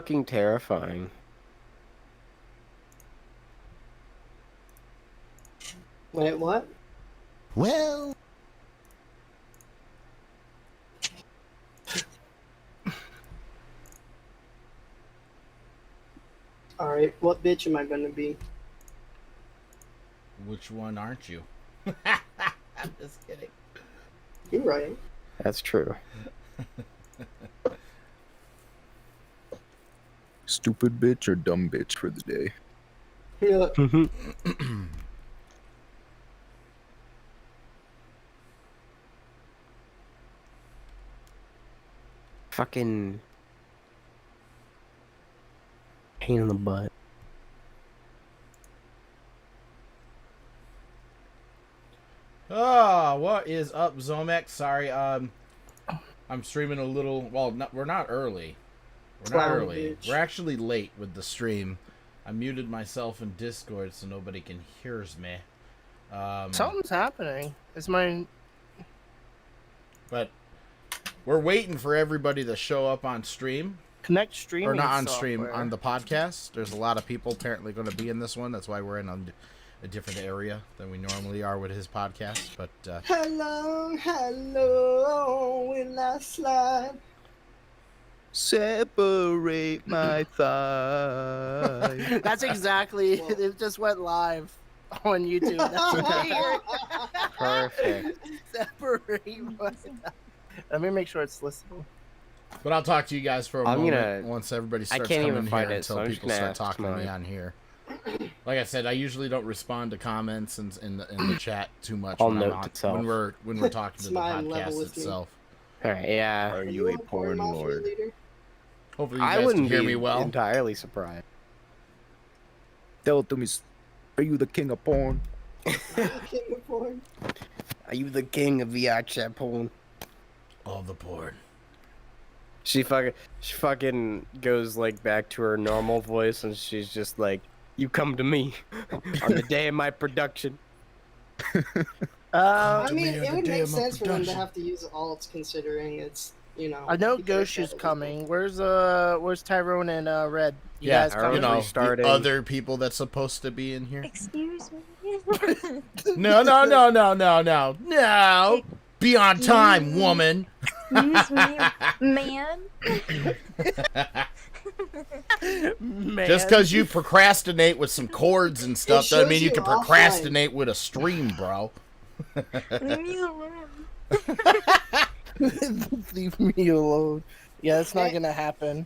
fucking terrifying. Wait, what? Well. Alright, what bitch am I gonna be? Which one aren't you? I'm just kidding. You're right. That's true. Stupid bitch or dumb bitch for the day? Yeah. Fucking pain in the butt. Oh, what is up, Zomex? Sorry, I'm streaming a little. Well, we're not early. We're not early. Bitch. We're actually late with the stream. I muted myself in Discord so nobody can hears me. Something's happening. Is my But we're waiting for everybody to show up on stream. Connect streaming Or not on software. stream, on the podcast. There's a lot of people apparently going to be in this one. That's why we're in a different area than we normally are with his podcast. But Hello, will I slide? Separate my thighs. That's exactly. It just went live on YouTube. That's what I hear. Perfect. Separate my. Let me make sure it's listenable. But I'll talk to you guys for a I'm moment gonna- once everybody I starts can't coming even here find it, until so I'm just people gonna start ask talking to me mine. on here. Like I said, I usually don't respond to comments in the chat too much I'll when note I'm to self. when we're talking to the Smile level podcast with me. itself. Alright, yeah. Are you a a porn mafia lord? leader? Hopefully you I guys can wouldn't hear be me well. entirely surprised. Tell it to me. Are you the king of porn? King of porn. Are you the king of VR chat porn? All the porn. She fucking goes like back to her normal voice, and she's just like, "You come to me on the day of my production." I to mean, me on it the would day make of my sense for them to production. have to use alts, considering it's, you know. I know because Ghosh is that was- coming. Where's Tyrone and Red? You Yeah, guys coming? you know, Restarting. the other people that's supposed to be in here. Excuse me. No. Be on time, woman. Excuse me, man. Man. Just because you procrastinate with some chords and stuff doesn't shows mean you you can offline. procrastinate with a stream, bro. Leave me alone. Leave me alone. Yeah, it's not gonna happen.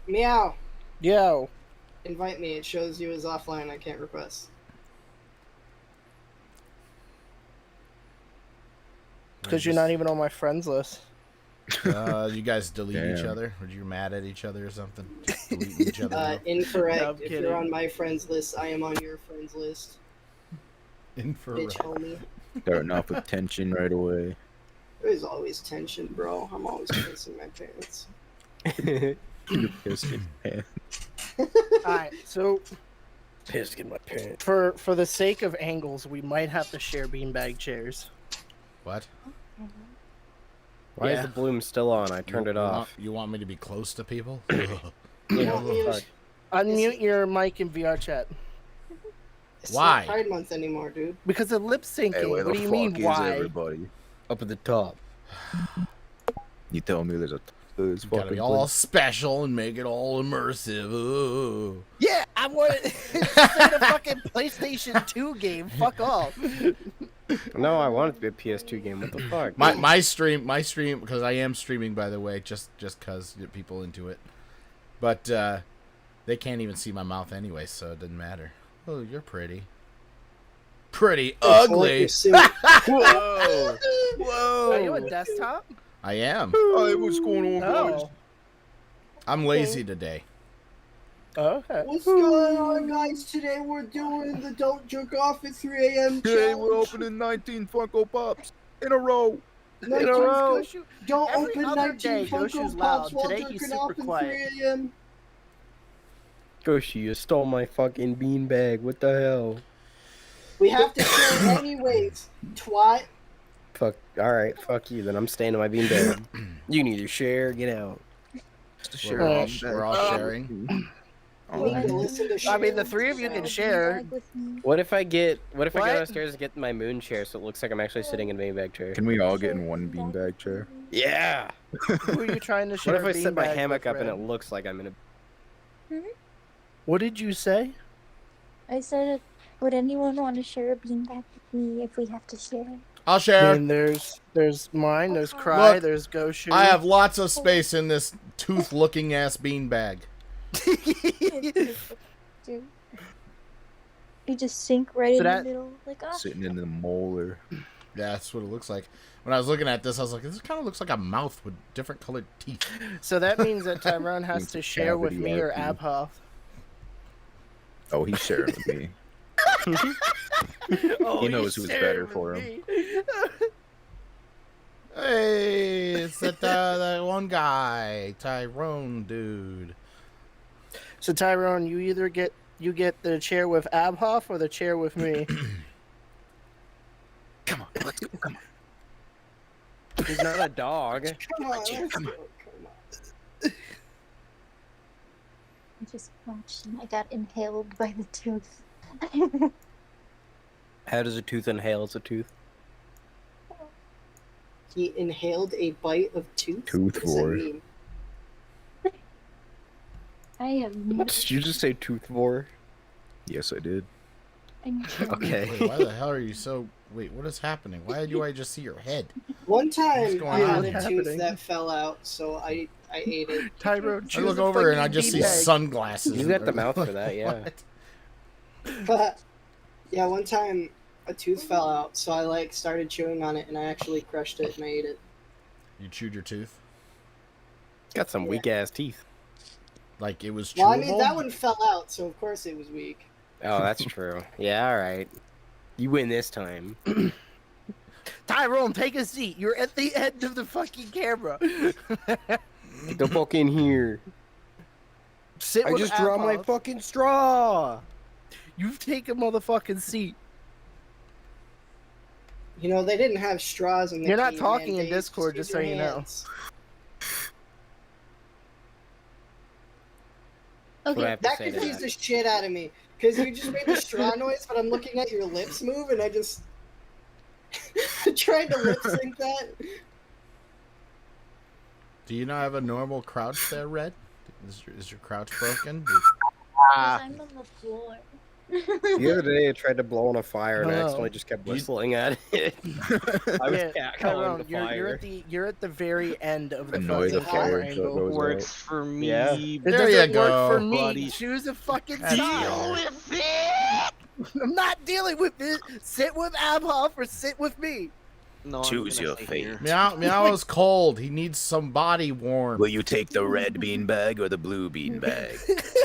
Meow. Yo. Invite me. It shows you as offline. I can't request. Because you're not even on my friends list. You guys delete each Damn. other? Or you're mad at each other or something? Just deleting each other now? Incorrect. No, I'm if kidding. you're on my friends list, I am on your friends list. Infrared. Bitch, homie. Starting off with tension right away. There's always tension, bro. I'm always pissing my pants. You're pissed in pants. Alright, so Pissed in my pants. for the sake of angles, we might have to share beanbag chairs. What? Why is Yeah. the bloom still on? I turned it off. You want me to be close to people? Yeah, want me to- fuck. Unmute your mic in VR chat. It's Why? not Pride Month anymore, dude. Because of lip syncing. Hey, where what the do you fuck mean, is why? everybody? Up at the top. You tell me there's Gotta fucking be all special and make it all immersive. Ooh. Yeah, I want it. It's a fucking PlayStation 2 game. Fuck off. No, I want it to be a PS2 game. What the fuck? My stream, because I am streaming, by the way, just cause get people into it. But they can't even see my mouth anyway, so it doesn't matter. Oh, you're pretty. Pretty ugly. Whoa! Whoa! Are you a desktop? I am. Hey, what's going on, guys? Oh. I'm lazy today. Okay. What's going on, guys? Today we're doing the Don't Jerk Off at 3 a.m. Today we're challenge. opening 19 Funko Pops in a row. 19 Go shoot. Don't Every open other 19 day, Funko Goshu's Pops loud. while Today he's jerking super off at quiet. 3 a.m. Goshi, you stole my fucking beanbag. What the hell? We have to share anyways, twat. Fuck. Alright, fuck you. Then I'm staying in my beanbag. You can either share or get out. We're all, we're all sharing. You need to listen to I mean, shit. the three of you can share. What if I go What? downstairs and get my moon chair so it looks like I'm actually sitting in a beanbag chair? Can we all get in one beanbag chair? Yeah. Who are you trying to share? What if I set my beanbag hammock with, up and it Red? looks like I'm in a... What did you say? I said, would anyone want to share a beanbag with me if we have to share? I'll I share. mean, there's mine, there's Cry, Look, there's Go Shoe. I have lots of space in this tooth-looking ass beanbag. Dude. You just sink right in that- the middle, like, oh. Sitting in the molar. Yeah, that's what it looks like. When I was looking at this, I was like, this kind of looks like a mouth with different colored teeth. So that means that Tyrone has It's to a share with cavity me or IP. Abhoff. Oh, he's sharing with me. Oh, He knows he's who's sharing better with for him. me. Hey, it's that one guy, Tyrone dude. So Tyrone, you get the chair with Abhoff or the chair with me. Come on, let's go. Come on. He's not a dog. Come on, let's go. Come on. I just watched and I got inhaled by the tooth. How does a tooth inhale as a tooth? He inhaled a bite of tooth. Tooth What does that vor. mean? I have no Did you just say tooth vor? Yes, I did. Okay. Wait, why the hell are you so... Wait, what is happening? Why do I just see your head? One What's time going I on? had a What's tooth happening? that fell out, so I ate it. Tyrone, I choose look a over and I fucking just see beanbag. sunglasses. You got the mouth for that, yeah. What? But yeah, one time a tooth fell out, so I like started chewing on it, and I actually crushed it and I ate it. You chewed your tooth? Got some weak ass teeth. Like it was chewable? Well, I mean that one fell out, so of course it was weak. Oh, that's true. Yeah, alright. You win this time. Tyrone, take a seat. You're at the end of the fucking camera. Get the fuck in here. Sit I with just draw my Abhoff. fucking straw. You take a motherfucking seat. You know, they didn't have straws in the You're not caveman talking in days, Discord, use just so your you know. hands. That's what I Okay, have to That say to confused that. the shit out of me. Because you just made the straw noise, but I'm looking at your lips move, and I just... trying to lip sync that. Do you not have a normal crouch there, Red? Is your crouch broken? I'm on the floor. The other day I tried to blow on a fire and I Hello. accidentally just kept whistling at it. I was Yeah, catcalling Tyrone, the you're fire. you're at the very end of the Annoy the fucking fire camera until it angle. goes Works for me. Yeah. It There doesn't you work go, for me. buddy. Choose a fucking That's side. better. I'm not dealing with it. Sit with Abhoff or sit with me. No, Choose I'm gonna your stay fate. here. Meow is cold. He needs some body warmth. Will you take the red beanbag or the blue beanbag?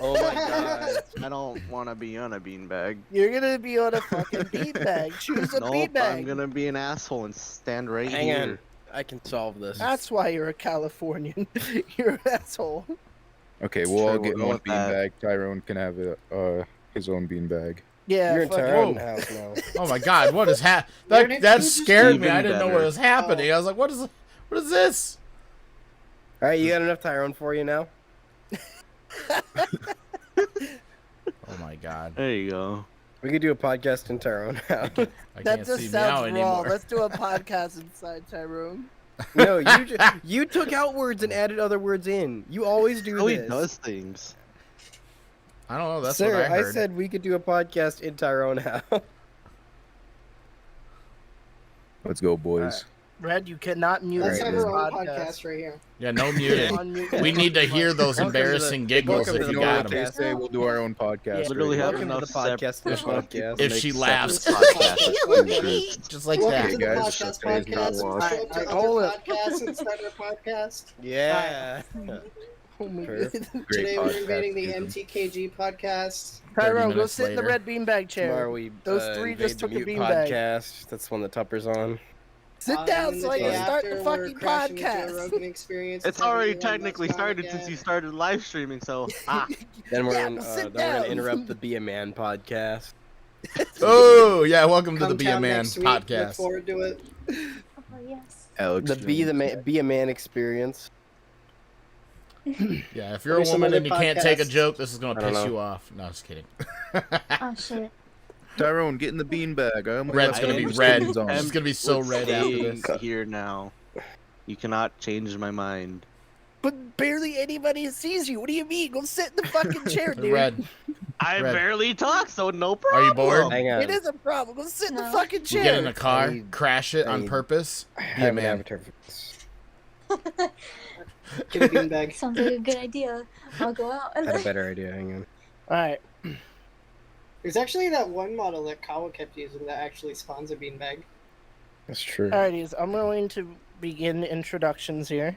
Oh my god. I don't want to be on a beanbag. You're gonna be on a fucking beanbag. Choose a Nope, beanbag. I'm gonna be an asshole and stand right Hang here. on. I can solve this. That's why you're a Californian. You're an asshole. Okay, Sure, we'll all we'll get go one with that. beanbag. Tyrone can have his own beanbag. Yeah. You're in fuck it. Tyrone Whoa. house now. Oh my god, what is Where that? did That you just scared me. even I didn't know what better. was happening. I was like, what is this? Alright, you got enough Tyrone for you now? Oh my god. There you go. We could do a podcast in Tyrone house. I That can't just see sounds Meow wrong. anymore. Let's do a podcast inside Tyrone. No, you took out words and added other words in. You always do Oh, he this. does things. I don't know. That's Sir, what I heard. said we could do a podcast in Tyrone house. Let's go, boys. Red, you cannot mute Let's this have Alright, our own podcast. podcast right here. Yeah, no muting. Unmute We that need to fucking hear mic. those Welcome to embarrassing the- giggles welcome if to you the got them. podcast. Tuesday, we'll do our own podcast. Yeah, Literally right have Welcome to enough the podcast. separate podcast. If make she separate laughs. podcasts. Just like Welcome that. to the guys, podcast it's okay, podcast. it's Show not up to hold other it. podcasts inside our podcast. Yeah. Oh my Perfect. God. Great Today we're podcast, invading the Susan. MTKG podcast. Tyrone, go minutes sit in the later. red beanbag chair. Tomorrow we Those three just invade took the a Mute beanbag. podcast. That's one that Tupper's on. Sit And down then so the I day can start after, the we're fucking crashing into a podcast. Rogan experience. It's having already Elon Musk technically on started again. since you started live streaming, so Then we're Yeah, gonna well, sit then we're gonna down. interrupt the Be a Man podcast. Oh yeah, welcome to the Come Be a town Man next week. Look podcast. forward to it. Oh, yes. Alex The Jones. Be a Man experience. Yeah, if you're a Or some woman other and you can't take a podcast. joke, this is gonna I don't piss know. you off. No, just kidding. Oh shit. Tyrone, get in the beanbag. I only Red's have gonna be one red. skins on. It's gonna be so Let's red after stay this. here now. You cannot change my mind. But barely anybody sees you. What do you mean? Go sit in the fucking chair, dude. Red, I Red. barely talk, so no are problem. you bored? Hang on. It is a problem. Go sit in the No. fucking You chair. get in a car, I- crash it on I- purpose. I Be a have an man. avatar for this. Get a beanbag. Sounds like a good idea. I'll go out I and had a better idea. Hang on. All right. There's actually that one model that Kawa kept using that actually spawns a beanbag. That's true. Alrighties, I'm going to begin introductions here.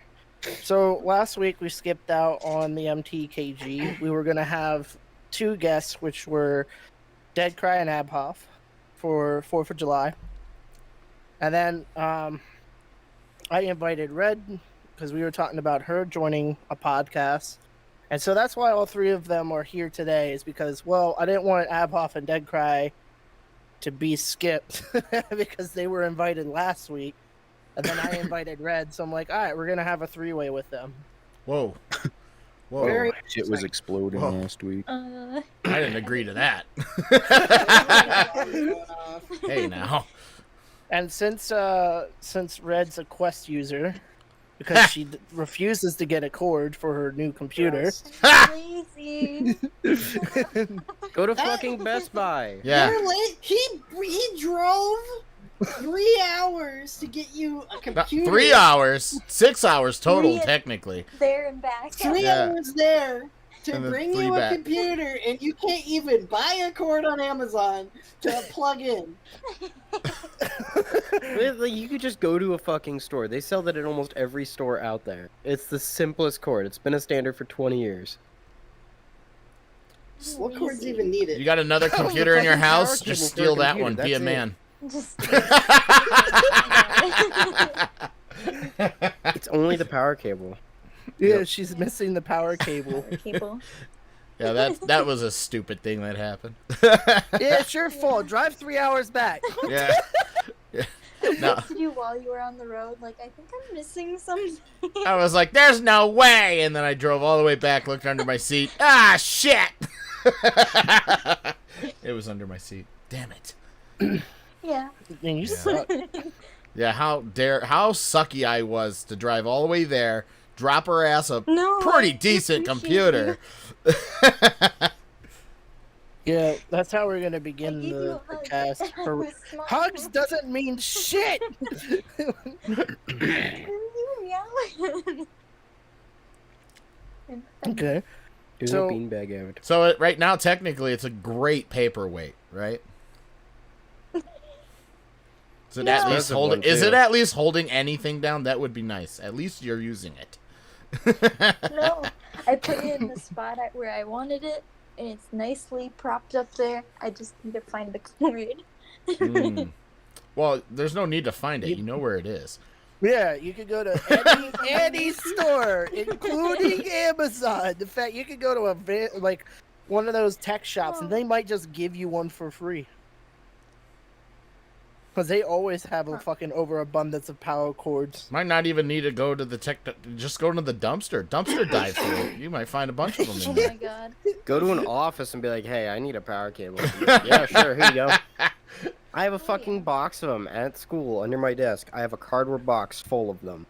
So last week we skipped out on the MTKG. We were going to have two guests, which were Dead Cry and Abhoff for 4th of July. And then I invited Red because we were talking about her joining a podcast. And so that's why all three of them are here today, is because, well, I didn't want Abhoff and Dead Cry to be skipped because they were invited last week. And then I invited Red, so I'm like, all right, we're going to have a three-way with them. Whoa, whoa! Very- Shit was exploding Whoa. last week. I didn't agree to that. Hey now. And since Red's a Quest user, because she refuses to get a cord for her new computer, lazy. Go to fucking Best Buy. Yeah. You're late. He drove 3 hours to get you a Not computer. 3 hours, 6 hours total, Three- technically. There and back. 3 Yeah. hours there to And then bring 3 you back. a computer, and you can't even buy a cord on Amazon to plug in. Like, you could just go to a fucking store. They sell that at almost every store out there. It's the simplest cord. It's been a standard for 20 years. What cords Lazy. even needed? You got another Oh, the computer in your fucking power house? cable Just for a steal that computer, one. Be a that's it. man. Just. It's only the power cable. yeah, she's missing the power cable. Cable. Yeah, that was a stupid thing that happened. Yeah, it's your fault. Drive 3 hours back. Yeah. Yeah. No, What did you while you were on the road? Like, I think I'm missing something. I was like, "There's no way," and then I drove all the way back, looked under my seat. Ah, shit! It was under my seat. Damn it. Yeah. Man, you Yeah. suck. Yeah, how sucky I was to drive all the way there, drop her ass a No. pretty I decent appreciate computer. Yeah, that's how we're gonna I begin gave you the a hug. cast. I For was smart. hugs doesn't mean shit. You meowing. Okay. Do So- the beanbag avatar. So right now, technically, it's a great paperweight, right? Is it at No. least Expensive holding? one, Is too. it at least holding anything down? That would be nice. At least you're using it. No, I put it in the spot where I wanted it, and it's nicely propped up there. I just need to find the cord. Mm. Well, there's no need to find it. You know where it is. Yeah, you could go to any store, including Amazon. In fact, you could go to like one of those tech shops, and they might just give you one for free. Because they always have a fucking overabundance of power cords. Might not even need to go to the tech. Just go to the dumpster. Dumpster dive through it. You might find a bunch of them Oh in there. my god. Go to an office and be like, hey, I need a power cable. Yeah, sure, here you go. I have a fucking box of them at school under my desk. I have a cardboard box full of them.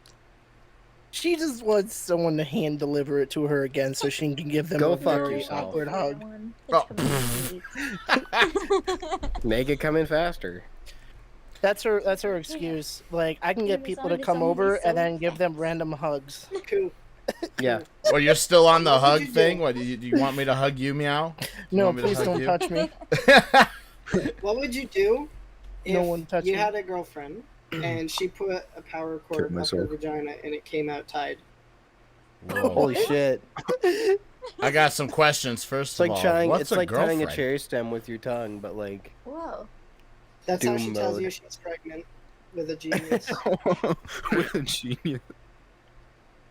She just wants someone to hand deliver it to her again so she can give them Go a fuck very yourself. awkward hug. Oh. Make it come in faster. That's her excuse. Like, I can get people to Amazon is come only over so and then give them fast. random hugs. Cool. Yeah. Well, you're still on the What would hug you do? thing. What do you want me to hug you, meow? You No, want me to please hug don't you? touch me. What would you do if No one touch you me. had a girlfriend and she put a power cord up her myself. vagina and it came out tied? Whoa. Holy shit. I got some questions. First It's like of all, tying what's it's a like tying a girlfriend? cherry stem with your tongue, but like Whoa. That's how Doom she tells mode. you she's pregnant with a genius. With a genius.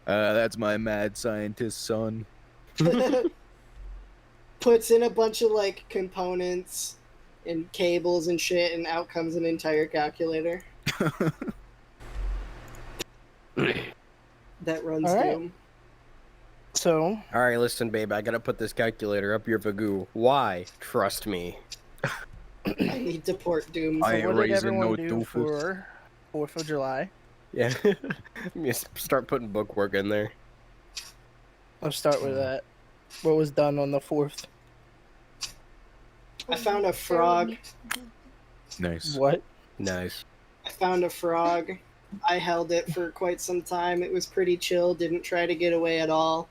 That's my mad scientist son. Puts in a bunch of like components and cables and shit, and out comes an entire calculator that runs All right. Doom. So, All right, listen, babe. I gotta put this calculator up your vagoo. Why? Trust me. I need to port Doom. I so ain't what did raising everyone no do doofus. for 4th of July? Yeah. Just start putting bookwork in there. Let's start with that. What was done on the 4th? I found a frog. Nice. What? Nice. I found a frog. I held it for quite some time. It was pretty chill. Didn't try to get away at all.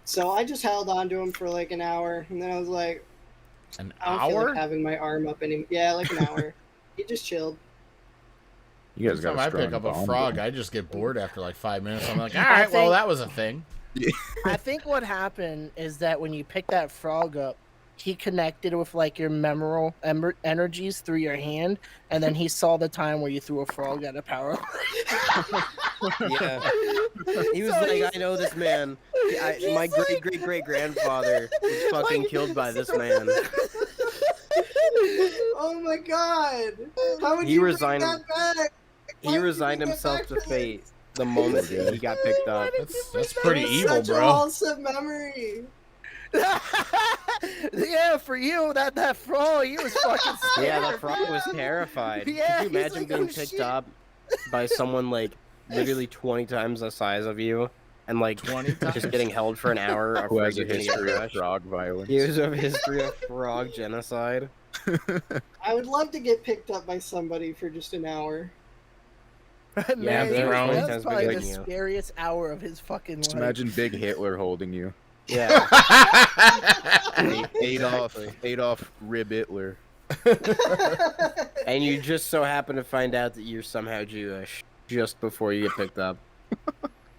So I just held on to him for like an hour, and then I was like, An I don't feel hour? like having my arm up anymore. Yeah, like an hour. He just chilled. You guys Every got time a I strong pick up a bond frog, going. I just get bored after like 5 minutes. I'm like, all I right, well, think- that was a thing. I think what happened is that when you pick that frog up, he connected with like your memorable energies through your hand, and then he saw the time where you threw a frog at a power. Yeah. He was So like, he's- I know this man. He's My great like- great great grandfather was fucking Like, killed by this man. Oh my god! How would He you resigned- bring that back? Why He would you resigned bring that himself back to for fate the moment that he got picked up. That's pretty That was evil, such a bro. wholesome memory. Yeah, for you, that frog, he was fucking scared. Yeah, the frog was terrified. Yeah, Could you he's imagine like, being "Oh, picked shit." up by someone like literally 20 times the size of you and like 20 times? just getting held for an hour Who after has a you're gonna get history of crushed? frog violence? He was a history of frog genocide. I would love to get picked up by somebody for just an hour. Man, Yeah, he they're was- only that times was probably bigger the than you. scariest hour of his fucking Just life. imagine Big Hitler holding you. Yeah. Adolf Rib Hitler. And you just so happen to find out that you're somehow Jewish just before you get picked up.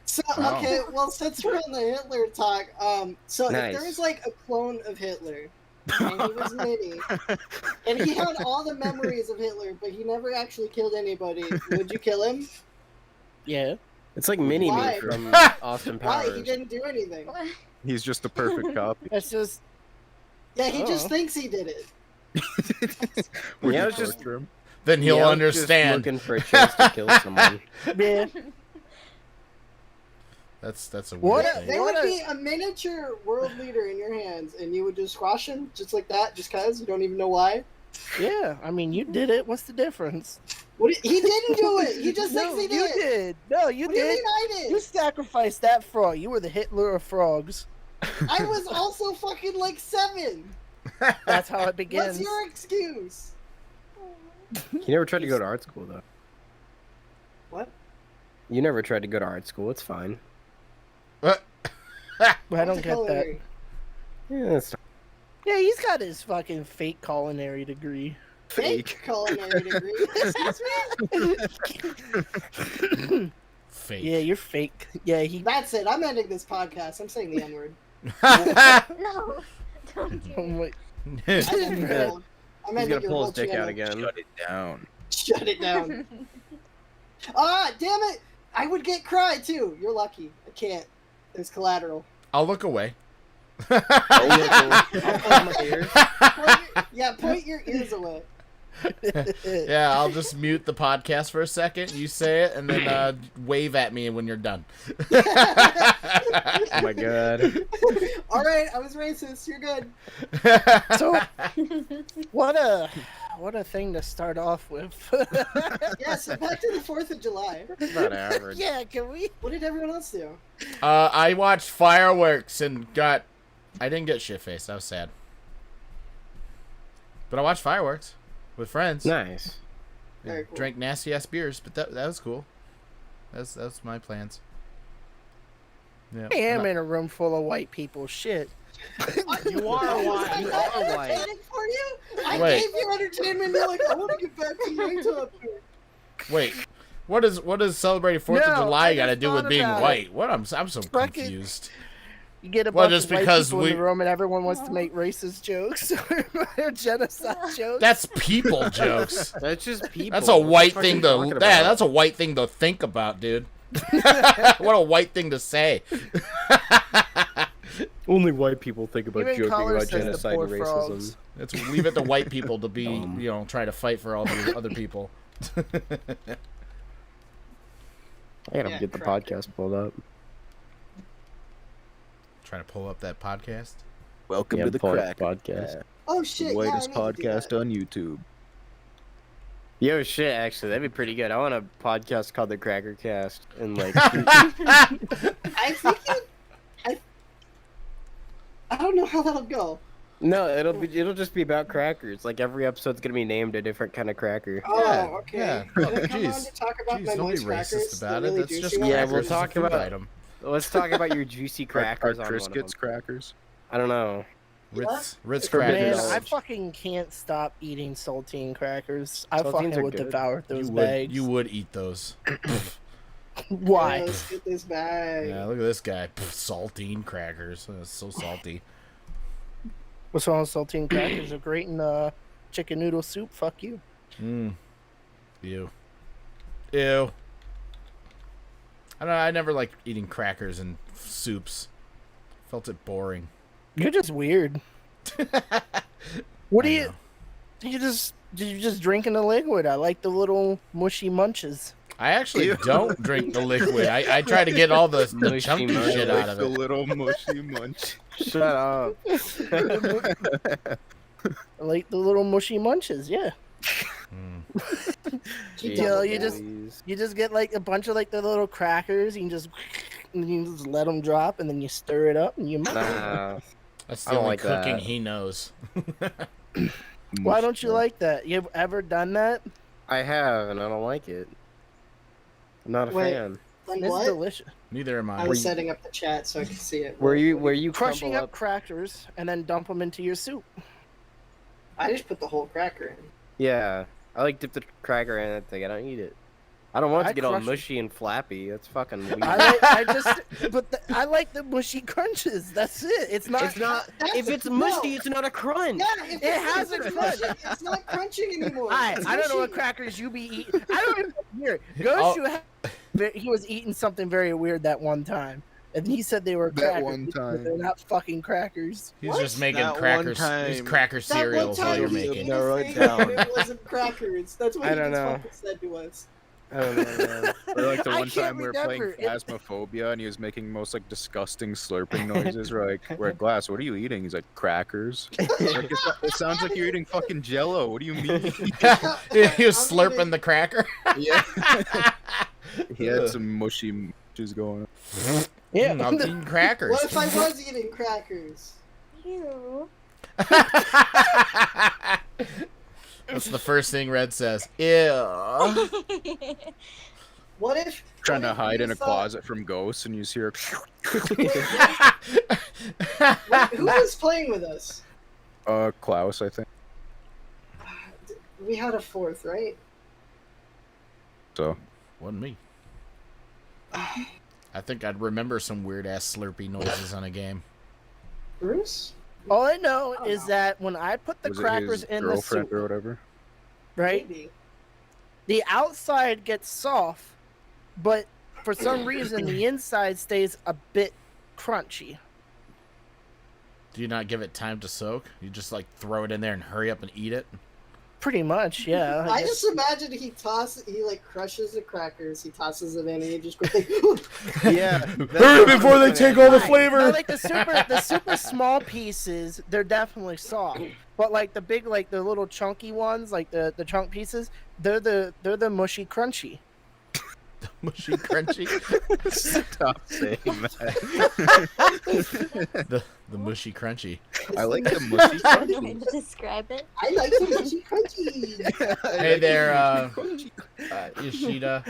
So Wow. okay, well since we're on the Hitler talk, so Nice. if there was like a clone of Hitler, and he was Mini, and he had all the memories of Hitler, but he never actually killed anybody, would you kill him? Yeah. It's like Mini Why? Me from Austin Why? He Powers. didn't do anything. He's just a perfect copy. That's just Yeah, he just Oh. thinks he did it. Would Yeah, you it's just- torture him? Then he'll Yeah, I was just understand. looking for a chance to kill someone. yeah. That's a What weird a- thing. There What would a- be a miniature world leader in your hands, and you would just squash him just like that, just cause you don't even know why. Yeah. I mean, you did it. What's the difference? He didn't do it. He just No, thinks he you did. did. No, you What do you did. mean I did? You sacrificed that frog. You were the Hitler of frogs. I was also fucking like 7. That's how it What's begins. your excuse? You never tried to go to art school, though. What? You never tried to go to art school. It's fine. I don't What's get that. culinary? Yeah, it's Yeah, he's got his fucking fake culinary degree. Fake culinary degree. Excuse me? Fake. Yeah, you're fake. Yeah, he. That's it. I'm ending this podcast. I'm saying the N word. No, don't do Oh it. my- I meant your He's whole- I He's meant gonna your pull whole his dick channel. out again. Shut it down. Shut it down. Ah, damn it! I would get cry too. You're lucky. I can't. There's collateral. I'll look away. Point your ears away. Yeah, I'll just mute the podcast for a second. You say it, and then wave at me when you're done. Oh my god. All right, I was racist. You're good. So, what a thing to start off with. Yeah. So back to the 4th of July. It's not average. Yeah, can we? What did everyone else do? I watched fireworks and I didn't get shit faced. I was sad. But I watched fireworks with friends. Nice. Very cool. Drank nasty ass beers, but that was cool. That's my plans. Yeah. I am in a room full of white people. Shit. You are white. You are white. Entertaining for you? I Wait. gave you entertainment. You're like, I want to get back to my topic. Wait. What is celebrating 4th of No, July I got to just do with thought being about white? What? I'm so Fucking- confused. You get a Well, bunch just of white because people in we- the room and everyone wants to make racist jokes or genocide jokes. That's people jokes. That's just people. That's a What the white fuck are thing you to. talking Yeah, about? that's a white thing to think about, dude. What a white thing to say. Only white people think about Even joking Collar about says the genocide poor and racism. frogs. Let's leave it to white people to be, try to fight for all the other people. I gotta Yeah, get the correct. podcast pulled up. Trying to pull up that podcast. Welcome Yeah, to the pulling up Crack podcast. Oh the shit! Yeah, I latest need to do podcast that. on YouTube. Yo, shit, actually, that'd be pretty good. I want a podcast called The Cracker Cast. And, like, I think I don't know how that'll go. no, it'll just be about crackers. Like, every episode's gonna be named a different kind of cracker. Oh, Yeah, okay. yeah. Can I Oh, come on jeez. to talk about Jeez, my don't be moist crackers? racist about the it. really That's juicy just ones? Yeah, crackers we'll as a talk food about- item. Let's talk about your juicy Are crackers on one of Triscuits them. crackers? I don't know. Ritz For Man, crackers. I fucking can't stop eating saltine crackers. I Saltines fucking are would good. devour those You bags. would eat those. Why? Yeah, let's get this bag. Yeah, look at this guy. Saltine crackers. That's so salty. What's wrong with saltine crackers? Are great in chicken noodle soup. Fuck you. Ew. Ew. I don't know. I never liked eating crackers and soups. Felt it boring. You're just weird. What do I you? know. Did you just drink in the liquid? I like the little mushy munches. I actually Ew. don't drink the liquid. I try to get all the Mushy chunky munch. shit out of the it. little mushy munch. Shut up. I like the little mushy munches. Yeah. Mm. Keep Yeah, double you down. just- You just get like a bunch of like the little crackers. You can just let them drop, and then you stir it up, and you. Nah. That's I the don't only like cooking that. he knows. Why don't you like that? You ever done that? I have, and I don't like it. I'm not a Wait. fan. Like It's what? delicious. Neither am I I. was setting up the chat so I could see it. Where you Crushing crumble up crackers and then dump them into your soup. I just put the whole cracker in. Yeah, I like dip the cracker in that thing. I don't eat it. I don't want it I to get all crush it. mushy and flappy. That's fucking weird. I like the mushy crunches. That's it. It's not. It's not. That's- If it's no. mushy, it's not a crunch. Yeah, if It it's has a crunch. It's not crunching anymore. I It's don't know what mushy. crackers you be eating. I don't even hear. Goshu, he was eating something very weird that one time, and he said they were That crackers. one but time. they're not fucking crackers. He's What? just making That one crackers. These time. cracker That one cereals while time you're he making. ate Narrow his it thing and down. It wasn't crackers. That's what I he don't just know. fucking said to us. I don't know. Man. Or like the I one can't time we were playing remember. Phasmophobia and he was making most like disgusting slurping noises. We're at Glass, what are you eating? He's like, crackers. Like, it sounds like you're eating fucking Jello. What do you mean? He was I'm slurping eating- the cracker. Yeah. He had some mushy munches going on. Yeah. I'm eating crackers. What if I was eating crackers? Ew. That's the first thing Red says. Ew. What if Trying to what if hide you in a thought- closet from ghosts and you just hear. Who was playing with us? Klaus, I think. We had a fourth, right? So. Wasn't me. I think I'd remember some weird ass slurpy noises on a game. Bruce? All I know Oh, is no. that when I put the Was it crackers his in the girlfriend soup, or whatever? right, Maybe. the outside gets soft, but for some reason the inside stays a bit crunchy. Do you not give it time to soak? You just like throw it in there and hurry up and eat it? Pretty much, yeah. I just imagine he like crushes the crackers, he tosses it in, and he just goes like, Yeah. Hurry before they take all the Right. flavor! No, like the super small pieces, they're definitely soft. But like the big, like the little chunky ones, like the chunk pieces, they're the mushy crunchy. Mushy crunchy. Stop saying that. The mushy crunchy. I like the mushy Trying crunchies. to describe it. I like the mushy crunchy. Hey there, Yoshida.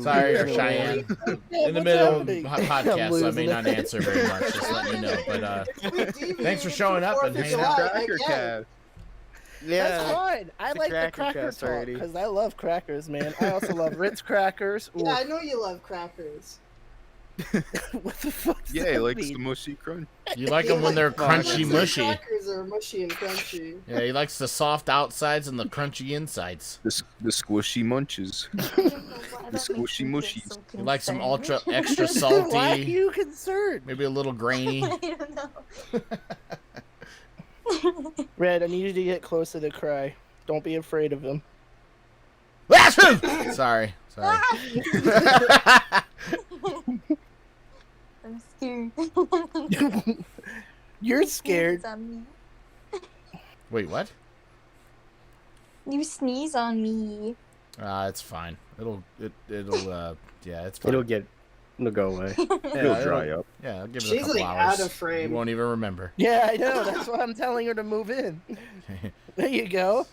Sorry, or Cheyenne. In the what's middle of happening? podcast, so I losing may it. not answer very much. Just let me know. But thanks for showing up and hanging out. Cracker Cat. That's Yeah. fine. I It's a like the cracker cracker cast talk already. because I love crackers, man. I also love Ritz crackers. Ooh, Yeah, I know you love crackers. what the fuck? Does Yeah, he that likes mean? the mushy crunch. You like them when they're He likes crunchy their mushy. Crackers are mushy and crunchy. Yeah, he likes the soft outsides and the crunchy insides. The squishy munches. I don't know why that makes squishy me mushies. so He likes some concerned. ultra extra Why are salty, you concerned? maybe a little grainy. I don't know. Red, I need you to get closer to Cry. Don't be afraid of him. Sorry. I'm I'm scared. You're You scared. sneeze on me. Wait, what? You sneeze on me. It's fine. It'll yeah, it's fine. It'll go away. It'll dry up. Yeah, I'll give it a She's couple like hours. out of frame. You won't even remember. Yeah, I know. That's why I'm telling her to move in. There you go.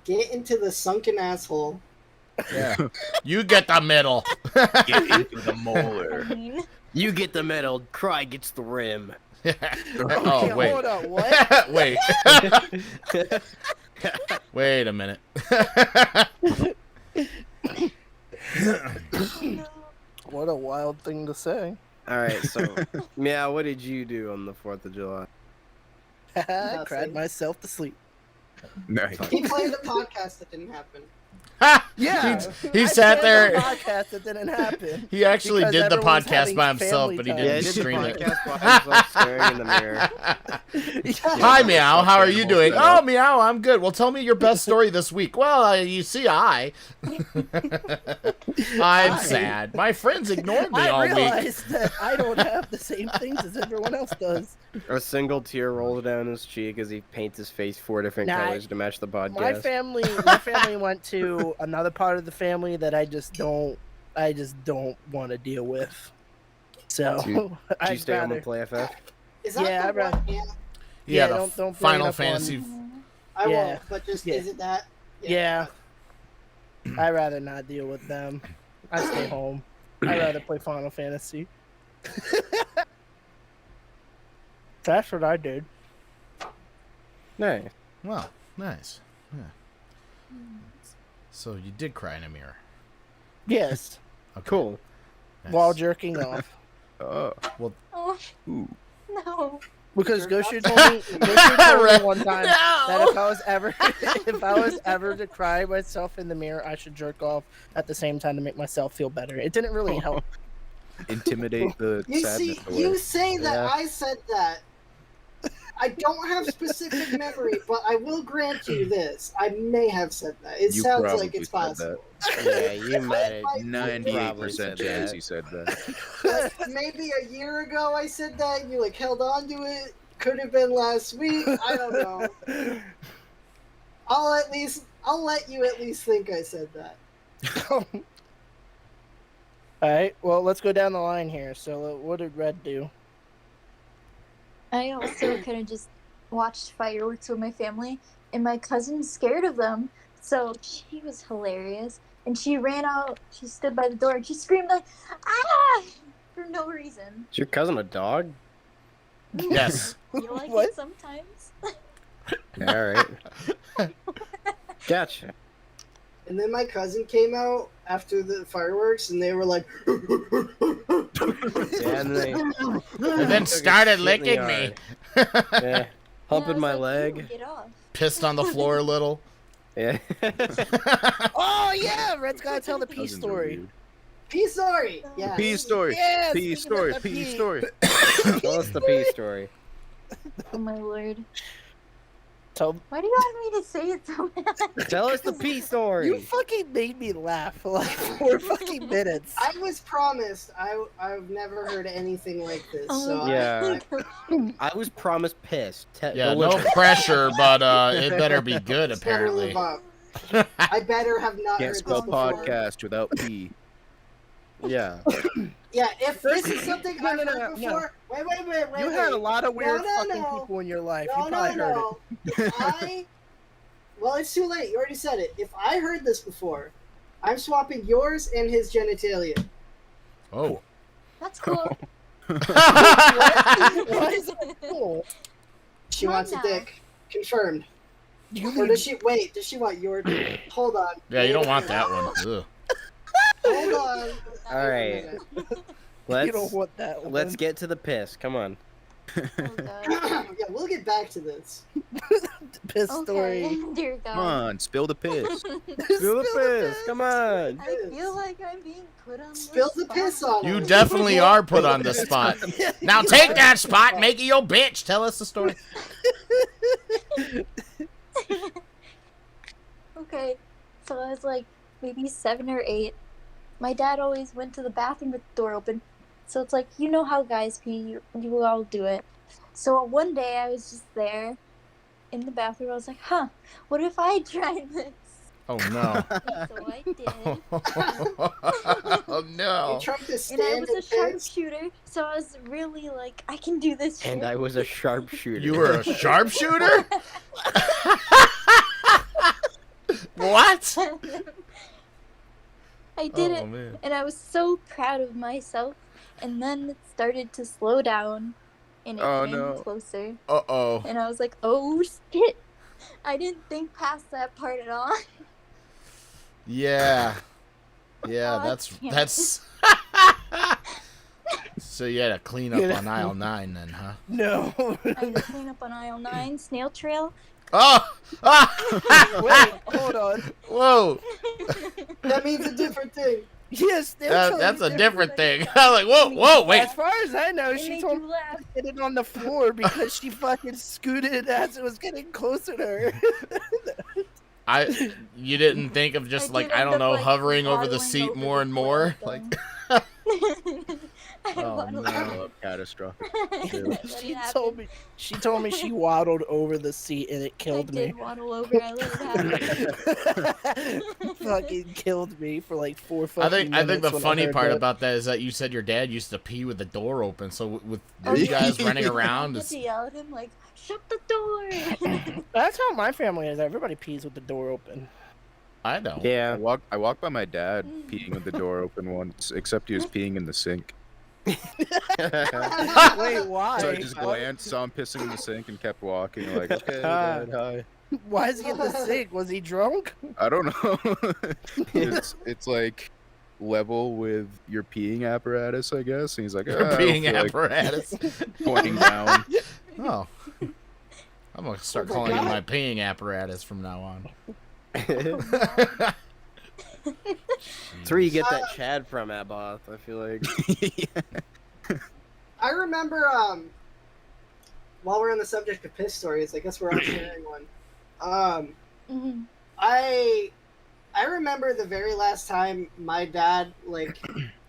Get into the sunken asshole. Yeah. You get the middle. Get into the I molar. mean, You get the medal. Cry gets the rim. Oh, wait. Hold on. What? Wait. Wait a minute. What a wild thing to say. All right, so Meow, what did you do on the 4th of July? I cried myself to sleep. Nice. He played the podcast that didn't happen. Yeah. He I sat planned there. a podcast that didn't happen. He actually Because did the everyone's podcast having by himself, family but he time. didn't Yeah, I did the stream it. podcast by himself staring in the mirror. Hi, Meow. How are you animals doing? now. Oh, Meow, I'm good. Well, tell me your best story this week. Well, you see, I'm sad. My friends ignored me all I week. realized that I don't have the same things as everyone else does. A single tear rolls down his cheek as he paints his face 4 different Nah, colors to match the podcast. My family went to another part of the family that I just don't want to deal with. So Did you I'd stay home rather. and play FF? Is that Yeah, the I'd rather- one? Yeah, Yeah, Yeah, the don't bring it Final up on- Fantasy. I Yeah. won't. But just Yeah. is it that? Yeah. I'd rather not deal with them. I stay home. I'd rather play Final Fantasy. That's what I did. Nice. Well, nice. Yeah. So you did cry in a mirror. Yes. Okay. Cool. Nice. While jerking off. Oh. oh Ooh. no. Because Goshu told me one time that if I was ever to cry myself in the mirror, I should jerk off at the same time to make myself feel better. It didn't really help. Intimidate the You sadness see, away. you say that Yeah. I said that. I don't have specific memory, but I will grant you this. I may have said that. It You sounds like probably it's said that. possible. Yeah, you might have. 98% chance he said that. Like, maybe a year ago I said that. You like held on to it. Could have been last week. I don't know. I'll let you at least think I said that. Alright, well, let's go down the line here. So, what did Red do? I also kind of just watched fireworks with my family, and my cousin's scared of them, so she was hilarious. And she ran out, she stood by the door, and she screamed like, "Ah!" for no reason. Is your cousin a dog? Yes. I feel like What? it sometimes. All right. Gotcha. And then my cousin came out after the fireworks, and they were like, Yeah, and And then Took a started shit in the licking me. yard. Yeah. And I Humping was my like, leg. "Ew, get off." Pissed on the floor a little. Yeah. Oh, yeah! Red's gotta tell the pee Cousins are story. weird. "Pee story." Yeah. Pee story. Yeah, Pee speaking story. of the Pee pee. story. Tell us the pee story. Oh my lord. Tell Why do you want me to say it so bad? Tell us the pee story. You fucking made me laugh for like 4 fucking minutes. I was promised I've never heard anything like this. Oh So my Yeah. God. I was promised piss. Yeah, no pressure, but it better be good, I better apparently. live up. I better have not Can't heard spell this before. podcast without P. Yeah. Yeah, if this is something No, I've no, heard no, before. Wait. You had a lot of weird No, fucking no. people in your life. No, You probably heard it. Well, it's too late. You already said it. If I heard this before, I'm swapping yours and his genitalia. Oh. That's cool. Why is it cool? She Come on wants a now. dick. Confirmed. You Or does she wait? Does she want your dick? Hold on. Yeah, you don't want that one. Ugh. Hold on. All right. you Let's don't want that one. let's get to the piss. Come on. Oh god. Yeah, we'll get back to this. piss Okay. story. Dear Come God. on, spill the piss. Do the piss. Come on. I feel like I'm being put on Spill the spot. piss on You him. definitely are put on the spot. Now You take are. that spot, make it your bitch. Tell us the story. Okay, so I was like maybe 7 or 8. My dad always went to the bathroom with the door open. So it's like, you know how guys pee, you all do it. So one day I was just there in the bathroom. I was like, huh, what if I tried this? Oh no. So I did. Oh no. You tried to And stand I was a and piss? sharpshooter, so I was really like, I can do this shit. And I was a sharpshooter. You were a sharpshooter? What? I did Oh, it, man. and I was so proud of myself. And then it started to slow down, and it came closer. Uh-oh. And I was like, oh shit! I didn't think past that part at all. Yeah. Yeah, God damn it. that's So you had to clean up on aisle 9 then, huh? No. I had to clean up on aisle 9, snail trail. Oh! Ah! Wait, hold on. Whoa! That means a different thing. Yes, That's a different thing. I was like, whoa, wait. As far as I know, It she made told you me laugh. to get it on the floor because she fucking scooted as it was getting closer to her. You didn't think of just I like, did I end don't up, know, like, hovering over the waddling seat over more the and more? floor, Like, I Oh, waddled no. over. Catastrophic. She told me she waddled over the seat and it I killed me. did waddle over. I let it happen. Fucking killed me for like 4 I fucking think minutes. the when I funny heard part that. about that is that you said your dad used to pee with the door open. So with Oh, you yeah. guys running I around, had it's, to yell at him like, shut the door. That's how my family is. Everybody pees with the door open. I don't. I Yeah. walked by my dad peeing with the door open once, except he was peeing in the sink. Wait, why? So I just glanced, saw him pissing in the sink, and kept walking. Like, okay, Dad, hi. Why is he in the sink? Was he drunk? I don't know. it's like level with your peeing apparatus, I guess. And he's like, Your "Ah, I don't peeing feel like apparatus. pointing down. Oh. I'm going to start Oh my calling it God. my peeing apparatus from now on. That's where you get that Chad from, Aboth, I feel like. I remember, while we're on the subject of piss stories, I guess we're all sharing one. Mhm. I remember the very last time my dad, like,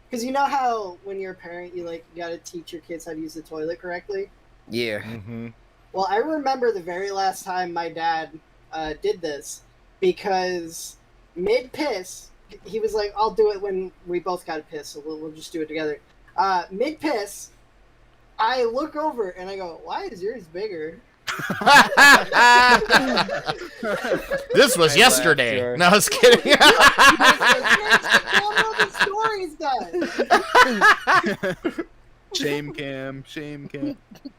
because you know how when you're a parent, you gotta teach your kids how to use the toilet correctly? Yeah. Mm-hmm. Well, I remember the very last time my dad did this, because mid-piss, he was like, I'll do it when we both got to piss, so we'll just do it together. Mid-piss, I look over and I go, why is yours bigger? This was I yesterday. laughed, No, I was kidding. Tell me the stories, guys. Shame cam.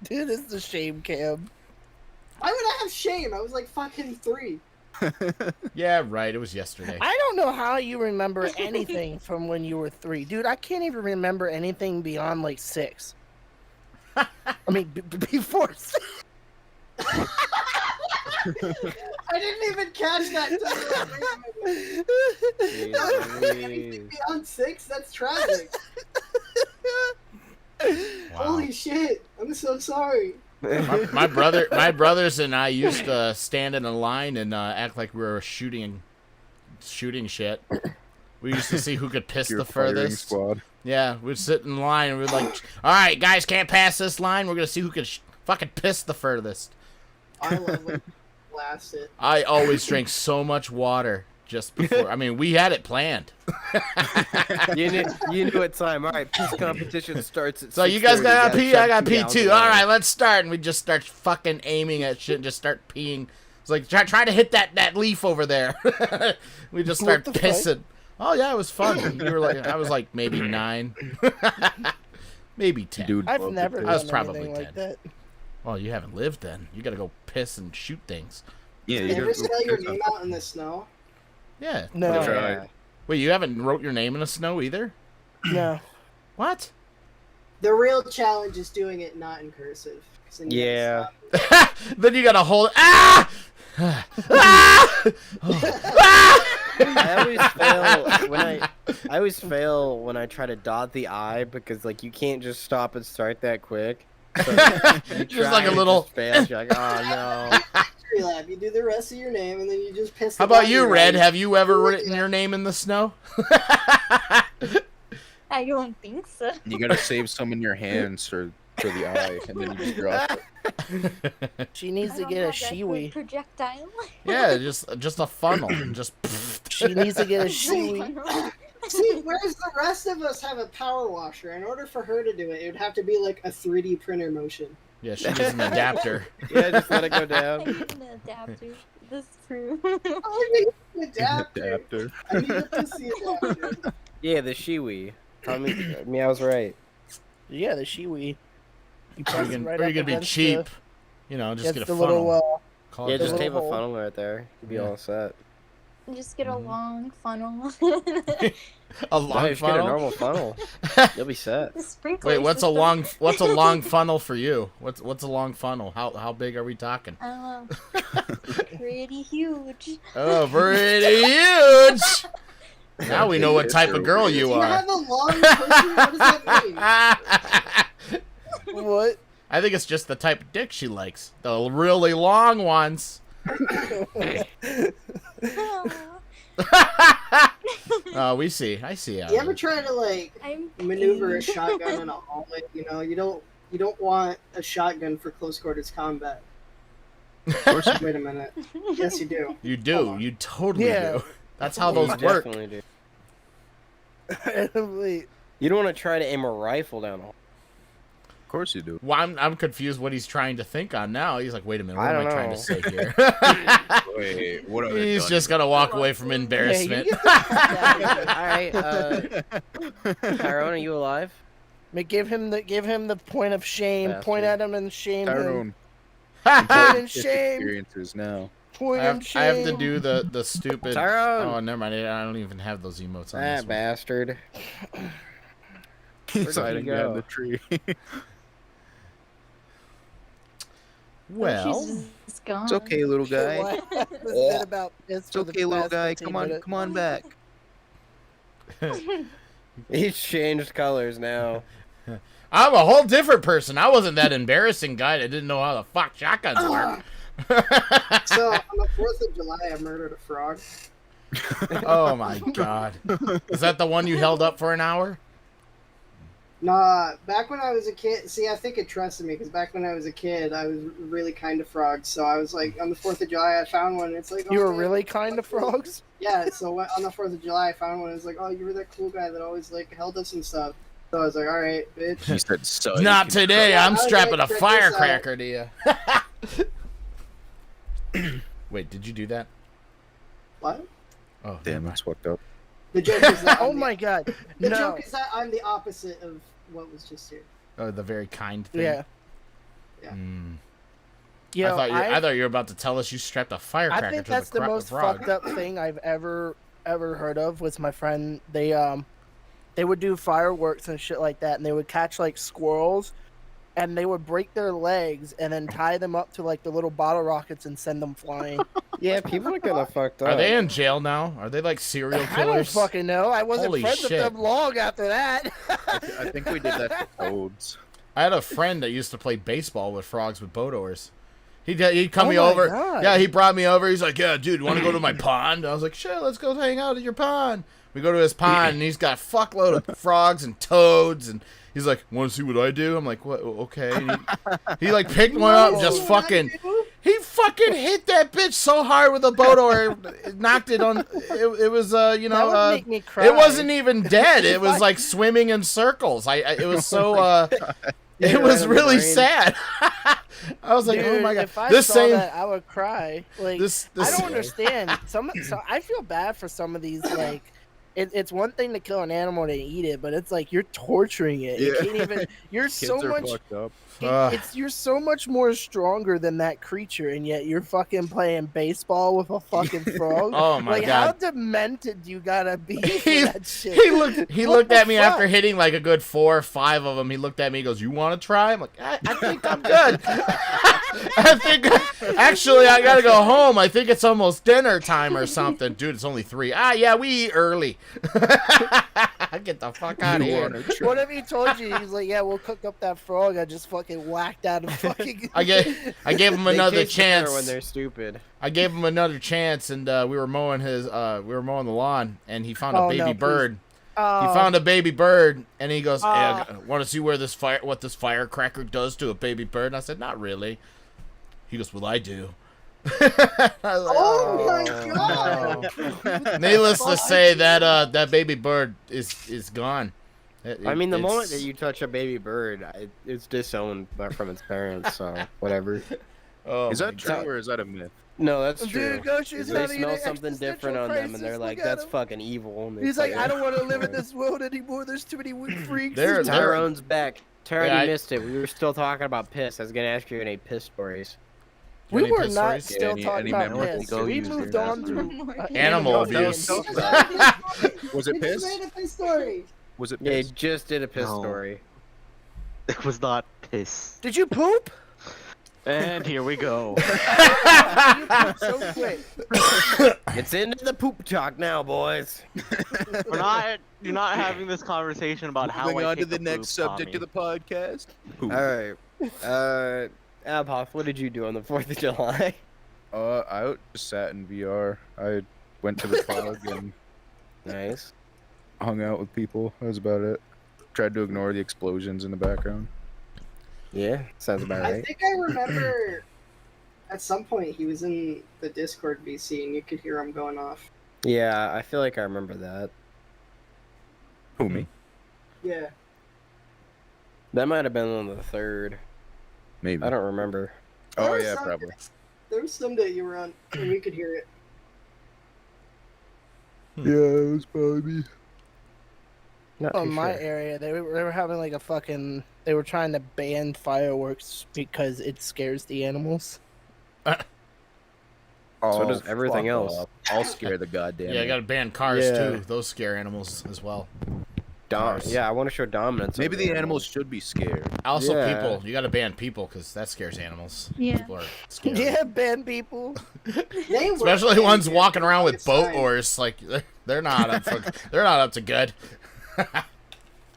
Dude, this is a shame cam. Why would I have shame? I was like fucking 3. Yeah, right. It was yesterday. I don't know how you remember anything from when you were 3. Dude, I can't even remember anything beyond like 6. I mean, before 6. I didn't even catch that. Anything beyond 6? That's tragic. Wow. Holy shit! I'm so sorry. My brothers and I used to stand in a line and act like we were shooting shit. We used to see who could piss Your the firing furthest. squad. Yeah, we'd sit in line and we'd like, all right, guys, can't pass this line. We're gonna see who could fucking piss the furthest. I love when you blast it. I always drank so much water just before. I mean, we had it planned. You knew what time. All right, piss competition starts at So you guys 6:30. got pee, I got pee gallons too. of All water. right, let's start. And we just start fucking aiming at shit and just start peeing. It's like try to hit that leaf over there. We just start What the fuck? pissing. Oh yeah, it was fun. You were like, I was like maybe 9, maybe 10. Dude, I've loved never it. I was done probably anything like 10. that. Well, you haven't lived then. You gotta go piss and shoot things. Yeah, You you ever guys spell your name out in the snow? Yeah. No, That's Yeah. right. Wait, you haven't wrote your name in the snow either? no. What? The real challenge is doing it not in cursive. 'cause then you gotta Yeah. stop. Then you gotta hold. Ah! Ah! Ah! I always fail when I try to dot the I because like you can't just stop and start that quick. So, you Just try like a and it little- just fails. You're like, oh no. Victory lap. You do the rest of your name and then you just piss. How the about button you, right. Red? Have you ever written your name in the snow? I don't think so. You gotta save some in your hands for the eye, and then you just drop it. She needs I to don't get a have that good shiwi. projectile. Yeah, just a funnel. Just She needs to get a shiwi. See, whereas the rest of us have a power washer, in order for her to do it, it would have to be like a 3D printer motion. yeah, she needs an adapter. Yeah, just let it go I down. need an adapter. This is true. I need an adapter. Adapter. I need a PC adapter. Yeah, the shiwi. Tommy, Meow's right. Yeah, the shiwi. You Or press you it can, right or you up can be against cheap. the- You know, just against get a the funnel. little, Call Yeah, it just the that. tape a little hole. funnel right there. You'd be Yeah. all set. Just get a Mhm. long funnel. A No, long just get a funnel. normal funnel. You'll be set. The sprinkler Wait, what's a system. long funnel for you? What's a long funnel? How big are we talking? I don't know. Pretty huge. Oh, pretty huge. Now we know what type of girl Do you you are. have a long pussy? What does that mean? What? I think it's just the type of dick she likes. The really long ones. Oh, we see. I see. You Allie. ever try to like I'm maneuver a paid. shotgun in a hallway? You know, you don't want a shotgun for close quarters combat. Wait a minute. Yes, you do. You Hold do. on. You totally Yeah. do. That's how You those work. definitely do. Wait. You don't want to try to aim a rifle down a hole. Of course you do. Well, I'm confused what he's trying to think on now. He's like, wait a minute, what I am I don't trying know. to say here? Wait, what are He's just gonna walk away from embarrassment. Alright, Tyrone, are you alive? Give him the point of shame. Point Bastard. at him and shame him. Tyrone. Point and Get shame. experiences now. Point I and have, shame. I have to do the stupid. Tyrone! Oh, never mind. I don't even have those emotes on That this one. bastard. He's did he hiding behind go? the tree. Well, She's just gone. It's okay, little guy. What? This bit about this It's for the okay, little past guy. 15 Come on, minutes. come on back. He's changed colors now. I'm a whole different person. I wasn't that embarrassing guy that didn't know how the fuck shotguns work. So on the 4th of July, I murdered a frog. Oh my god. Is that the one you held up for an hour? Nah, back when I was a kid, see, I think it trusted me, because back when I was a kid, I was really kind of frogs, so I was like, on the 4th of July, I found one, and it's like, You oh, were man, really kind of frogs? Yeah, so on the 4th of July, I found one, it's like, oh, you were that cool guy that always, like, held us and stuff. So I was like, alright, bitch. He said, "Son." Not today. Yeah, I'm I was strapping like, a check this out. firecracker to you. Wait, did you do that? What? Oh, Damn, that's fucked up. The joke is that Oh I'm my god. the No. joke is that I'm the opposite of what was just here. Oh, the very kind thing. Yeah. Yeah. Mm. Yo, I thought you were about to tell us you strapped a firecracker I think to that's the most frog. fucked up thing I've ever heard of. Was my friend they would do fireworks and shit like that, and they would catch like squirrels, and they would break their legs and then tie them up to like the little bottle rockets and send them flying. Yeah, people are kind of fucked up. Are they in jail now? Are they like serial I don't killers? fucking know. I wasn't Holy friends shit. with them long after that. I think we did that for toads. I had a friend that used to play baseball with frogs with boat oars. He'd come Oh me my over. God. Yeah, he brought me over. He's like, "Yeah, dude, want to go to my pond?" I was like, "Sure, let's go hang out at your pond." We go to his pond, and he's got a fuckload of frogs and toads, and he's like, "Want to see what I do?" I'm like, "What? Okay." And he like picked one up, and just fucking. He fucking hit that bitch so hard with a boat oar, it knocked it on. It was you That would know make me cry. it wasn't even dead. It was like swimming in circles. It was so Yeah, it was right on the really brain. sad. I was like, Dude, oh my god, if I this saw same that, I would cry. Like, this I don't understand. So I feel bad for some of these. Like, it's one thing to kill an animal to eat it, but it's like you're torturing it. You Yeah. can't even. You're Kids so are much. fucked up. You're so much more stronger than that creature, and yet you're fucking playing baseball with a fucking frog. Oh my like, how god. demented you gotta be for He- that shit? He What looked the at me after fuck? hitting like a good 4 or 5 of them. He looked at me. He goes, "You want to try?" I'm like, I think I'm good. I think actually I gotta go home. I think it's almost dinner time or something. Dude, it's only 3. Yeah, we eat early. Get the fuck out of You here. wanna try? What if he told you? He's like, yeah, we'll cook up that frog I just fucking whacked out of fucking. I gave him They another taste better chance. when they're stupid. I gave him another chance, and we were mowing the lawn, and he found a Oh, baby no, please. bird. found a baby bird, and he goes, "Hey, I want to see what this firecracker does to a baby bird." And I said, "Not really." He goes, "Well, I do." I was like, Oh my god! Needless to say, that baby bird is gone. I mean, the moment It's- that you touch a baby bird, it's disowned from its parents, so whatever. Oh Is my that true God. or is that a myth? No, that's Dude, true. Goshi's They having smell an something different existential on them, and they're crisis. like, Look at "That's him. fucking evil." And they He's like, fight I it. don't want to live in this world anymore. There's too many freaks. They're- Tyrone's back. Tyrone, Yeah, you I- missed it. We were still talking about piss. I was gonna ask you any piss stories. We Any were piss not stories? still Any talking memorable about piss. go We use moved there, on that's to Animal that was abuse. so He bad. just made a piss Was story. it He piss? just made a piss story. Was it Yeah, he piss? just did a piss No. story. It was not piss. Did you poop? And here we go. You pooped so quick. It's into the poop talk now, boys. You're not having this conversation about how Moving I on to take the a next poop, subject of Tommy. the podcast. Poop. All right. Abhoff, what did you do on the 4th of July? I just sat in VR. I went to the plug and Nice. hung out with people. That was about it. Tried to ignore the explosions in the background. Yeah, sounds about I right. think I remember at some point he was in the Discord VC and you could hear him going off. Yeah, I feel like I remember that. Who, me? Yeah. That might have been on the 3rd. Maybe. I don't remember. Oh, There was yeah, some- probably. There was some that you were on and we could hear it. Yeah, it was probably me. Not too In my sure. area, they were having like a fucking. They were trying to ban fireworks because it scares the animals. So does fuck everything else. off. I'll scare the goddamn. Yeah, I gotta ban cars Yeah. too. Those scare animals as well. Cars. Yeah, I want to show dominance. Maybe over the animals should be scared. Also, Yeah. people. You gotta ban people because that scares animals. Yeah. People are scared. Yeah, ban people. They were Especially banned, ones dude. walking around with It's boat fine. oars. Like they're not up for. They're not up to good.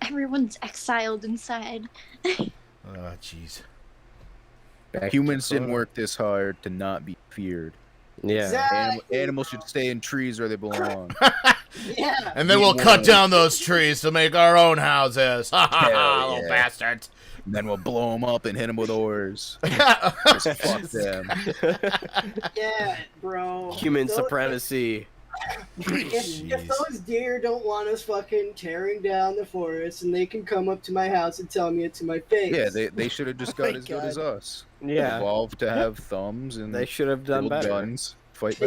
Everyone's exiled inside. Oh, jeez. Back to Humans didn't front. work this hard to not be feared. Yeah. Exactly. Animals should stay in trees where they belong. Yeah. And then we'll cut down those trees to make our own houses. Ha ha Hell ha, little yeah. bastards. And then we'll blow them up and hit them with oars. Just fuck them. Yeah, bro. Human Those- supremacy. If Jeez. those deer don't want us fucking tearing down the forest, and they can come up to my house and tell me it to my face. Yeah, they should have just Oh my got as good as us. Yeah. Evolved to have thumbs and They should have done build better. guns. Fight They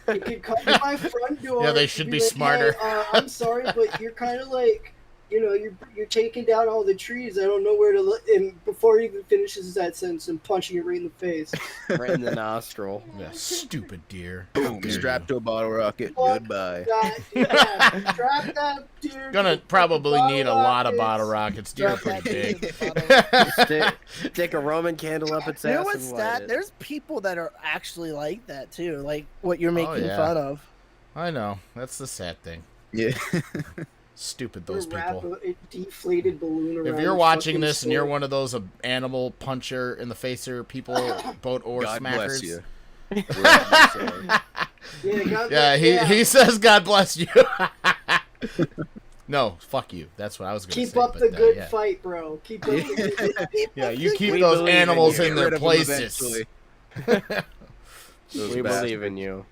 back. could come to my front door. Yeah, they and should be be like, smarter. "Hey, I'm sorry, but you're kind of like, you're taking down all the trees. I don't know where to look. And before he even finishes that sentence, I'm punching it right in the face. Right in the nostril. Yeah, stupid deer. Boom, Deer. strapped to a bottle rocket. Fuck Goodbye. Yeah, trap that deer. Gonna with probably bottle need a lot of rockets. bottle rockets. Deer are Drop pretty that big. deer in the bottom. Stick a Roman candle up its You know ass what's and light that? it. There's people that are actually like that too, like what you're making yeah. fun of. I know. That's the sad thing. Yeah. Stupid Or those wrap people. a deflated balloon around If you're a watching fucking this and you're sword. one of those animal puncher in the facer people, boat or God smackers. bless you. Whatever you say. Yeah, God Yeah, bless- he says God bless you. No, fuck you. That's what I was gonna Keep say. up but, the good yeah. fight, bro. Keep up the good fight. Yeah, you keep We those believe in animals you. in Get their rid of 'em places. eventually. Those We bastards. believe in you.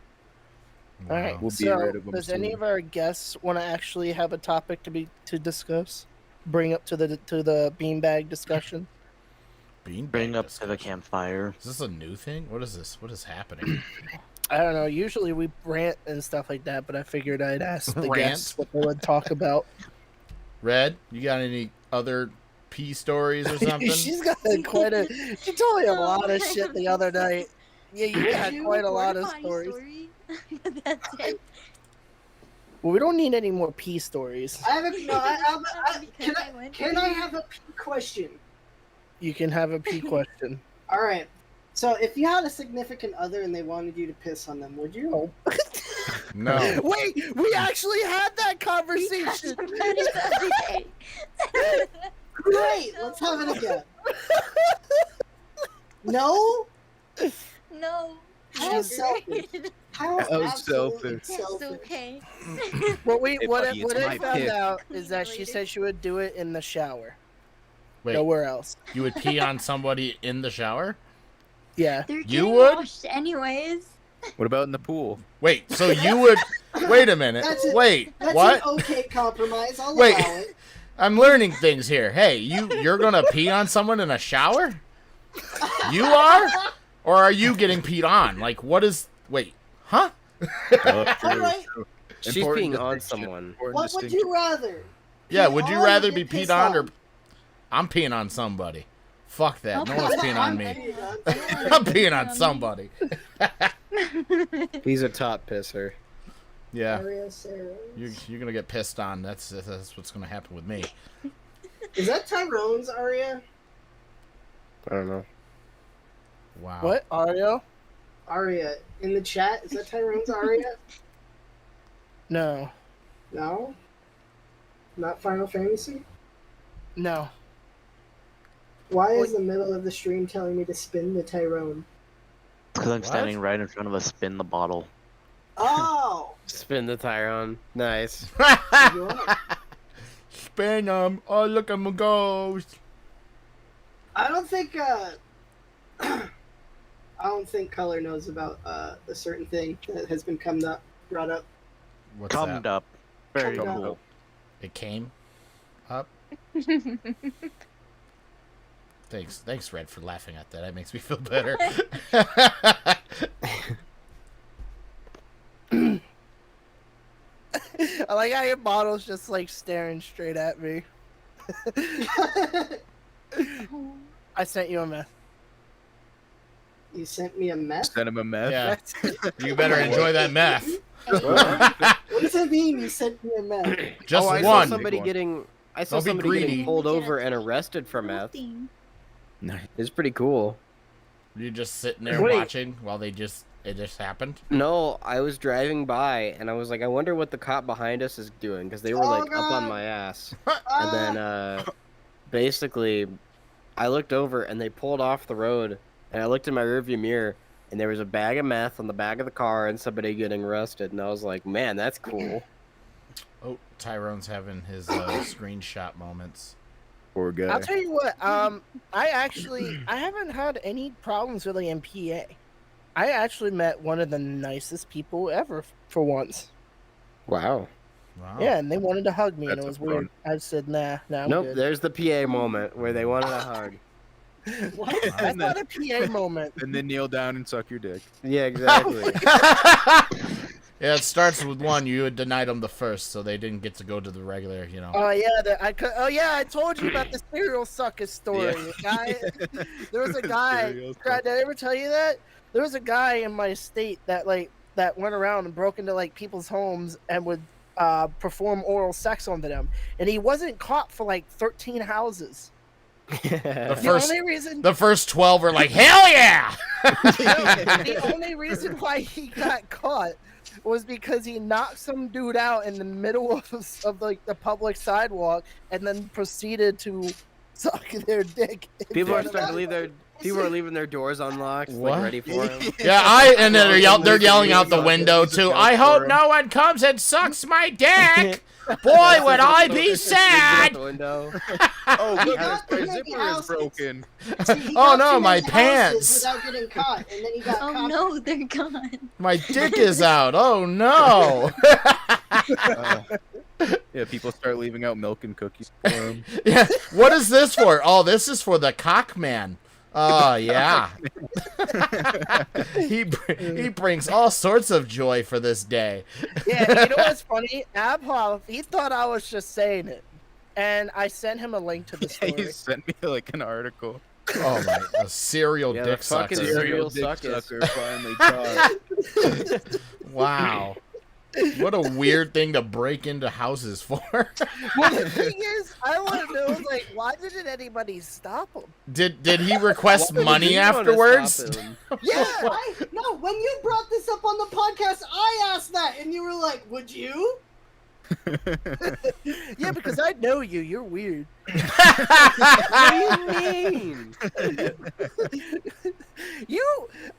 All right. We'll be so, rid of 'em does any soon. of our guests want to actually have a topic to discuss? Bring up to the beanbag discussion. Bring up to the discussion. campfire. Is this a new thing? What is this? What is happening? I don't know. Usually we rant and stuff like that, but I figured I'd ask the Rant? guests what they would talk about. Red, you got any other pee stories or something? She's got quite a. She told me a lot of shit the other night. Yeah, you got Do quite a lot of porta potty stories. story. That's it. Well, we don't need any more pee stories. I have a, no, Because I went can I have a question? You can have a pee question. All right. So, if you had a significant other and they wanted you to piss on them, would you? No. Wait, we actually had that conversation. About it the other day. Great. Let's have it again. No. No. How selfish. How absolutely selfish. It's selfish. okay. What Hey, buddy, it's I my found pick. out is that she Later. said she would do it in the shower. Wait, Nowhere else. you would pee on somebody in the shower? Yeah. They're You getting would? washed anyways. What about in the pool? Wait, so you would... Wait a minute. That's it. Wait, That's what? an okay compromise. I'll Wait. allow it. I'm learning things here. Hey, you're gonna pee on someone in a shower? You are? Or are you getting peed on? Like, what is... Wait, huh? All right. She's Important peeing on distinction, someone. important What would distinction. you rather? Yeah, Pee would you on or rather get be pissed peed on or... on? I'm peeing on somebody. Fuck that. No Okay. one's peeing on me. I'm peeing on somebody. He's a top pisser. Yeah, Aria Sarah. you're gonna get pissed on. That's what's gonna happen with me. Is that Tyrone's Aria? I don't know. Wow. What, Ario? Aria in the chat. Is that Tyrone's Aria? No. No. Not Final Fantasy. No. Why is the middle of the stream telling me to spin the Tyrone? Because I'm What? standing right in front of a spin the bottle. Oh. Spin the Tyrone. Nice. You are. Spin 'em. Oh, look, I'm a ghost. I don't think I don't think Color knows about a certain thing that has been brought up. What's Cummed that? up. Very Cummed up. cool. It came up. Thanks, Red, for laughing at that. That makes me feel better. I like how your model's just like staring straight at me. I sent you a mess. You sent me a mess. Send him a meth. Yeah, you better enjoy that meth. What does it mean? You sent me a mess. Just oh, I saw one. somebody Big one. getting. I saw Don't be somebody greedy. getting pulled over and arrested for meth. Nothing. Nice. It's pretty cool. You're just sitting there Wait. watching while it just happened. No, I was driving by and I was like, I wonder what the cop behind us is doing because they were like up on God. my ass. Ah, And then basically, I looked over and they pulled off the road and I looked in my rearview mirror and there was a bag of meth on the back of the car and somebody getting arrested and I was like, man, that's cool. Oh, Tyrone's having his screenshot moments. Poor guy. I'll tell you what. I haven't had any problems with the MPA. I actually met one of the nicest people ever for once. Wow. Wow. Yeah, and they wanted to hug me, and it That's was a weird. I said, nah, I'm Nope, good. there's the PA moment where they wanted a hug. What? That's not a PA moment. And then kneel down and suck your dick. Yeah, exactly. Yeah, it starts with one. You had denied them the first, so they didn't get to go to the regular, you know. Oh yeah, I told you about the serial sucker story. Yeah. Guy, there was a guy. Serial Did I ever tell you that? There was a guy in my state that went around and broke into like people's homes and would perform oral sex on them, and he wasn't caught for like 13 houses. The first 12 were like, hell yeah! The only reason why he got caught was because he knocked some dude out in the middle of like the public sidewalk and then proceeded to suck their dick. People are in front of starting to leave their. People are leaving their doors unlocked, What? like ready for him. Yeah, and then they're yelling out the window too. I hope no one comes and sucks my dick. Boy, would I be sad. The window. Oh, look, got my too many zipper is houses. broken. See, he Oh, got no, too my many houses pants. Without getting caught, and then he got Oh caught. no, they're gone. My dick is out. Oh no. Yeah, people start leaving out milk and cookies for him. Yeah. What is this for? Oh, this is for the cock man. Oh yeah. he brings all sorts of joy for this day. Yeah, you know what's funny? Abhoff, he thought I was just saying it, and I sent him a link to the He story. sent me like an article. Oh my, a serial Yeah, dick the fucking sucker. serial dick suckers. sucker finally caught. Wow. What a weird thing to break into houses for. Well, the thing is, I want to know, like, why didn't anybody stop him? Did he request What money did you wanna afterwards? stop him? Yeah, no. When you brought this up on the podcast, I asked that, and you were like, "Would you?" Yeah, because I know you. You're weird. What do you mean?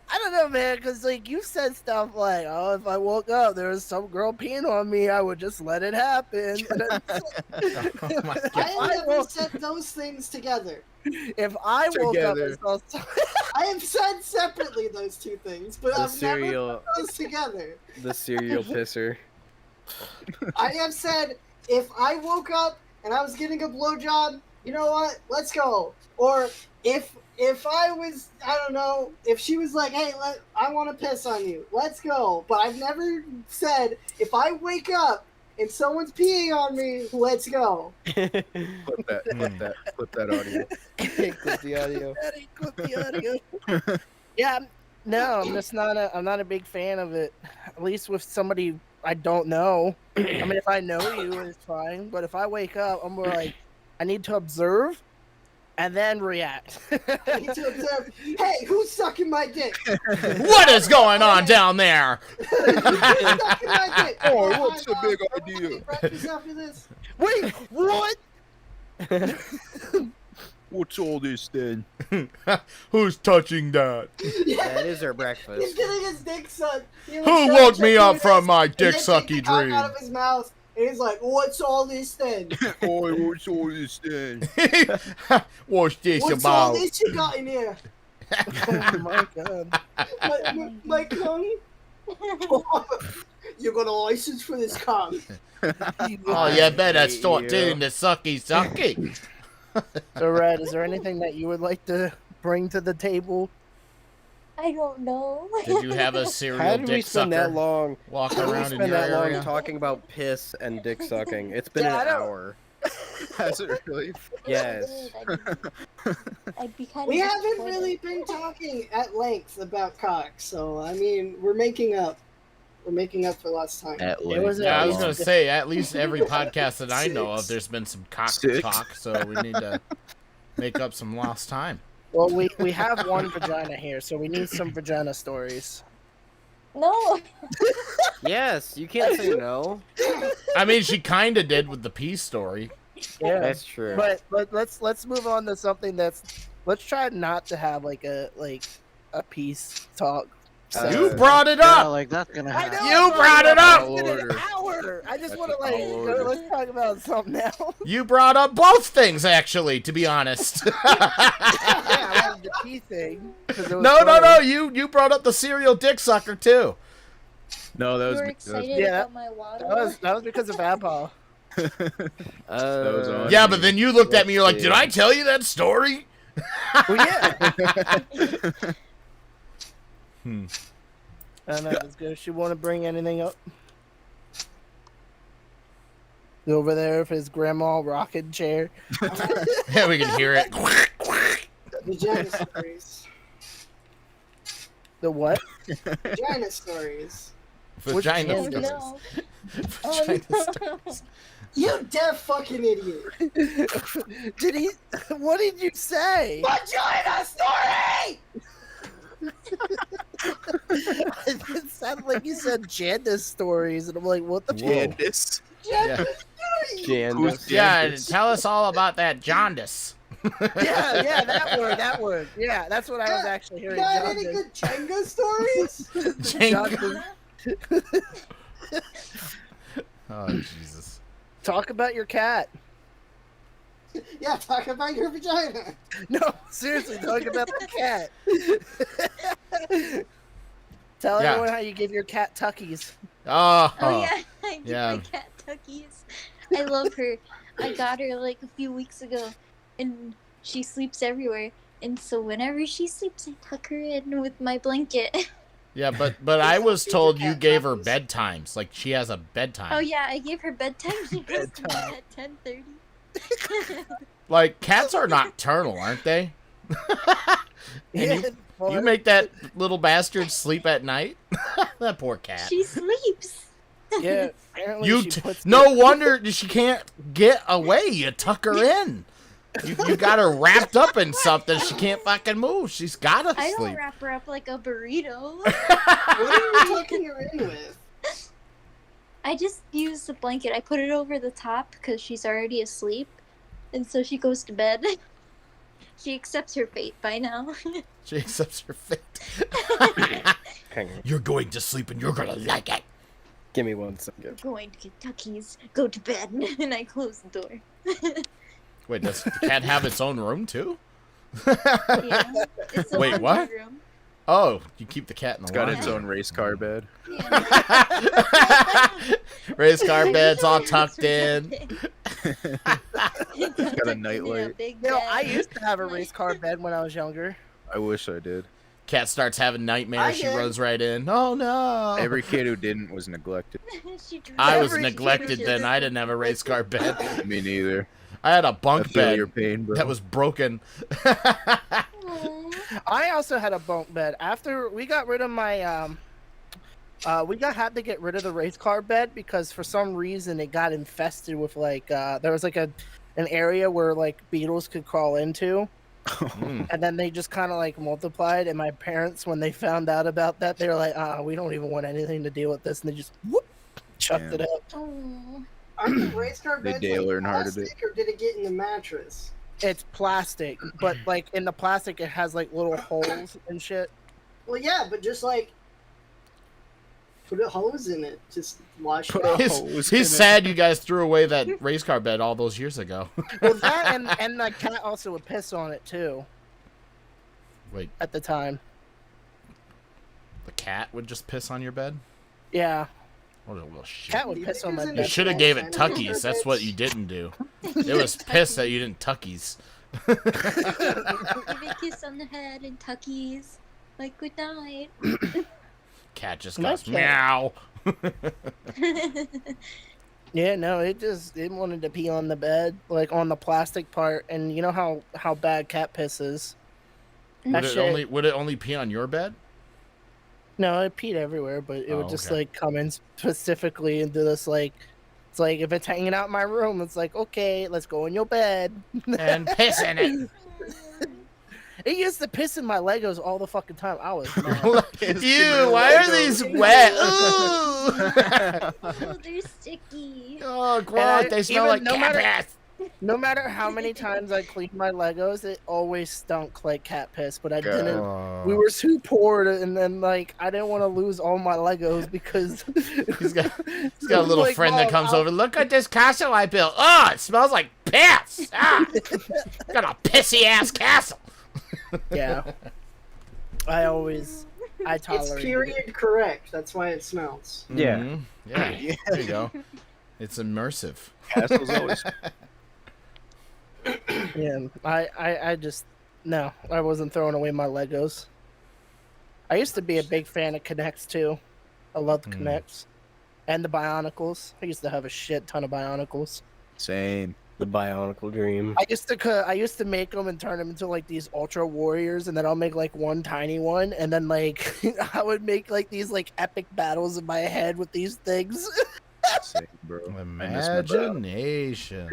I don't know, man, because like you said stuff like, "Oh, if I woke up, there was some girl peeing on me, I would just let it happen." And Oh my I god. have never said those things together. if I woke up and saw I have said separately those two things, but The I've never cereal, put those together. the cereal pisser. I have said if I woke up and I was getting a blowjob, you know what? Let's go. Or if I was, I don't know, if she was like, hey, I want to piss on you, let's go. But I've never said if I wake up and someone's peeing on me, let's go. Clip that audio. Clip the audio. Clip the audio. Yeah, no, I'm not a big fan of it. At least with somebody I don't know. I mean, if I know you, it's fine. But if I wake up, I'm more like, I need to observe and then react. I need to observe, hey, who's sucking my dick? What is going on down there? Who's sucking my dick? Oh, what's the big I'll idea? eat breakfast after this. Wait, what? What's all this then? Who's touching that? Yeah. That is our He's breakfast. getting his dick sucked. He was Who trying woke to me do up this, from my and dick then sucky take the cock dream? out of his mouth, and he's like, "What's all this then? Oh, what's all this then? What's this What's all about? this you got in here? Oh my god. My cum? You got a license for this cum? Oh, you better start doing the sucky sucky. So, Red, is there anything that you would like to bring to the table? I don't know. Did you have a How serial did we dick spend that sucker long? walk How did we around in spend your that long area? talking about piss and dick sucking? It's been Yeah, I an don't- hour. Has it really? Yes. I'd be kind We of haven't disappointed. really been talking at length about cock, so I mean, we're making up. We're making up for lost time. At It was Yeah, I was Yeah. gonna say at least every podcast that I know of, there's been some cock Six. talk, so we need to make up some lost time. Well, we have one vagina here, so we need some vagina stories. No. Yes, you can't say no. I mean, she kind of did with the pee story. Yeah, That's true. but let's move on to something that's. Let's try not to have like a peace talk. You brought it Yeah, up. like that's gonna I happen. know, You I brought know, it up. it's been an Order. hour. I just That's want to a like tall go, order. let's talk about something else. You brought up both things, actually. To be honest. Yeah, I wanted the pee thing. 'Cause it was No. funny. You brought up the serial dick sucker too. No, that You was were me. That was excited me. Yeah. about my water. That was because of Apple. was on. Yeah, but then you looked at me. You're like, "Did I tell you that story?" Well, yeah. I don't know. Does she want to bring anything up? Over there with his grandma rocking chair. Yeah, we can hear it. Vagina stories. The what? Vagina stories. Vagina Oh Vagina stories. no. Vagina Oh stories. You deaf fucking idiot. Did he? What did you say? Vagina story! It sounded like you said Janice stories, and I'm like, what the fuck? Candace. Yeah. Jandis. Yeah, tell us all about that jaundice. Yeah, that word. Yeah, that's what I was actually hearing. Not any Jaundice. good Jenga stories? Jenga. Jaundice. Oh Jesus. Talk about your cat. Yeah, talk about your vagina. No, seriously, talk about the cat. Tell Yeah. everyone how you give your cat tuckies. Oh. Oh yeah, I give Yeah. my cat Tuckies. I love her. I got her like a few weeks ago, and she sleeps everywhere. And so whenever she sleeps, I tuck her in with my blanket. Yeah, but I was told you gave her bedtimes. Like she has a bedtime. Oh yeah, I gave her bedtime. She goes to bed at 10:30. Like cats are nocturnal, aren't they? And you Well, make that little bastard sleep at night? That poor cat. She sleeps. yeah, apparently You she puts no wonder she can't get away. You tuck her in. You got her wrapped up in something. She can't fucking move. She's gotta I don't sleep. wrap her up like a burrito. What are you tucking her in with? I just use the blanket. I put it over the top because she's already asleep, and so she goes to bed. She accepts her fate by now. She accepts her fate. Hang on. You're going to sleep and you're gonna like it. Give me 1 second. Going to get Tuckies. Go to bed, and I close the door. Wait, does the cat have its own room too? Yeah. It's the Wait, laundry what? room. Oh, you keep the cat in the It's got laundry its own race car bed. Yeah. race car I bed's wish I all was tucked in. It's got a nightlight. You know, I used to have a race car bed when I was younger. I wish I did. Cat starts having nightmares. I She did. runs right in. Oh no! Every kid who didn't was neglected. I was Every neglected kid then. is- I didn't have a race car bed. Me neither. I had a I bunk feel bed your pain, bro. that was broken. I also had a bunk bed. After we got rid of my had to get rid of the race car bed because for some reason it got infested with like there was like an area where like beetles could crawl into, Mm. and then they just kind of like multiplied. And my parents, when they found out about that, they were like, we don't even want anything to deal with this, and they just whoop, chucked it out. Oh. Are the race car They beds Dale like Earnhardted it. plastic, or did it get in the mattress? It's plastic, but like in the plastic, it has like little holes and shit. Well, yeah, but just like put a hose in it, just wash it Put a off. hose in He's it. sad you guys threw away that race car bed all those years ago. Well, that and the cat also would piss on it too Wait, at the time. the cat would just piss on your bed? Yeah, What a little shit. cat would piss on my You You bed. should have gave it tuckies. That's what you didn't do. It was pissed that you didn't tuckies. Give a kiss on the head and Tuckies. Like, good night. Cat just My goes cat. meow. Yeah, no, it wanted to pee on the bed, like on the plastic part, and you know how bad cat piss is. That shit- Would it only pee on your bed? No, it peed everywhere, but it would Oh, just okay. like come in specifically into this like. It's like if it's hanging out in my room, it's like okay, let's go in your bed. And piss in it. It used to piss in my Legos all the fucking time. I was mad. Ew, why are these wet? Ooh. Oh, they're sticky. Oh, I- God, they smell like even no cat matter- piss. No matter how many times I cleaned my Legos, it always stunk like cat piss. But I didn't. Oh. We were too poor, and then like I didn't want to lose all my Legos because He's got a little friend that comes over. Look at this castle I built. Oh, it smells like piss. Ah, got a pissy ass castle. Yeah, I It's tolerated it. period correct. That's why it smells. Yeah. Mhm. Yeah. There you go. It's immersive. Castle's always Yeah, I just no, I wasn't throwing away my Legos. I used to be a big fan of Connects too. I loved Mm. Connects and the Bionicles. I used to have a shit ton of Bionicles. same. The Bionicle Dream. I used to make them and turn them into like these Ultra Warriors, and then I'll make like one tiny one, and then like I would make like these like epic battles in my head with these things. Same, bro. I miss my dad. Imagination.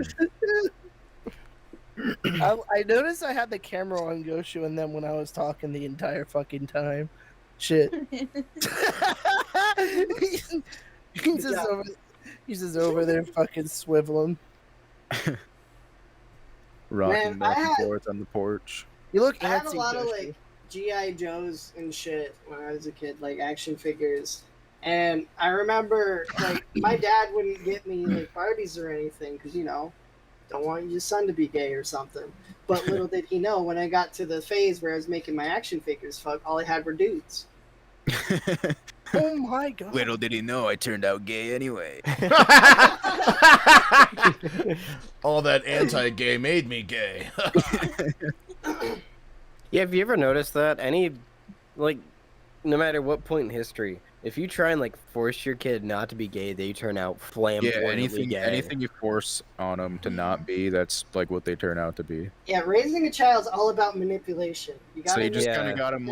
I noticed I had the camera on Goshu and then when I was talking the entire fucking time. Shit. he's just over there fucking swiveling. Rocking Man, back I and had- forth on the porch. You look I had a antsy, lot of Goshu. like GI Joes and shit when I was a kid, like action figures. And I remember like my dad wouldn't get me like Barbies or anything because don't want your son to be gay or something. But little did he know, when I got to the phase where I was making my action figures, fuck, all I had were dudes. Oh my god. Little did he know I turned out gay anyway. All that anti-gay made me gay. Yeah, have you ever noticed that? No matter what point in history, if you try and like force your kid not to be gay, they turn out flamboyantly Yeah, anything gay. anything you force on them to not be, that's like what they turn out to be. Yeah, raising a child's all about manipulation. You So gotta you just Yeah. kind of got them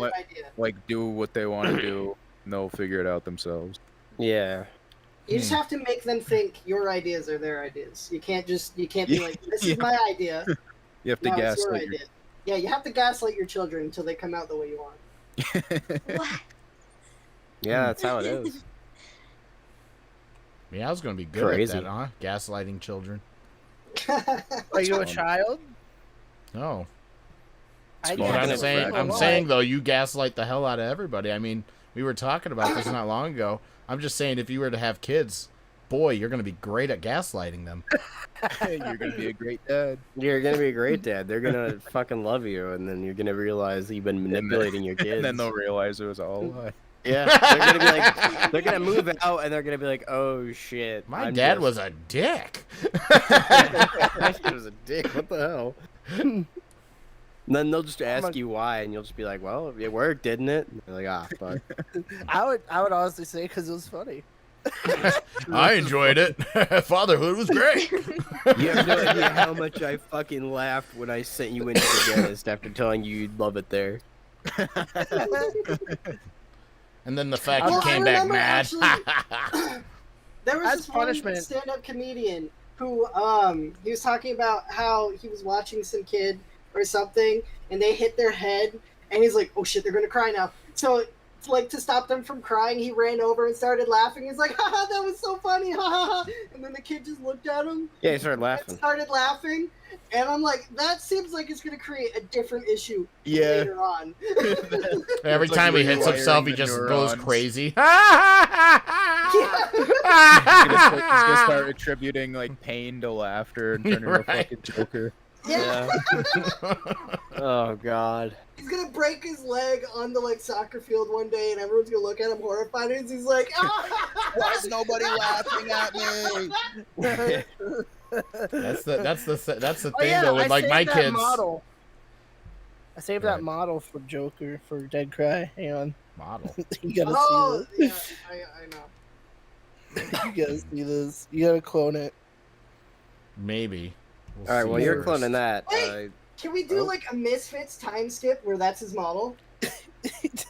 like do what they want to do, and they'll figure it out themselves. Yeah. You just have to make them think your ideas are their ideas. You can't be like, this is my idea. You have to No, it's your gaslight idea. Yeah, you have to gaslight your children until they come out the way you want. What? Yeah, that's how it is. Yeah, I was gonna be good Crazy. at that, huh? Gaslighting children. Are you a fun. child? No. I Small But I'm Yeah, saying, right. I'm Why? saying though, you gaslight the hell out of everybody. I mean, we were talking about this not long ago. I'm just saying, if you were to have kids, boy, you're gonna be great at gaslighting them. You're gonna be a great dad. You're gonna be a great dad. They're gonna fucking love you, and then you're gonna realize you've been manipulating your kids. And then they'll realize it was all a lie. Yeah, they're gonna be like, they're gonna move out, and they're gonna be like, oh shit, My I'm dad just- was a dick. My dad was a dick. What the hell? And then they'll just ask you why, and you'll just be like, well, it worked, didn't it? And they're like, ah, fuck. I would honestly say because it was funny. I enjoyed it. Fatherhood was great. You have no idea how much I fucking laughed when I sent you into the dentist after telling you you'd love it there. And then the fact Well, you I came back remember mad. There was As this one punishment. stand-up comedian who he was talking about how he was watching some kid or something, and they hit their head, and he's like, "Oh shit, they're gonna cry now." So, like, to stop them from crying, he ran over and started laughing. He's like, "Haha, that was so funny!" Ha ha ha! And then the kid just looked at him Yeah, he started and laughing. started laughing, and I'm like, that seems like it's gonna create a different issue Yeah. later on. Every It's like time he hits rewiring himself, he the just goes neurons. crazy. He's gonna start attributing like pain to laughter and turn into a Right. fucking Joker. Yeah. Oh god. He's gonna break his leg on the like soccer field one day, and everyone's gonna look at him horrified. And he's like, "Ah!" Why is nobody laughing at me? That's the thing Oh yeah, though with I like saved my that kids. model. I saved Right. that model for Joker for Dead Cry. Hang on, Model. you gotta Oh, see yeah, I know. this. You gotta see this. You gotta clone it. Maybe. We'll All right, see well you're first. cloning that. Wait. Can we do Oh. like a Misfits time skip where that's his model? It's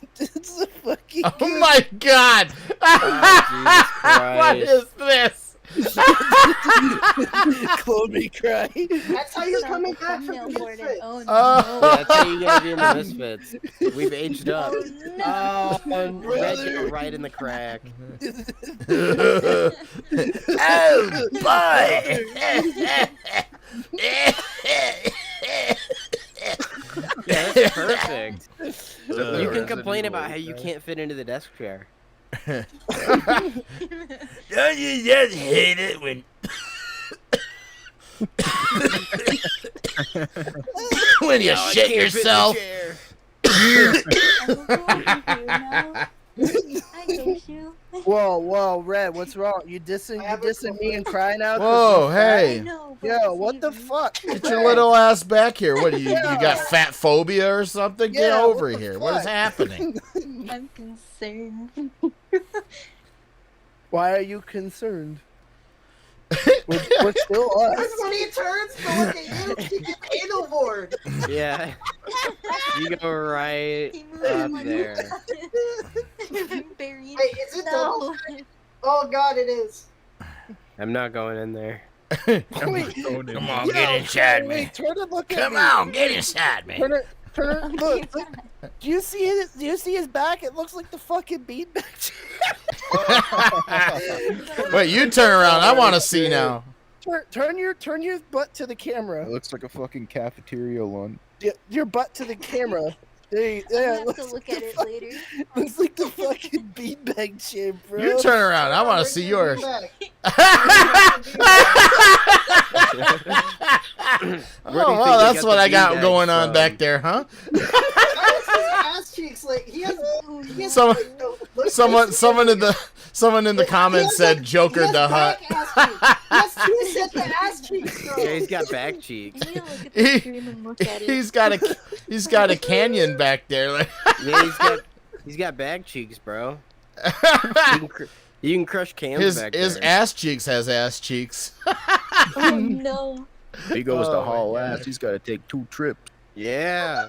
a fucking. Oh my god! Oh, What Jesus is this? Clone me cry. That's how you're So coming back thumbnail from for it. Misfits. Oh Oh. no. Yeah, that's how you gotta be in the Misfits. We've aged up. Oh no. Oh, red go right in the crack. Oh boy! Yeah, that's perfect. You can Resident complain Evil about how you guy. can't fit into the desk chair. Don't you just hate it when when you shit yourself? I hate you. Whoa, Red, what's wrong? You dissing me and crying now? 'cause Whoa, you're fat? hey! No, but Yo, it's what the even- fuck? Get your little ass back here. What do you Yeah. got fat phobia or something? Get Yeah, over what the here. What is fuck? happening? I'm concerned. Why are you concerned? we're still us. Because when he turns to look at you, he gets anal bored. Yeah, you go right He moved up my there. buried. Wait, is it double? No. Oh god, it is. I'm not going in there. Wait, Come on, yo, get inside me. wait, turn and look at Come me. on, get inside me. Turn it. Oh my Look, God. do you see it? Do you see his back? It looks like the fucking beanbag. Wait, you turn around. I want to see now. turn your butt to the camera. It looks like a fucking cafeteria lunch. Your butt to the camera. I'm Yeah, gonna it have looks to look like at it the later. looks like the fucking beanbag chair, bro. You turn around. I want to see yours. Oh, well, that's what I got going on back there, huh? His ass cheeks, like he has. He has Someone- like, no, look- Someone in the comments said Joker the Hut. He has two sets of ass cheeks, bro. Yeah, he's got back cheeks. I need to look at He- the stream and look at it. He's got a canyon back there. Like, Yeah, he's got bag cheeks, bro. You can crush cans his back his there. ass cheeks has ass cheeks. Oh no. If he goes Oh, to my haul God. ass, he's got to take 2 trips. Yeah.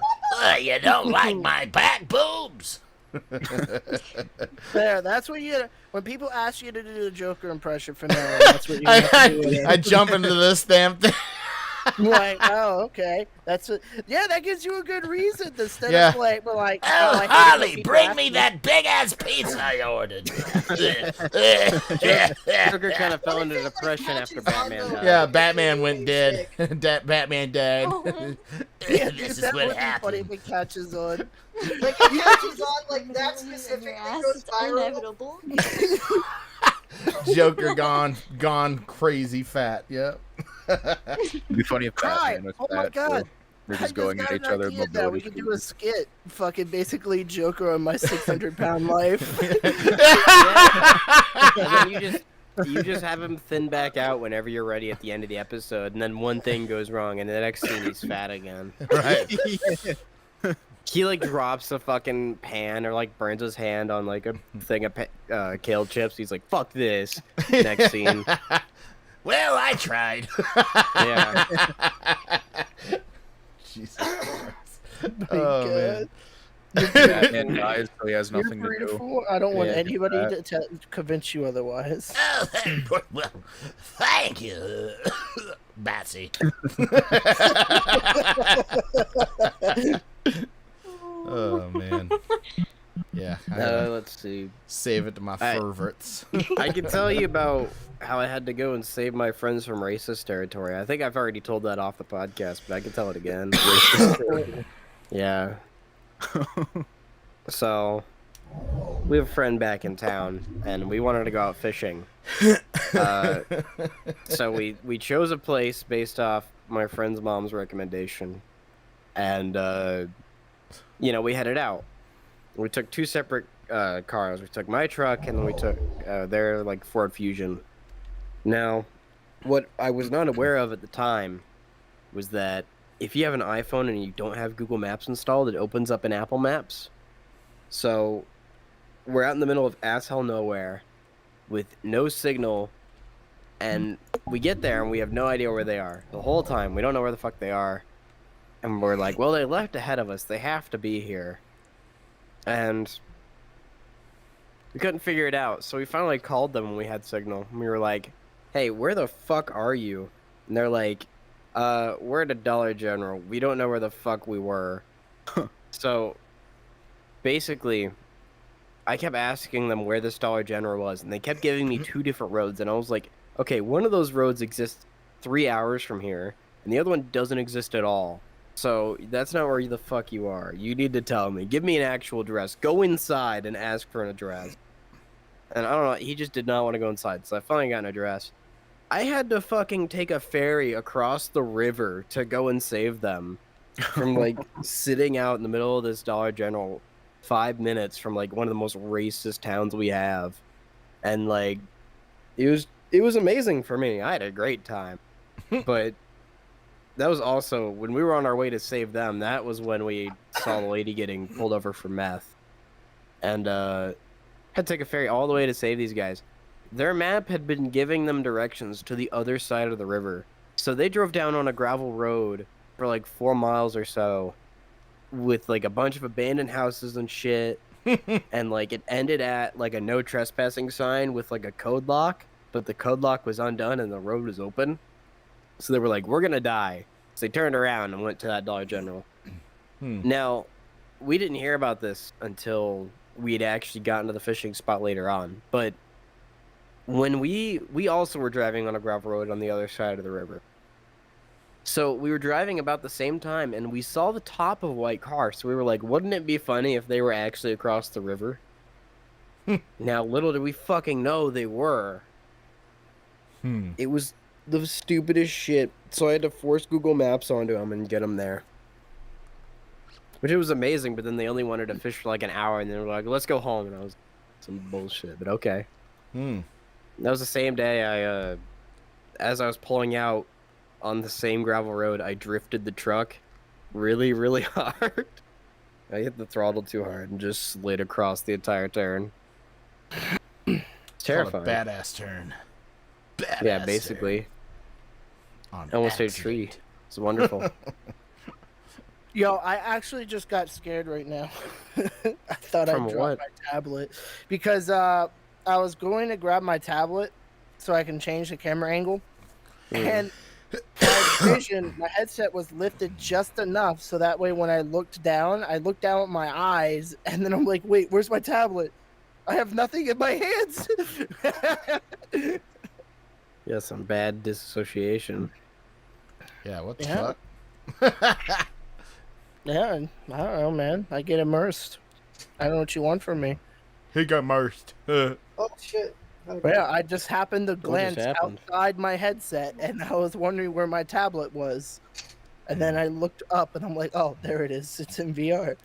You don't like my back boobs. There, that's what you. When people ask you to do the Joker impression from now on, that's what you have to do. I jump into this damn thing. Like, oh, okay, that's a, yeah, that gives you a good reason instead Yeah. of like, oh, I Oh, hate it when Harley, people bring ask me that big ass pizza I ordered. Joker kind of fell into depression after Batman died. Yeah, Batman went dead. Batman died. Oh. Yeah, This is that what would be funny happened. if it catches on. Like it catches on, like that Literally in specifically your ass, goes it's viral. inevitable. Joker gone crazy fat. Yep. It'd be funny if Cry! Batman was Oh my fat, god! too. They're I just going got at an each other. idea now. We mobility could do a scooters. skit, fucking basically Joker on my 600-pound life. And then you just have him thin back out whenever you're ready at the end of the episode, and then one thing goes wrong, and the next scene he's fat again. Right. He like drops a fucking pan or like burns his hand on like a thing of kale chips. He's like, "Fuck this." Next scene. Well, I tried. Yeah. Jesus Christ. My Oh, man. Batman dies, so he has You're nothing to do. beautiful. I don't want Yeah, anybody that. to convince you otherwise. Oh, well, thank you, Batsy. Oh man. Yeah. Let's see. Save it to my I- favorites. I can tell you about how I had to go and save my friends from racist territory. I think I've already told that off the podcast, but I can tell it again. Yeah. So, we have a friend back in town, and we wanted to go out fishing. So we chose a place based off my friend's mom's recommendation, and we headed out. We took two separate cars. We took my truck, and then we took their like Ford Fusion. Now, what I was not aware of at the time was that if you have an iPhone and you don't have Google Maps installed, it opens up in Apple Maps. So we're out in the middle of ass hell nowhere with no signal, and we get there and we have no idea where they are. The whole time we don't know where the fuck they are. And we're like, well, they left ahead of us. They have to be here. And we couldn't figure it out. So we finally called them when we had signal. And we were like, hey, where the fuck are you? And they're like, we're at a Dollar General. We don't know where the fuck we were. So basically, I kept asking them where this Dollar General was, and they kept giving me two different roads. And I was like, okay, one of those roads exists 3 hours from here, and the other one doesn't exist at all. So that's not where the fuck you are. You need to tell me. Give me an actual address. Go inside and ask for an address. And I don't know, he just did not want to go inside, so I finally got an address. I had to fucking take a ferry across the river to go and save them from like sitting out in the middle of this Dollar General 5 minutes from like one of the most racist towns we have. And like it was amazing for me. I had a great time. But that was also when we were on our way to save them, that was when we saw the lady getting pulled over for meth. And had to take a ferry all the way to save these guys. Their map had been giving them directions to the other side of the river. So they drove down on a gravel road for like 4 miles or so with like a bunch of abandoned houses and shit. And like it ended at like a no trespassing sign with like a code lock, but the code lock was undone and the road was open. So they were like, we're gonna die. So they turned around and went to that Dollar General. Now, we didn't hear about this until we had actually gotten to the fishing spot later on. But when we also were driving on a gravel road on the other side of the river. So we were driving about the same time, and we saw the top of a white car. So we were like, wouldn't it be funny if they were actually across the river? Now, little did we fucking know they were. It was the stupidest shit. So I had to force Google Maps onto them and get them there. Which it was amazing, but then they only wanted to fish for like an hour, and they were like, let's go home. And I was some bullshit, but okay. That was the same day as I was pulling out on the same gravel road, I drifted the truck really, really hard. I hit the throttle too hard and just slid across the entire turn. It's terrifying. Badass turn. Badass Yeah, basically. On I almost hit a tree. accident. It's wonderful. Yo, I actually just got scared right now. I thought I From dropped what? my tablet because I was going to grab my tablet so I can change the camera angle, and I vision, my headset was lifted just enough so that way when I looked down with my eyes, and then I'm like, wait, where's my tablet? I have nothing in my hands. Yeah, some bad dissociation. Yeah, what the Yeah. fuck? Yeah, I don't know, man. I get immersed. I don't know what you want from me. He got immersed. Oh shit. But yeah, I just happened to glance happened? outside my headset, and I was wondering where my tablet was. And then I looked up, and I'm like, oh, there it is. It's in VR.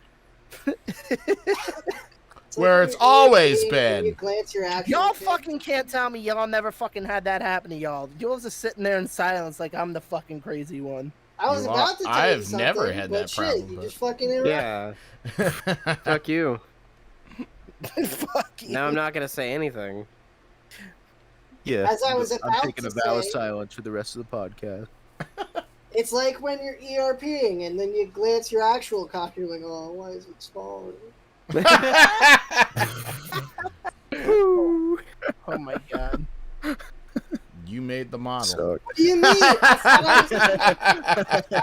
Where it's always been. You glance your actual Y'all kid. fucking can't tell me y'all never fucking had that happen to y'all. Y'all just sitting there in silence like I'm the fucking crazy one. I was You about to tell I you have something, never had but that shit, problem, you but- just fucking interrupt. Yeah, fuck you. Fuck you. Now I'm not gonna say anything. Yeah. As I was I'm about taking to a vow of say- silence for the rest of the podcast. It's like when you're ERPing and then you glance your actual cock, you're like, oh, why is it smaller? Oh my god. You made the model. Suck. What do you mean? I thought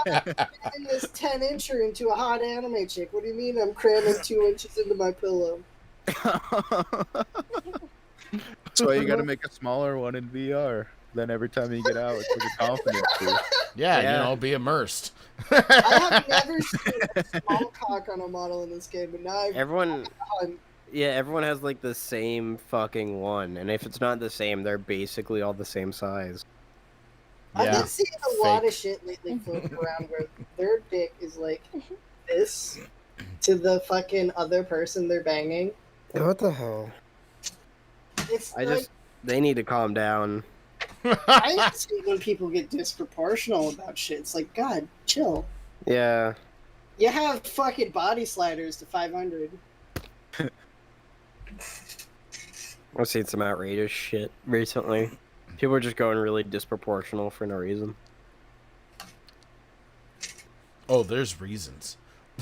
I was cramming this 10-incher into a hot anime chick. What do you mean I'm cramming 2 inches into my pillow? That's why you gotta make a smaller one in VR. Then every time you get out, it's like a confidence boost. Yeah, Yeah. you know, be immersed. I have never seen a small cock on a model in this game, but now I've Everyone, I'm- yeah, everyone has like the same fucking one, and if it's not the same, they're basically all the same size. I've Yeah. been seeing a lot Fake. of shit lately floating around where their dick is like this to the fucking other person they're banging. What the hell? It's They need to calm down. I see when people get disproportional about shit. It's like, God, chill. Yeah, You have fucking body sliders to 500. I've seen some outrageous shit recently. People are just going really disproportional for no reason. Oh, there's reasons.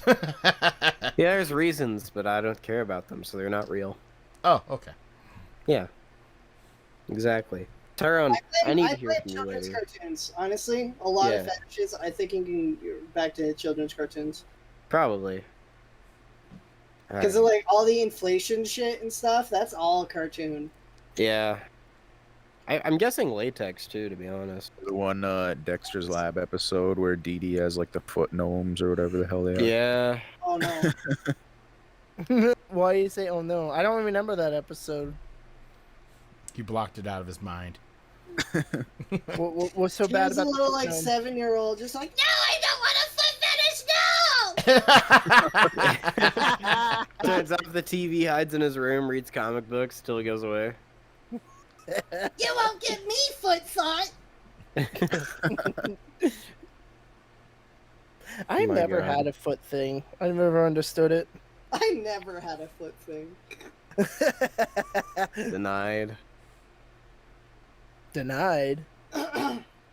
Yeah, there's reasons, but I don't care about them, so they're not real. Oh, okay. Yeah, exactly. Tyrone, I need to hear blame from you children's later. cartoons. Honestly, a lot of Yeah. fetishes. I think you can get back to children's cartoons Probably. because of like all the inflation shit and stuff. That's all cartoon. Yeah. I'm guessing latex too, to be honest. The one Dexter's Lab episode where Dee Dee has like the foot gnomes or whatever the hell they are. Yeah. Oh no. Why do you say, oh no? I don't remember that episode. He blocked it out of his mind. What's so She bad was a about little the like 7-year-old, just like, Turns off the TV, hides in his room, reads comic books till he goes away. you won't get me foot thought. I My never God. had a foot thing. I never understood it. I never had a foot thing. Denied. Denied.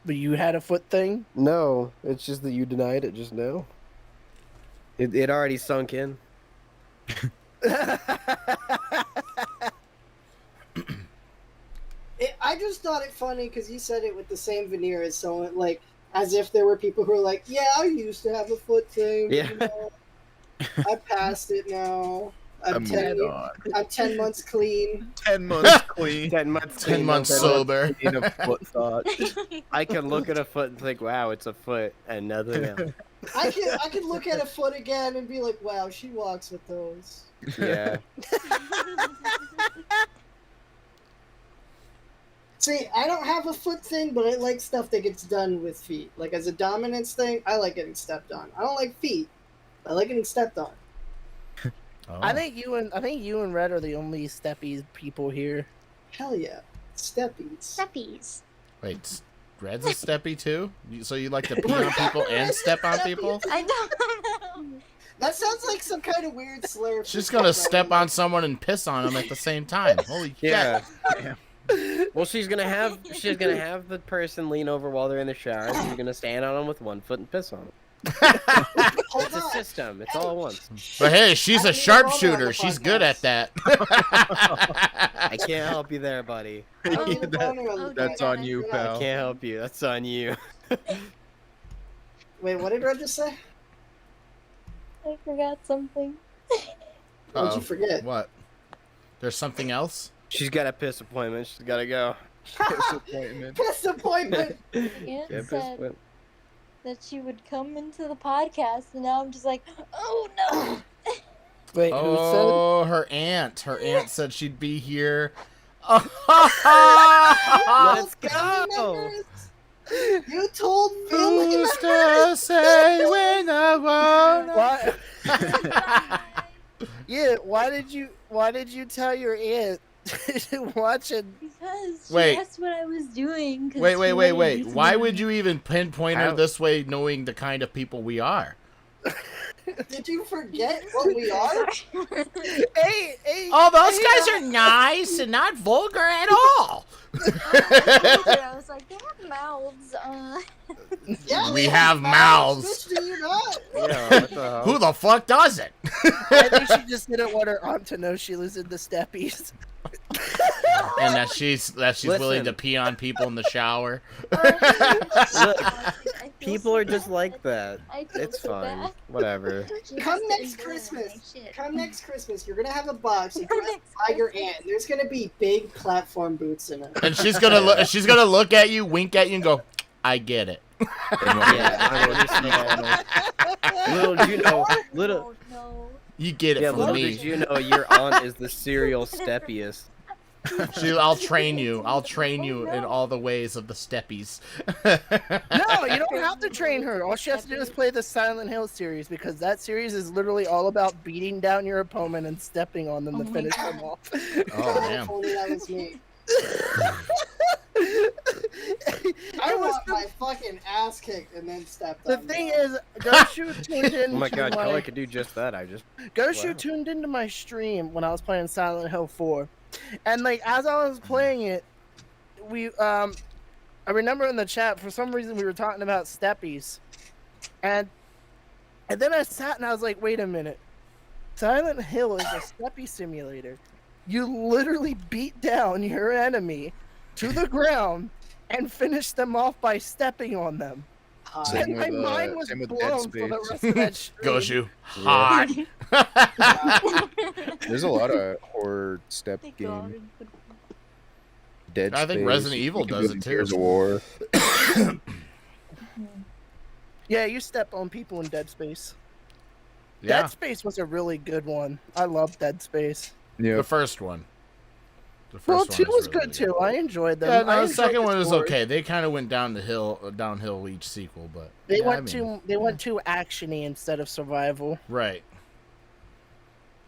But you had a foot thing? No, it's just that you denied it just now. It already sunk in. I just thought it funny because you said it with the same veneer as someone, like, as if there were people who were like, yeah, I used to have a foot thing. But, Yeah. you know, I passed it now. I'm I'm 10, moving on. I'm 10 months clean. 10 months clean. 10 months. 10 months sober. In a foot thought. I can look at a foot and think, wow, it's a foot, and nothing else. I can look at a foot again and be like, wow, she walks with those. Yeah. See, I don't have a foot thing, but I like stuff that gets done with feet. Like, as a dominance thing, I like getting stepped on. I don't like feet. I like getting stepped on. Oh. I think you and Red are the only steppies people here. Hell yeah. Steppies. Steppies. Wait, Red's a steppy too? So you like to pee on people and step on people? I don't know. That sounds like some kind of weird slur. She's gonna step on someone and piss on them at the same time. Holy Yeah. shit. Well, she's gonna have the person lean over while they're in the shower. And she's gonna stand on them with one foot and piss on them. Hold It's a on. system. It's all at once. But hey, she's I a need a moment on sharpshooter. the She's good at podcast. that. I can't help you there, buddy. I need a That- boner on the oh, That's podcast. on you, I pal. can't help you. That's on you. Wait, what did Red just say? I forgot something. What'd Uh-oh. you forget? What? There's something else? She's got a piss appointment. She's got to go. Disappointment. Disappointment. Aunt Yeah, piss said appointment. that she would come into the podcast, and now I'm just like, oh no. Wait, who said? Oh, her aunt. Her aunt said she'd be here. Let's Family go. members, you told family Who's members. to say when I wanna... Why? Bye. Yeah, why did you tell your aunt to watch it? Because she Wait. asked what I was doing. 'cause Wait, she wait, wanted wait. me to Why know. would you even pinpoint her How- this way, knowing the kind of people we are? Did you forget what we are? Hey, Oh, those guys are nice and not vulgar at all. I was like, they have mouths. Yeah, We have mouths. Bitch, do you not? Yeah, what the hell? Who the fuck doesn't? I think she just didn't want her aunt to know she lives in the steppies. And that she's willing to Listen. pee on people in the shower. People are just like that. I feel It's so fine. bad. Whatever. She Come has to next endure Christmas. my shit. Come next Christmas. You're gonna have a box. You can Next buy your Christmas. aunt. There's gonna be big platform boots in it. And she's gonna look at you, wink at you, and go, "I get it." Yeah, I understand. Little did you know, little, Oh, no. You get it yeah, from little me. did you know your aunt is the serial steppiest. I'll train you. I'll train you in all the ways of the steppies. No, you don't have to train her. All she has to do is play the Silent Hill series because that series is literally all about beating down your opponent and stepping on them Oh to my finish God. them off. Oh damn. If only that was me. I I was want my fucking ass kicked and then stepped the on. thing bro. is, Goshu tuned in. Oh my god, to Kelly could do just that. Goshu Wow. tuned into my stream when I was playing Silent Hill 4, and like as I was playing it, I remember in the chat for some reason we were talking about steppies, and then I sat and I was like, wait a minute, Silent Hill is a steppy simulator. You literally beat down your enemy to the ground and finish them off by stepping on them. Same And my with, mind was same with Dead blown for the Space. rest of that stream. Goshu, hot. There's a lot of horror step Thank God. games. Dead I think Space, Resident you Evil can does do it, too. Gears of War. Yeah, you step on people in Dead Space. Yeah, Dead Space was a really good one. I love Dead Space. Yeah. the first one. The Well, first 2 one was really good too. I enjoyed them. Yeah, I no, the enjoyed second one was story. okay. They kind of went downhill each sequel, but They yeah, went too actiony instead of survival. right.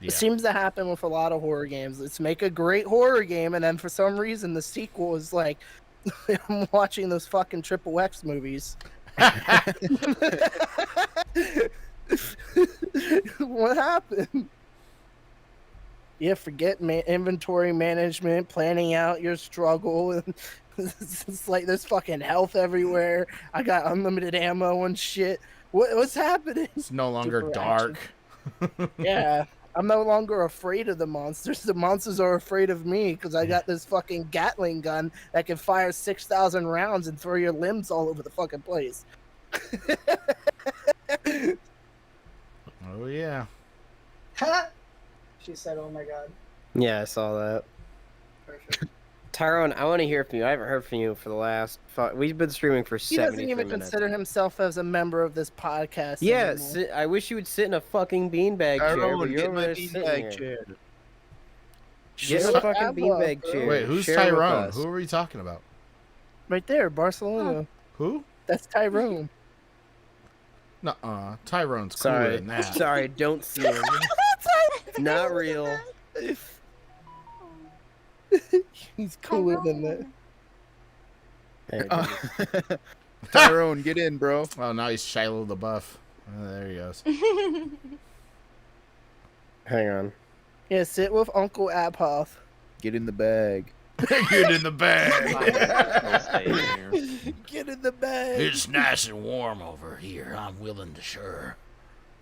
Yeah. It seems to happen with a lot of horror games. Let's make a great horror game, and then for some reason the sequel is like, I'm watching those fucking Triple X movies. What happened? Yeah, forget inventory management, planning out your struggle, and it's like there's fucking health everywhere. I got unlimited ammo and shit. What's happening? It's no longer Super dark. Yeah, I'm no longer afraid of the monsters. The monsters are afraid of me because I got this fucking Gatling gun that can fire 6,000 rounds and throw your limbs all over the fucking place. Oh yeah. She said, "Oh my god." Yeah, I saw that. Perfect. Tyrone, I want to hear from you. I haven't heard from you for the last. We've been streaming for He doesn't 73 even minutes. consider himself as a member of this podcast. Yeah, anymore. I wish you would sit in a fucking beanbag chair. But Tyrone, you're get over my there sitting beanbag here. chair. Get Shut in a up, fucking Abba, beanbag bro. chair. Wait, who's Share with Tyrone? us. Who are we talking about? Right there, Barcelona. Who? That's Tyrone. Nuh-uh. Tyrone's cooler Sorry, than that. sorry, don't see him. Not real. He's cooler than that. Hey, Tyrone, get in, bro. Oh, now he's Shiloh the Buff. Oh, there he goes. hang on. Yeah, sit with Uncle Abhoff. Get in the bag. Get in the bag. Get in the bag. It's nice and warm over here. I'm willing to share.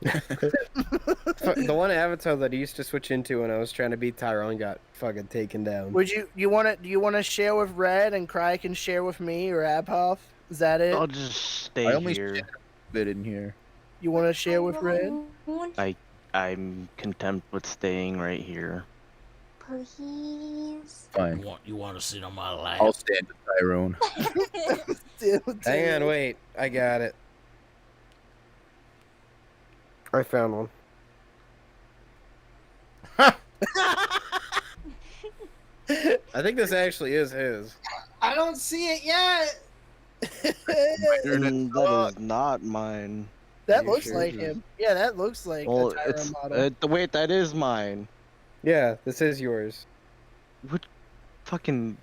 The one avatar that I used to switch into when I was trying to beat Tyrone got fucking taken down. Would you do you want to share with Red and Cry can share with me or Abhoff? Is that it? I'll just stay I only here. bit in here. You want to share with Red? I'm content with staying right here. Please. Fine. You want to sit on my lap? I'll stand with Tyrone. Hang on, wait. I got it. I found one. I think this actually is his. I don't see it yet. That is not mine. That You looks sure like is. him. Yeah, that looks like Well, a Tyrone it's model. wait, that is mine. Yeah, this is yours. What fucking?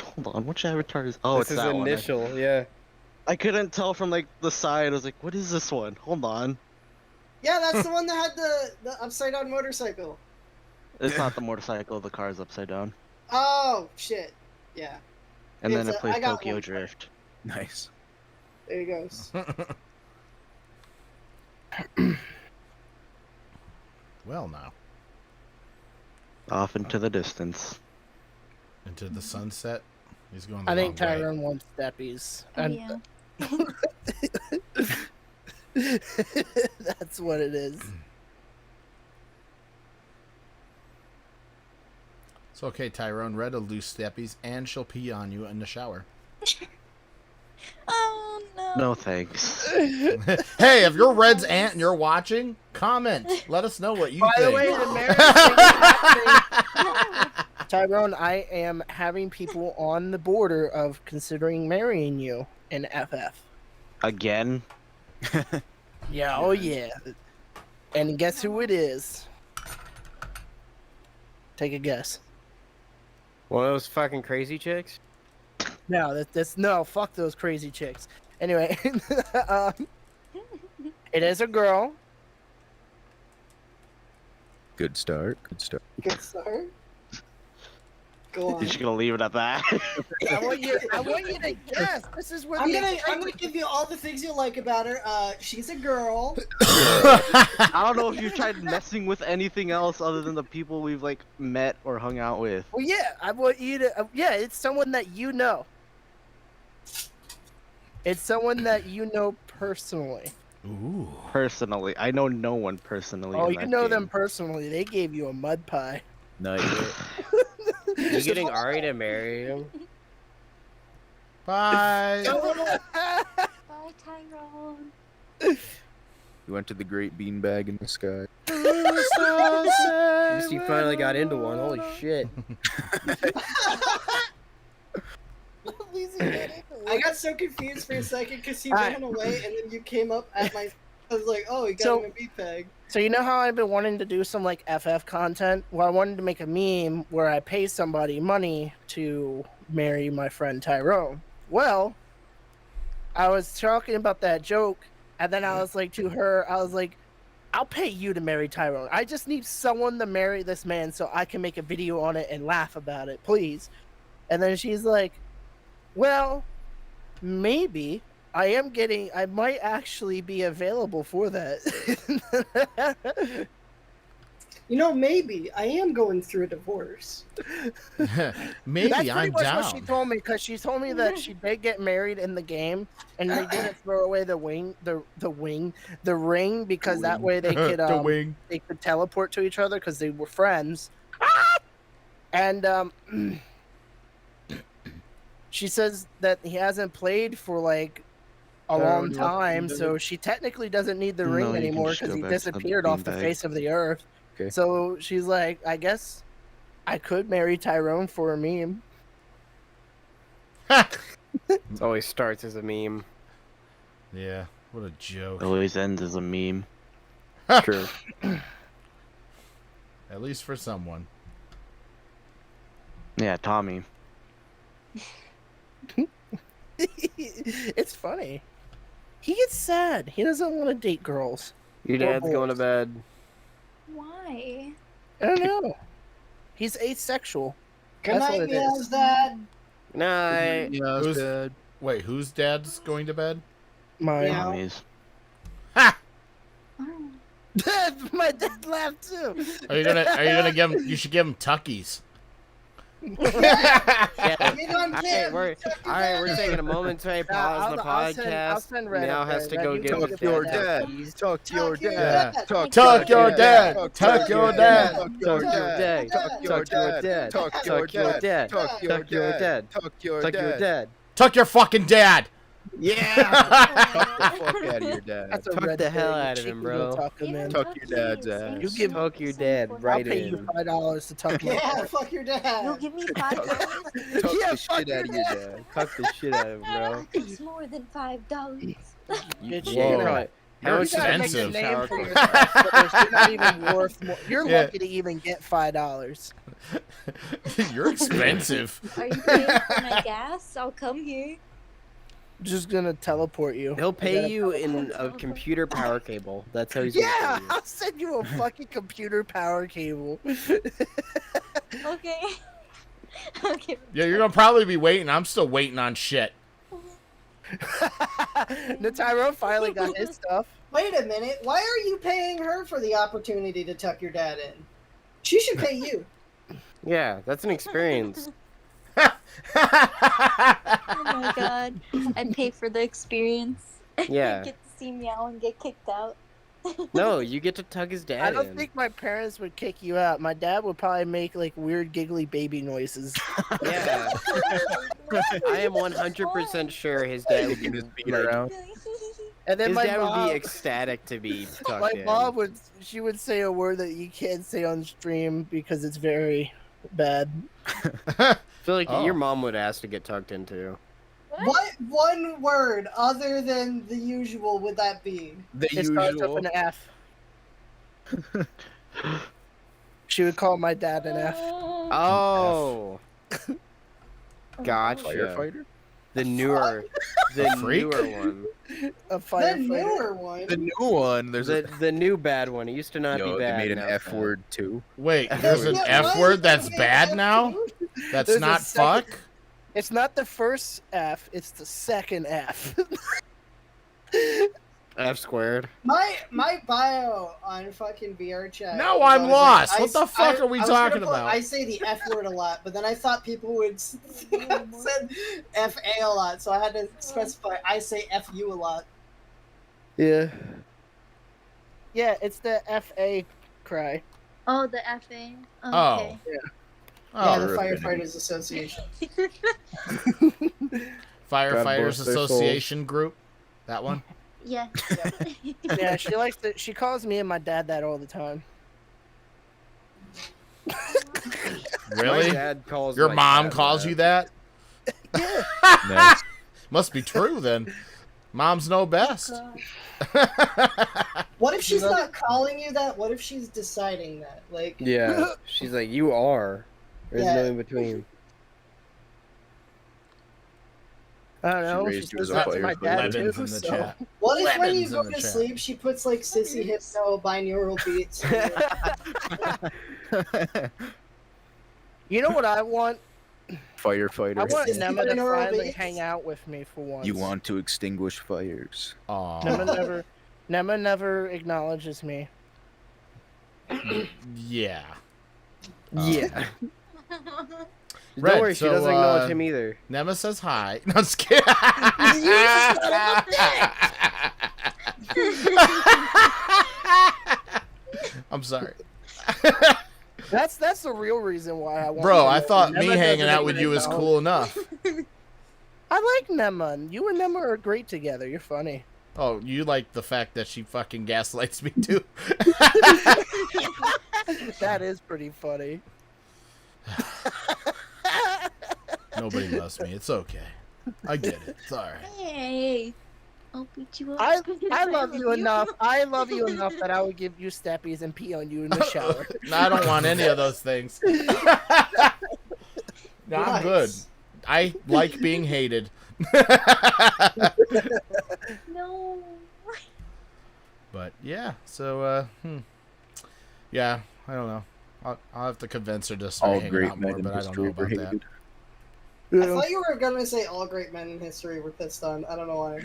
Hold on, which avatar is? Oh, This it's is that one. initial, yeah. I couldn't tell from like the side. I was like, what is this one? Hold on. Yeah, that's the one that had the upside down motorcycle. It's not the motorcycle. The car's upside down. Oh shit. Yeah. And then It's it a- plays I got Tokyo one. Drift. Nice. There he goes. Well, now Off into the distance. into the sunset. He's going. The I think wrong way. Tyrone wants steppies. Oh, And yeah. that's what it is. It's okay, Tyrone. Red will do steppies, and she'll pee on you in the shower. Oh no. No thanks. Hey, if you're Red's aunt and you're watching, comment. Let us know what you By think. the way, the marriage thing is happening. Tyrone, I am having people on the border of considering marrying you in FF. Again? Yeah, oh yeah. And guess who it is? Take a guess. One of those fucking crazy chicks? No, no, fuck those crazy chicks. Anyway, it is a girl. Good start. Good start. Good start. Go on. You're just gonna leave it at that? I want you to guess. This is where I'm the gonna give you all the things you like about her. She's a girl. I don't know if you've tried messing with anything else other than the people we've like met or hung out with. Well, yeah, I want you to. Yeah, it's someone that you know. It's someone that you know personally. Ooh. Personally, I know no one personally. Oh, in you that know game. them personally. They gave you a mud pie. Nice. You getting Ari to marry him? Bye. Bye, Tyrone. We went to the great beanbag in the sky. At least you finally got into one. Holy shit. I got so confused for a second because he Alright. ran away and then you came up at my. I was like, oh, he got So- him a beat peg. So you know how I've been wanting to do some like FF content? Well, I wanted to make a meme where I pay somebody money to marry my friend Tyrone. Well, I was talking about that joke, and then I was like to her, I was like, I'll pay you to marry Tyrone. I just need someone to marry this man so I can make a video on it and laugh about it, please. And then she's like, well, maybe. I might actually be available for that. You know, maybe I am going through a divorce. Maybe That's pretty I'm much down. what she told me, because she told me that she did get married in the game, and they didn't throw away the ring, because that way they could the wing. they could teleport to each other because they were friends. And she says that he hasn't played for like a long no, time, he so she technically doesn't need the No, ring you can anymore just because go he back to the disappeared off the beanbag. face of the earth. Okay. So she's like, I guess I could marry Tyrone for a meme. It always starts as a meme. Yeah, what a joke. Always ends as a meme. True. At least for someone. Yeah, Tommy. It's funny. He gets sad. He doesn't want to date girls. Your dad's going to bed. Why? I don't know. He's asexual. Good That's night, what it is. Meow's dad. Night. Yeah, Who's- good. Wait, whose dad's going to bed? Mine. Yeah. Tommy's. Ha! Oh. My dad laughed too. Are you gonna give him? You should give him Tuckies. Yeah. Get on All right, Kim. we're taking a momentary pause in the I'll podcast. send Red Now up has to there. go Red, get you his Talk to your get dad. dad. keys. Talk to your Talk your dad. dad. Talk Tuck your dad. Talk Tuck your dad. Talk your dad. Talk your dad. Talk your dad. Talk your dad. Talk your dad. Tuck your fucking dad. Yeah. Talk the fuck out of your dad. That's a Tuck red the hell thing. out of She him, can go bro. Tuck him in. Tuck your dad's ass. You give Tuck your dad I'll right pay you in. $5 to tuck my Yeah, dad. fuck your You'll dad. give me $5. Talk Yeah, the fuck shit out of your dad. Tuck the shit out of him, bro. It's more than $5. Bitch, Yeah, you're you're gonna- right. You're How You much gotta does make a expensive. name shower for cost? yourself, but you're not even worth more. You're Yeah. lucky to even get $5. You're expensive. Are you paying for my gas? I'll come here. Just gonna teleport you. He'll I pay gotta- you in a computer power cable. That's how he's Yeah, gonna pay you. I'll send you a fucking computer power cable. Okay. Okay. Yeah, you're gonna probably be waiting. I'm still waiting on shit. Natyro finally got his stuff. Wait a minute. Why are you paying her for the opportunity to tuck your dad in? She should pay you. Yeah, that's an experience. Oh my god. I'd pay for the experience. Yeah. Get to see Meow and get kicked out. No, you get to tug his dad I don't in. think my parents would kick you out. My dad would probably make like weird giggly baby noises. Yeah. I am 100% sure his dad would Kicking be his feet like, around. And then his my dad mom, would be ecstatic to be tucked my in. mom would say a word that you can't say on stream because it's very bad. I feel like Oh. your mom would ask to get tucked into. What one word other than the usual would that be? The It starts with usual. an F. She would call my dad an F. Oh. Gotcha. Firefighter? The newer freak? one. A The firefighter. newer one. The new one. There's a. The new bad one. It used to not Yo, be they bad. made an now F it's word too. Wait, there's an Yeah, F why word is that's there bad an now? F2? That's There's a not second- fuck? It's not the first F, it's the second F. F squared. My bio on fucking VR chat. No, was I'm always lost. I What the s- fuck I- are we I was gonna talking put- about? I say the F word a lot, but then I thought people would said FA a lot, so I had to specify. I say FU a lot. Yeah. Yeah, it's the FA cry. Oh, the FA. Oh. Okay. Yeah, Oh, the Rip it. Firefighters Association. Firefighters bless their souls. Association group? That one? Yeah. Yeah, she likes to. She calls me and my dad that all the time. My Really? dad calls Your my mom dad calls that. you that? Nice. Must be true then. Moms know best. What if she's not calling you that? What if she's deciding that? Like, Yeah. She's like, you are. There's Yeah. no in between. I don't know. She She raised you as says a that to my firefighter. dad Levins too. in the So. chat. what if when you Lemons go in the to chat. sleep, she puts like sissy hypno binaural beats? You know what I want? Firefighter. I want Is Nema to binaural finally beats? hang out with me for once. You want to extinguish fires. Aw. Nema never acknowledges me. Yeah. Yeah. Red, Don't worry, she so, doesn't acknowledge him either. Nema says hi. No, I'm just kidding. I'm sorry. That's the real reason why I want. Bro, Nema. I thought Nema me doesn't hanging out even with you was acknowledge- cool enough. I like Nema. You and Nema are great together. You're funny. Oh, you like the fact that she fucking gaslights me too? That is pretty funny. Nobody loves me. It's okay. I get it. It's alright. Hey. I'll beat you up. I love you enough. I love you enough that I would give you steppies and pee on you in the shower. No, I don't want any of those things. No, I'm good. Nice. I like being hated. No. But yeah, so yeah, I don't know. I'll have to convince her to start All hanging great out more, men in but I don't know history were about that. hated. I thought you were gonna say all great men in history were pissed on. I don't know why.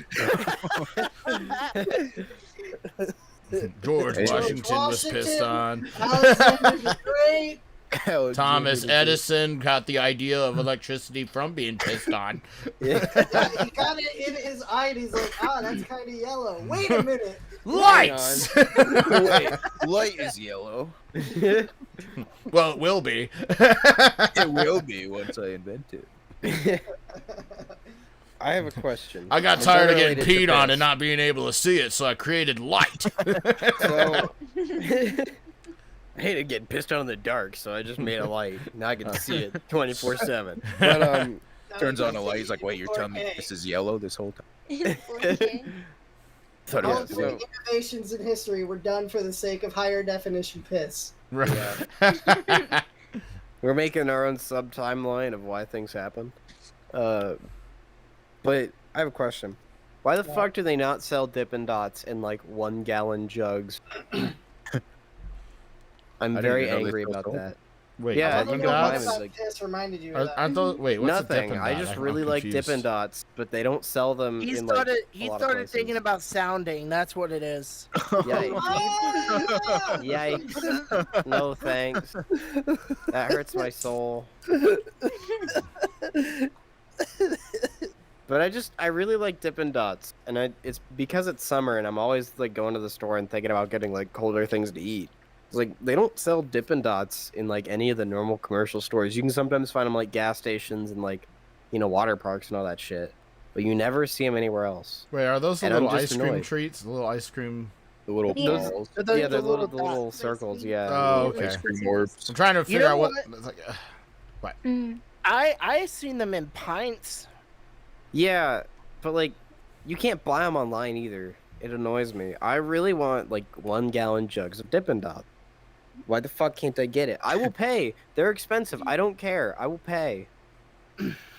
George Hey. Washington was pissed Washington. on. Alexander the Great. Alexander Thomas the Edison got the idea of electricity from being pissed on. He got it in his eye, and he's like, "Ah, that's kind of yellow." Wait a minute. Lights! Wait, light is yellow. Well, it will be. It will be once I invent it. I have a question. I got It's tired of getting unrelated to peed on piss. and not being able to see it, so I created light. So, I hated getting pissed on in the dark, so I just made a light. Now I can see it 24/7. But Turns on a light. He's like, "Wait, you're telling me this is yellow this whole time?" 4K. thought All it was, great innovations in history were done for the sake of higher definition piss. Right. we're making our own sub timeline of why things happen. But I have a question. Why the fuck do they not sell Dippin' Dots in like 1 gallon jugs? I'm I didn't very even know they angry still about sold that. Wait, Yeah, I you don't can know buy what them. about Like, piss reminded you of that. aren't those, wait, what's nothing. a Dippin' I Dot? just I'm really like confused. Dippin' Dots, but they don't sell them He in started. like He a lot started of thinking places. about sounding. That's what it is. Yikes. Ah! Yikes. No thanks. That hurts my soul. But I really like Dippin' Dots, and it's because it's summer, and I'm always like going to the store and thinking about getting like colder things to eat. It's like they don't sell Dippin' Dots in like any of the normal commercial stores. You can sometimes find them like gas stations and like, water parks and all that shit, but you never see them anywhere else. Wait, are those the And I'm little just ice cream annoyed. treats? The little ice cream. The little Yeah. balls. Yeah, they're little the little circles. Yeah. Oh, okay. Ice cream orbs. I'm trying to figure know out what. what? It's like, Mm. I seen them in pints. Yeah, but like, you can't buy them online either. It annoys me. I really want like 1 gallon jugs of Dippin' Dots. Why the fuck can't I get it? I will pay. They're expensive. I don't care. I will pay.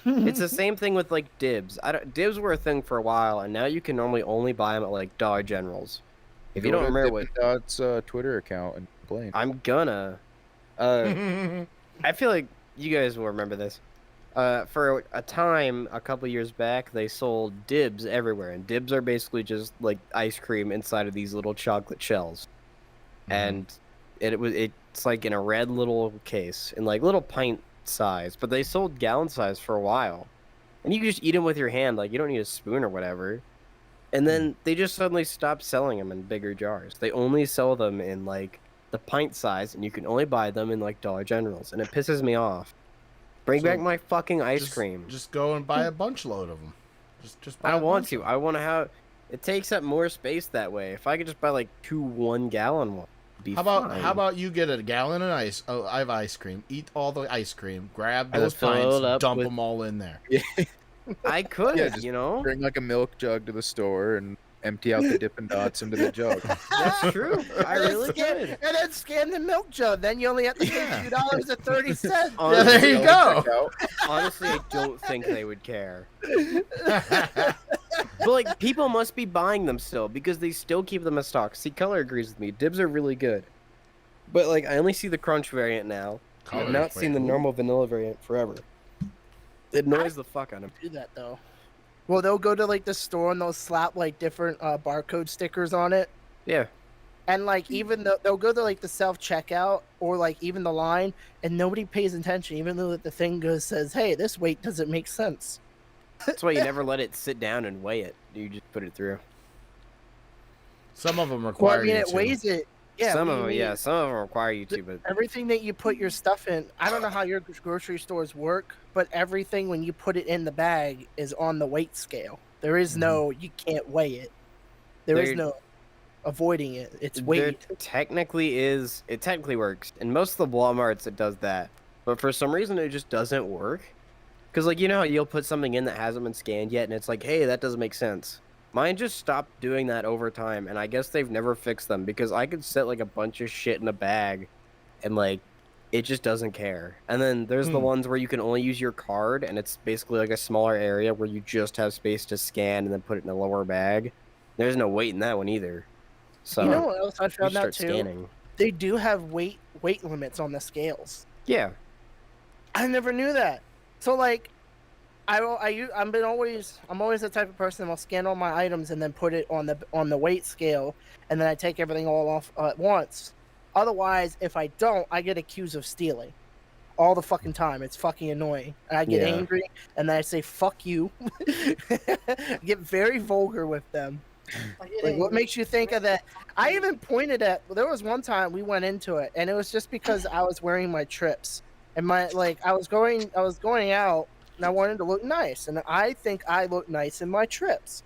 It's the same thing with like dibs. Dibs were a thing for a while, and now you can normally only buy them at like Dollar Generals. If you don't remember what, Dot's Twitter account and complain. I'm gonna. I feel like you guys will remember this. For a time, a couple years back, they sold dibs everywhere, and dibs are basically just like ice cream inside of these little chocolate shells, and it's like in a red little case in like little pint size, but they sold gallon size for a while, and you can just eat them with your hand, like you don't need a spoon or whatever. And then they just suddenly stopped selling them in bigger jars. They only sell them in like the pint size, and you can only buy them in like Dollar Generals, and it pisses me off. Bring So, back my fucking ice cream. Just go and buy a bunch load of them. Just buy I a want bunch to. of 'em. I want to have. It takes up more space that way. If I could just buy like 2 1-gallon ones, it'd be How about fine. you get a gallon of ice? Oh, I have ice cream. Eat all the ice cream. Grab And those fill it pints. up Dump with- them all in there. I could, Yeah, just you know. Bring like a milk jug to the store and empty out the Dippin' Dots into the jug. That's true. I really could. And then scan the milk jug. Then you only have to pay Yeah. $2.30. Yeah, there you go. Honestly, I don't think they would care. But like, people must be buying them still because they still keep them in stock. See, Color agrees with me. Dibs are really good, but like, I only see the crunch variant now. I've not seen the normal vanilla variant forever. It annoys the fuck out of me. Do that though. Well, they'll go to like the store and they'll slap like different barcode stickers on it, Yeah. and like even though they'll go to like the self checkout or like even the line, and nobody pays attention, even though the thing says, "Hey, this weight doesn't make sense." That's why you never let it sit down and weigh it. You just put it through. Some of them Well, require I mean, you it to. weighs it. Yeah, some what of do them, you yeah, mean? some of them require you to, but Everything that you put your stuff in, I don't know how your grocery stores work, but everything when you put it in the bag is on the weight scale. There is no, you can't weigh it. There is There- no avoiding it. It's there weight. it technically works. In most of the Walmarts, it does that, but for some reason, it just doesn't work. Because like, you know how you'll put something in that hasn't been scanned yet, and it's like, hey, that doesn't make sense. Mine just stopped doing that over time, and I guess they've never fixed them because I could set like a bunch of shit in a bag, and like, it just doesn't care. And then there's the ones where you can only use your card, and it's basically like a smaller area where you just have space to scan and then put it in a lower bag. There's no weight in that one either. So You know what else I you found out start too? scanning. They do have weight limits on the scales. Yeah. I never knew that. So like, I'm always the type of person that'll scan all my items and then put it on the weight scale, and then I take everything all off at once. Otherwise, if I don't, I get accused of stealing. all the fucking time. It's fucking annoying. And I get Yeah. angry, and then I say "fuck you." I get very vulgar with them. Like, what makes you think of that? I even pointed at. There was one time we went into it, and it was just because I was wearing my trips, and I was going out, and I wanted to look nice, and I think I look nice in my trips.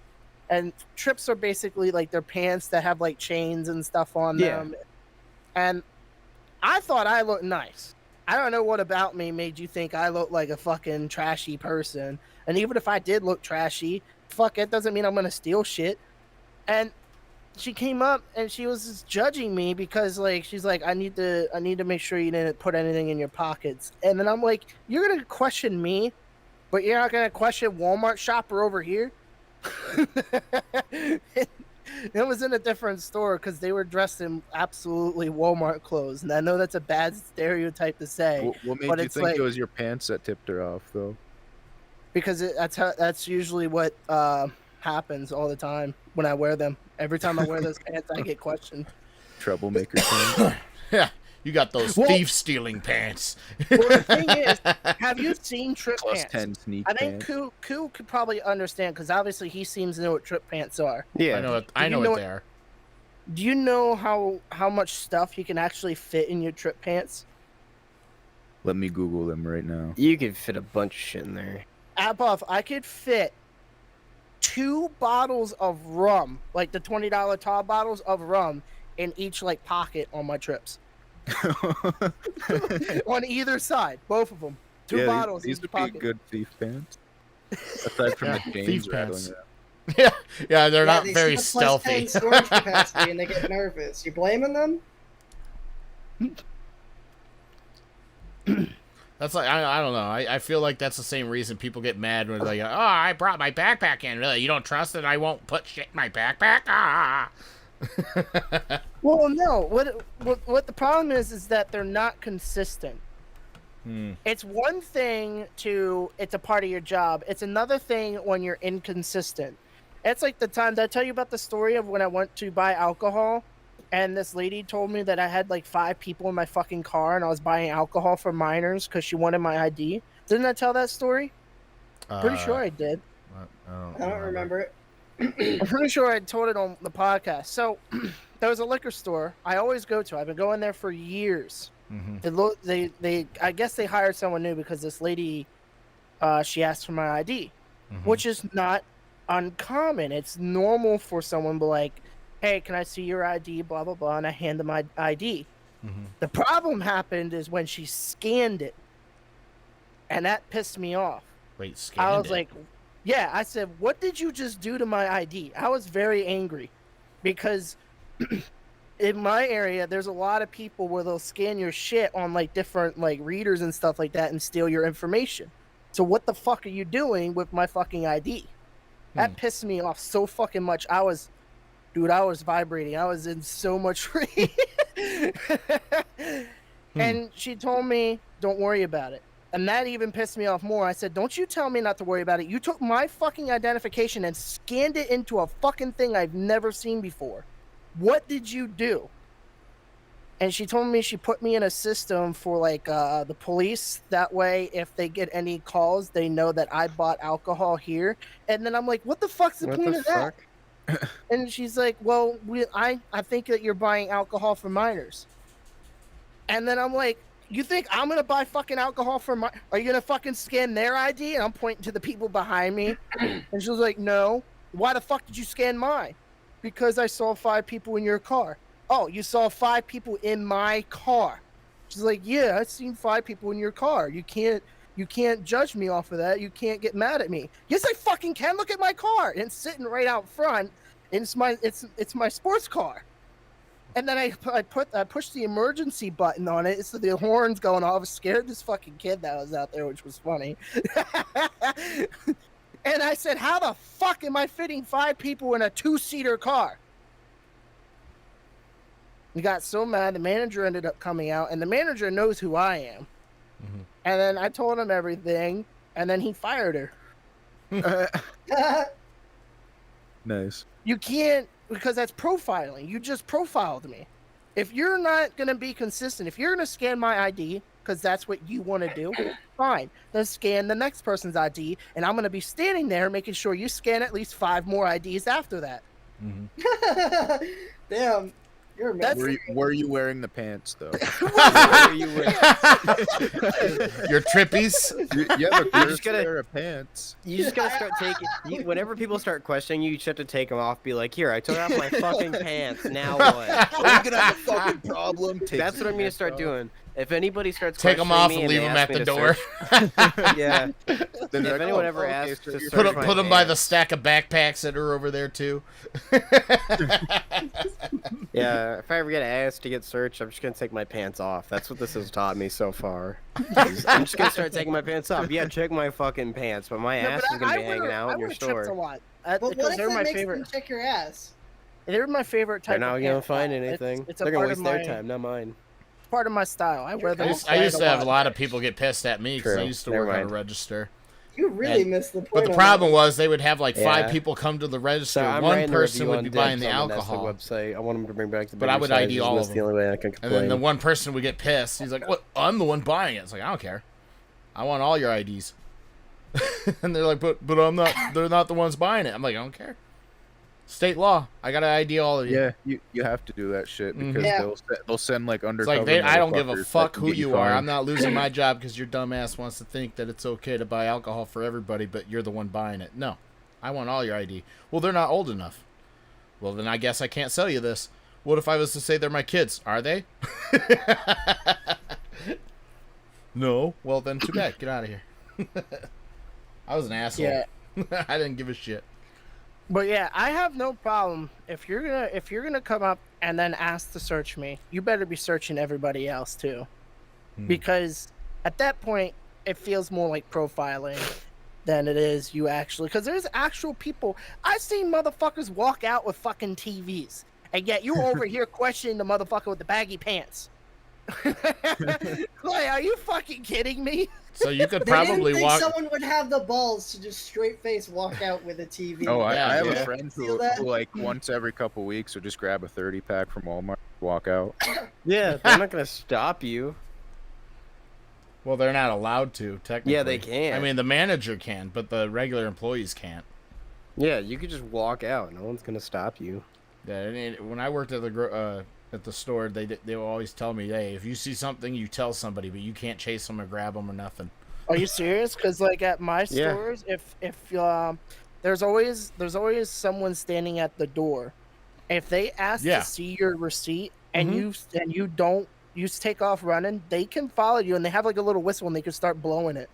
And trips are basically like their pants that have like chains and stuff on Yeah. them. And I thought I looked nice. I don't know what about me made you think I look like a fucking trashy person. And even if I did look trashy, fuck it, doesn't mean I'm gonna steal shit. And she came up and she was just judging me because like she's like, I need to make sure you didn't put anything in your pockets. And then I'm like, you're gonna question me, but you're not gonna question Walmart shopper over here. It was in a different store because they were dressed in absolutely Walmart clothes, and I know that's a bad stereotype to say, What made but you it's think like it was your pants that tipped her off, though? because that's usually what happens all the time when I wear them. Every time I wear those pants, I get questioned. Troublemaker pants. Yeah, you got those Well- thief stealing pants. Well, the thing is, have you seen trip Plus pants? 10 sneak I think pants. Koo could probably understand because obviously he seems to know what trip pants are. Yeah. I know what You know what what- they are. Do you know how much stuff you can actually fit in your trip pants? Let me Google them right now. You could fit a bunch of shit in there. Above, I could fit 2 bottles of rum, like the $20 tall bottles of rum, in each like pocket on my trips. On either side, both of them. 2 bottles These in would each be pocket. good thief pants. Aside from Yeah, the thief chains pants. rattling around. Yeah, they're not they very see the plus 10 stealthy. storage capacity and they get nervous. You blaming them? That's like I don't know. I feel like that's the same reason people get mad when they're like, oh, I brought my backpack in. Really, you don't trust it? I won't put shit in my backpack. Ah. Well, no. What the problem is that they're not consistent. It's one thing it's a part of your job. It's another thing when you're inconsistent. It's like the time, did I tell you about the story of when I went to buy alcohol and this lady told me that I had like 5 people in my fucking car and I was buying alcohol for minors because she wanted my ID? Didn't I tell that story? Pretty sure I did. I don't remember it. I'm pretty sure I told it on the podcast. So there was a liquor store I always go to. I've been going there for years. They I guess they hired someone new because this lady, she asked for my ID, which is not uncommon. It's normal for someone to be like, hey, can I see your ID, blah, blah, blah, and I hand them my ID. The problem happened is when she scanned it, and that pissed me off. Wait, scanned I was it? like, yeah, I said, what did you just do to my ID? I was very angry because in my area, there's a lot of people where they'll scan your shit on like different like readers and stuff like that and steal your information. So what the fuck are you doing with my fucking ID? That pissed me off so fucking much. I was vibrating. I was in so much rage. And she told me, don't worry about it. And that even pissed me off more. I said, don't you tell me not to worry about it. You took my fucking identification and scanned it into a fucking thing I've never seen before. What did you do? And she told me she put me in a system for like the police. That way, if they get any calls, they know that I bought alcohol here. And then I'm like, what the fuck's the point of that? And she's like, well, I think that you're buying alcohol for minors. And then I'm like, you think I'm gonna buy fucking alcohol for my? Are you gonna fucking scan their ID? And I'm pointing to the people behind me. And she was like, no. Why the fuck did you scan mine? Because I saw 5 people in your car. Oh, you saw 5 people in my car. She's like, yeah, I've seen 5 people in your car. You can't judge me off of that. You can't get mad at me. Yes, I fucking can. Look at my car. And it's sitting right out front. And it's my sports car. And then I pushed the emergency button on it, so the horn's going off. I scared this fucking kid that was out there, which was funny. And I said, how the fuck am I fitting 5 people in a 2-seater car? We got so mad, the manager ended up coming out, and the manager knows who I am. And then I told him everything, and then he fired her. Nice. You can't, because that's profiling. You just profiled me. If you're not going to be consistent, if you're going to scan my ID, because that's what you want to do, fine. Then scan the next person's ID, and I'm going to be standing there making sure you scan at least 5 more IDs after that. Damn, you're a man. Were you wearing the pants though? Your trippies. You have a just just gotta- pair of pants. You just gotta start taking. Whenever people start questioning you, you just have to take them off. Be like, here, I took off my fucking pants. Now what? Are you gonna have a fucking problem? That's what I'm gonna start doing. If anybody starts Take them questioning off me and leave they them ask at me the to door. search- yeah. Then If they're like, anyone "Oh, ever okay, asks so to you're- search Put them by the pants- stack of backpacks that are over there too. Yeah, if I ever get asked to get searched, I'm just gonna take my pants off. That's what this has taught me so far. I'm just gonna start taking my pants off. Yeah, check my fucking pants, but my No, ass but is gonna be I hanging wear- out I in your wear trips a store. lot. But what Because if they're that my makes favorite. them check your ass? They're my favorite type. They're not of gonna pant find style. anything. It's a They're gonna part waste of their my- time, not mine. Part of my style. I wear them. I used to have a lot of people get pissed at me because I True. used to Never work on a mind. register. You really And- missed the point. But the on problem that. was they would have like 5 Yeah. people come to the register. So I'm One writing a person review would on be buying the Dibs on the Nestle alcohol. website. I want them to bring back the. But I bigger would ID sizes. all That's of the them. only way I can And complain. then the one person would get pissed. He's like, "What? I'm the one buying it." It's like, I don't care. I want all your IDs. And they're like, "But I'm not. They're not the ones buying it." I'm like, "I don't care. State law. I gotta ID all of you." Yeah, you have to do that shit Mhm. because Yeah. they'll send like It's undercover. like I don't give a motherfuckers fuck that can who get you are. fined. I'm not losing my job because your dumb ass wants to think that it's okay to buy alcohol for everybody, but you're the one buying it. No, I want all your ID. Well, they're not old enough. Well, then I guess I can't sell you this. What if I was to say they're my kids? Are they? No. Well, then too bad. Get out of here. I was an asshole. Yeah. I didn't give a shit. But yeah, I have no problem if you're gonna come up and then ask to search me. You better be searching everybody else too, because at that point it feels more like profiling than it is you actually. Because there's actual people. I've seen motherfuckers walk out with fucking TVs, and yet you over here questioning the motherfucker with the baggy pants. Like, are you fucking kidding me? So you could They probably didn't think walk. someone would have the balls to just straight face walk out with a TV. Oh, I have Yeah. a friend Feel who that? like once every couple weeks would just grab a 30-pack from Walmart, walk out. Yeah, they're not gonna stop you. Well, they're not allowed to, technically. Yeah, they can. I mean, the manager can, but the regular employees can't. Yeah, you could just walk out. No one's gonna stop you. Yeah, and when I worked at the store, they would always tell me, "Hey, if you see something, you tell somebody, but you can't chase them or grab them or nothing." Are you serious? Because like at my Yeah. stores, if there's always someone standing at the door. If they ask Yeah. to see your receipt and Mhm. you don't take off running, they can follow you and they have like a little whistle and they can start blowing it.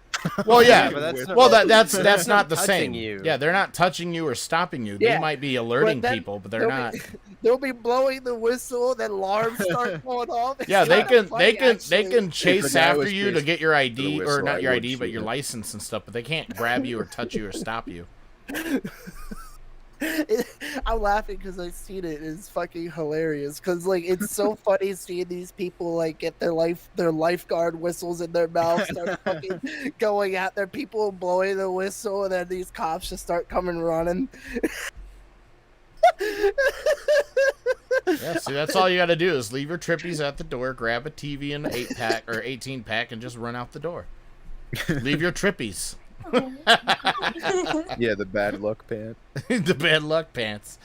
Well, yeah. but that's not, Well, that's not the touching same. you. Yeah, they're not touching you or stopping you. Yeah, They might be alerting then people, but they're they'll not. be- They'll be blowing the whistle, then alarms start going off. It's Yeah, they kinda can funny, they actually. can chase guy after was you to chasing get your ID the or whistle, not I your would ID, but shoot your him. license and stuff. But they can't grab you or touch you or stop you. I'm laughing because I've seen it. It's fucking hilarious. Because like it's so funny seeing these people like get their lifeguard whistles in their mouth, start fucking going at their people blowing the whistle, and then these cops just start coming running. Yeah, see, that's all you got to do is leave your trippies at the door, grab a TV and an 8-pack or 18-pack, and just run out the door. Leave your trippies. Yeah, the bad luck pant. The bad luck pants.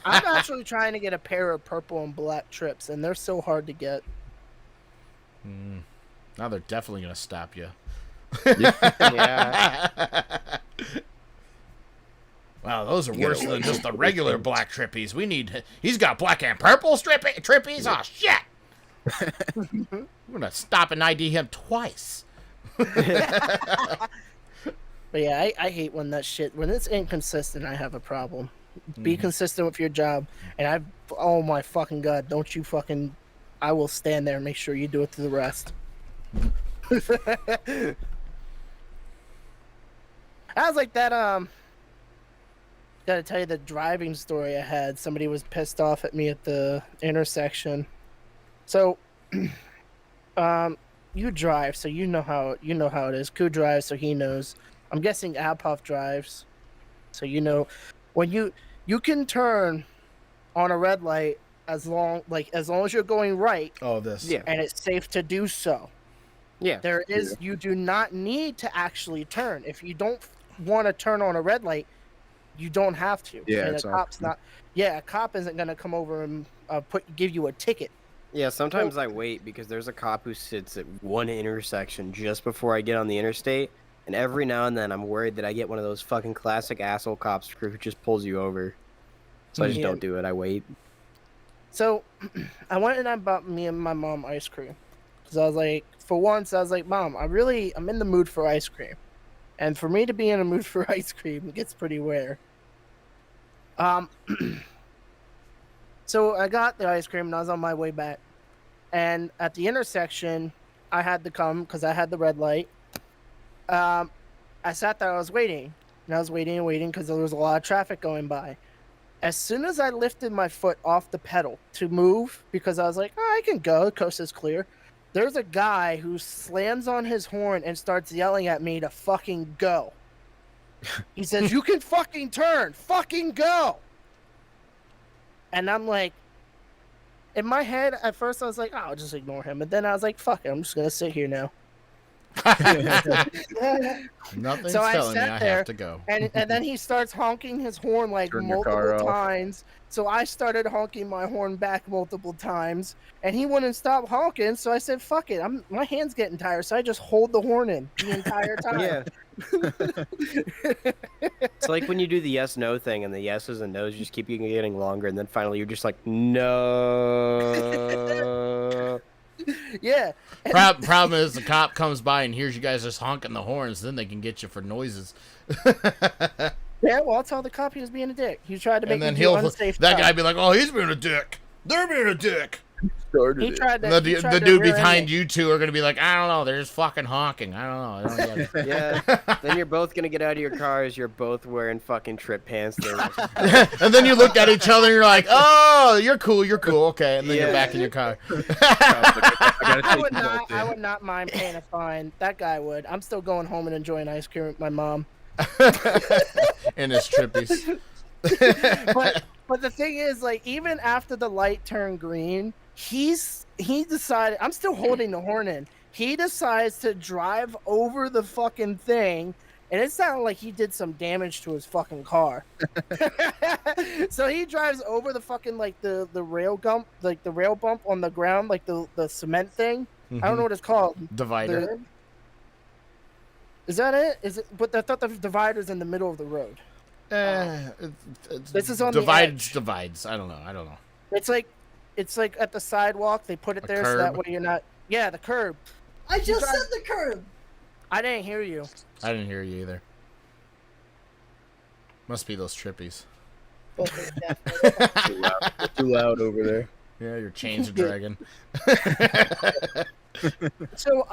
I'm actually trying to get a pair of purple and black trips, and they're so hard to get. Now they're definitely gonna stop you. Yeah. Wow, those are worse than just the regular black trippies. He's got black and purple trippies. Oh shit! We're gonna stop and ID him twice. But yeah, I hate when it's inconsistent. I have a problem. Be consistent with your job, and oh my fucking god, don't you fucking! I will stand there and make sure you do it to the rest. I was like that. Gotta tell you the driving story I had. Somebody was pissed off at me at the intersection. So, you drive, so you know how it is. Ku drives, so he knows. I'm guessing Abhoff drives, so you know when you can turn on a red light as long as you're going right. Oh, this. Yeah. And it's safe to do so. Yeah. There is you do not need to actually turn. If you don't want to turn on a red light, you don't have to. Yeah, and it's a cop's optional. not. Yeah, a cop isn't gonna come over and give you a ticket. Yeah, sometimes I wait because there's a cop who sits at one intersection just before I get on the interstate, and every now and then I'm worried that I get one of those fucking classic asshole cops who just pulls you over. So I just Yeah. don't do it. I wait. So I went and I bought me and my mom ice cream because I was like, for once, I was like, Mom, I'm in the mood for ice cream, and for me to be in a mood for ice cream, it gets pretty rare. So I got the ice cream and I was on my way back, and at the intersection, I had to come because I had the red light. I sat there, I was waiting, and I was waiting and waiting because there was a lot of traffic going by. As soon as I lifted my foot off the pedal to move, because I was like, oh, I can go, the coast is clear, there's a guy who slams on his horn and starts yelling at me to fucking go. He says, you can fucking turn, fucking go. And I'm like, in my head, at first I was like, oh, I'll just ignore him. And then I was like, fuck it, I'm just going to sit here now. Nothing's So I telling me sat I there, have to go. And then he starts honking his horn like Turn your car multiple off. times. So I started honking my horn back multiple times, and he wouldn't stop honking. So I said, "Fuck it, my hand's getting tired." So I just hold the horn in the entire time. Yeah. It's like when you do the yes/no thing, and the yeses and nos just keep getting longer, and then finally you're just like, no. Yeah. Problem is, the cop comes by and hears you guys just honking the horns, then they can get you for noises. Yeah, well, I'll tell the cop he was being a dick. He tried to make And then me do that unsafe guy stuff. be like, "Oh, he's being a dick. They're being a dick." He tried to. And he tried the to dude rear-end behind me. you two are gonna be like, "I don't know. They're just fucking honking. I don't know. I don't get it." Yeah. Then you're both gonna get out of your cars. You're both wearing fucking trip pants. And then you look at each other and you're like, "Oh, you're cool. You're cool. Okay." And then you're back in your car. I would not mind paying a fine. That guy would. I'm still going home and enjoying ice cream with my mom. And his trippies. But the thing is, like, even after the light turned green, he decided, I'm still holding the horn in. He decides to drive over the fucking thing, and it sounded like he did some damage to his fucking car. So he drives over the fucking, like, the rail bump, like the rail bump on the ground, like the cement thing. I don't know what it's called. Divider. Is that it? Is it? But I thought the divider's in the middle of the road. This is on the edge. Divides. I don't know. It's like at the sidewalk. They put it there so that curb? way you're not. Yeah, the curb. I just said the curb. I didn't hear you. I didn't hear you either. Must be those trippies. Too loud over there. Yeah, your chains are dragging. So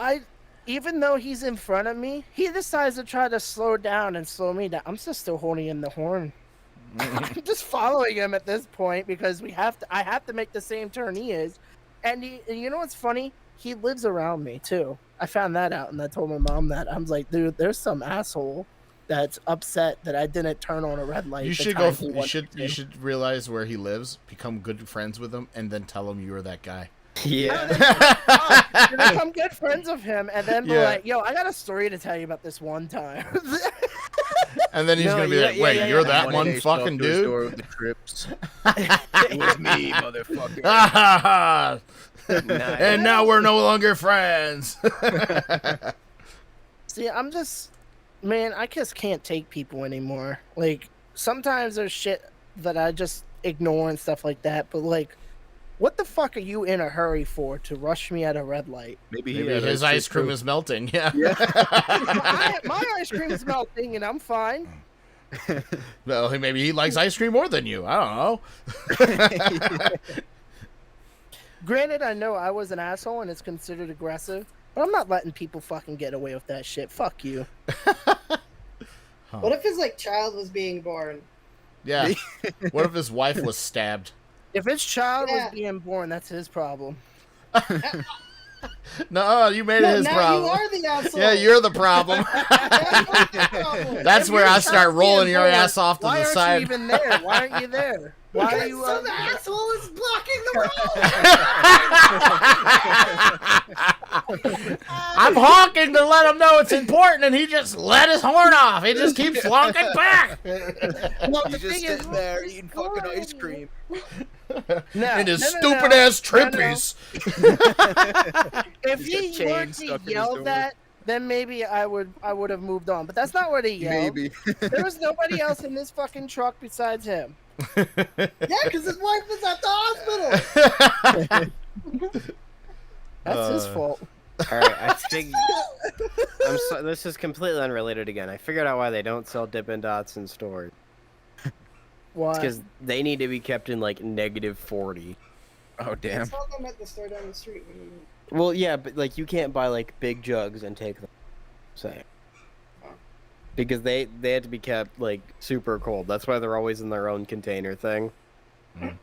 even though he's in front of me, he decides to try to slow down and slow me down. I'm still holding in the horn. I'm just following him at this point because I have to make the same turn he is. And you know what's funny? He lives around me too. I found that out and I told my mom that. I was like, dude, there's some asshole that's upset that I didn't turn on a red light. You should go. You should realize where he lives, become good friends with him, and then tell him you were that guy. Yeah. Become good friends with him, and then be Yeah. like, "Yo, I got a story to tell you about this one time." And then he's No, gonna be yeah, like, yeah, "Wait, yeah, you're yeah. that One one day fucking stalked his dude." door with the trips. It was me, motherfucker. And now we're no longer friends. See, I'm just, man, I just can't take people anymore. Like, sometimes there's shit that I just ignore and stuff like that, but like, what the fuck are you in a hurry for to rush me at a red light? Maybe Maybe his ice cream is melting. Yeah. My ice cream is melting and I'm fine. Well, maybe he likes ice cream more than you. I don't know. Granted, I know I was an asshole and it's considered aggressive, but I'm not letting people fucking get away with that shit. Fuck you. What if his like child was being born? Yeah. What if his wife was stabbed? If his child Yeah. was being born, that's his problem. No, you made it No, his now problem. you are the asshole. Yeah, you're the problem. That's If where your I start child's rolling being your born, ass off to why the aren't side. you even there? Why aren't you there? Why are Because you? some asshole is blocking the road. I'm honking to let him know it's important, and he just let his horn off. He just keeps honking back. Well, the He's just thing is, sitting there eating fucking ice cream. no, And his no, stupid ass no, no. trippies. If He's got he chains weren't stuck to in his yell door. that, then maybe I would have moved on. But that's not what he yelled. Maybe. There was nobody else in this fucking truck besides him. Yeah, because his wife was at the hospital. That's his fault. All right, I think this is completely unrelated again. I figured out why they don't sell Dippin' Dots in stores. Why? It's because they need to be kept in like -40. Oh I damn. saw them at the store down the street. Well, yeah, but like you can't buy like big jugs and take them. Say. Because they had to be kept like super cold. That's why they're always in their own container thing.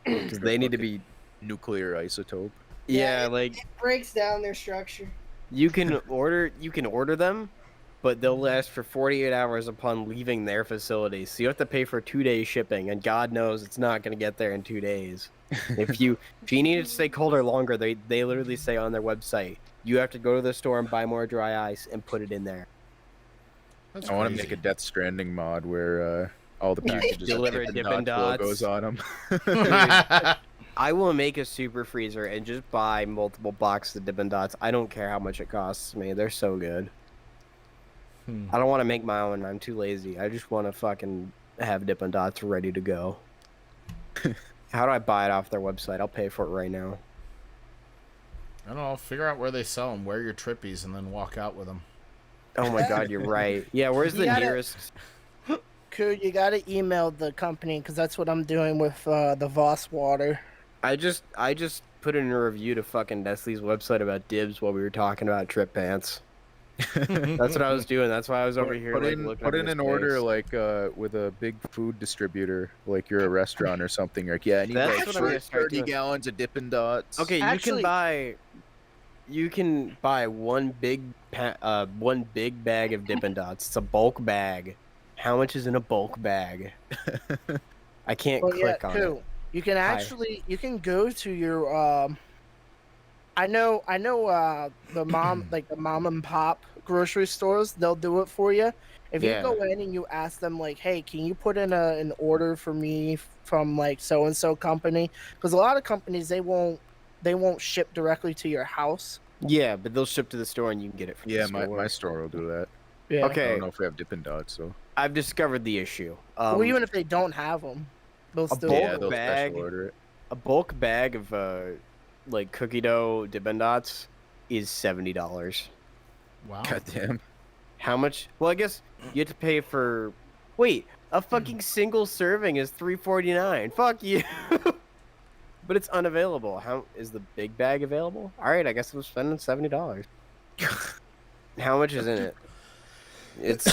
Because they need to be. Nuclear isotope. Yeah, Yeah, like It breaks down their structure. you can order them, but they'll last for 48 hours upon leaving their facility. So you have to pay for 2 days shipping, and God knows it's not going to get there in 2 days. If you need it to stay colder longer, they literally say on their website, you have to go to the store and buy more dry ice and put it in there. That's I want to crazy. make a Death Stranding mod where all the packages have deliver Dippin' Dots. logos on them. I will make a super freezer and just buy multiple boxes of Dippin' Dots. I don't care how much it costs me. They're so good. I don't want to make my own. I'm too lazy. I just want to fucking have Dippin' Dots ready to go. How do I buy it off their website? I'll pay for it right now. I don't know. Figure out where they sell them. Wear your trippies and then walk out with them. Oh my god, you're right. Yeah, where's You the gotta- nearest? Cool, you gotta email the company because that's what I'm doing with the Voss water. I just put in a review to fucking Nestle's website about dibs while we were talking about trip pants. That's what I was doing. That's why I was over here. Put like, in, looking put at in this an order place. like with a big food distributor, like you're a restaurant or something. Like, yeah, I need That's like what I'm gonna start 30 doing. gallons of Dippin' Dots. Okay, Actually- you can buy one big bag of Dippin' Dots. It's a bulk bag. How much is in a bulk bag? I can't Well, click on it. cool. You can actually you can go to your I know the mom and pop grocery stores, they'll do it for you. If Yeah. you go in and you ask them like, "Hey, can you put in an order for me from like so and so company?" Because a lot of companies they won't ship directly to your house. Yeah, but they'll ship to the store and you can get it from Yeah, the my, store. my store will do that. Yeah. I Okay, don't know if we have Dippin' Dots, so I've discovered the issue. Well, even if they don't have them, they'll A still. bulk yeah, they'll bag. special order it. A bulk bag of like cookie dough Dippin' Dots is $70. Wow. God damn. How much? Well, I guess you have to pay for. Wait, a fucking single serving is $3.49. Fuck you. But it's unavailable. How is the big bag available? All right, I guess I'm spending $70. How much is in it? It's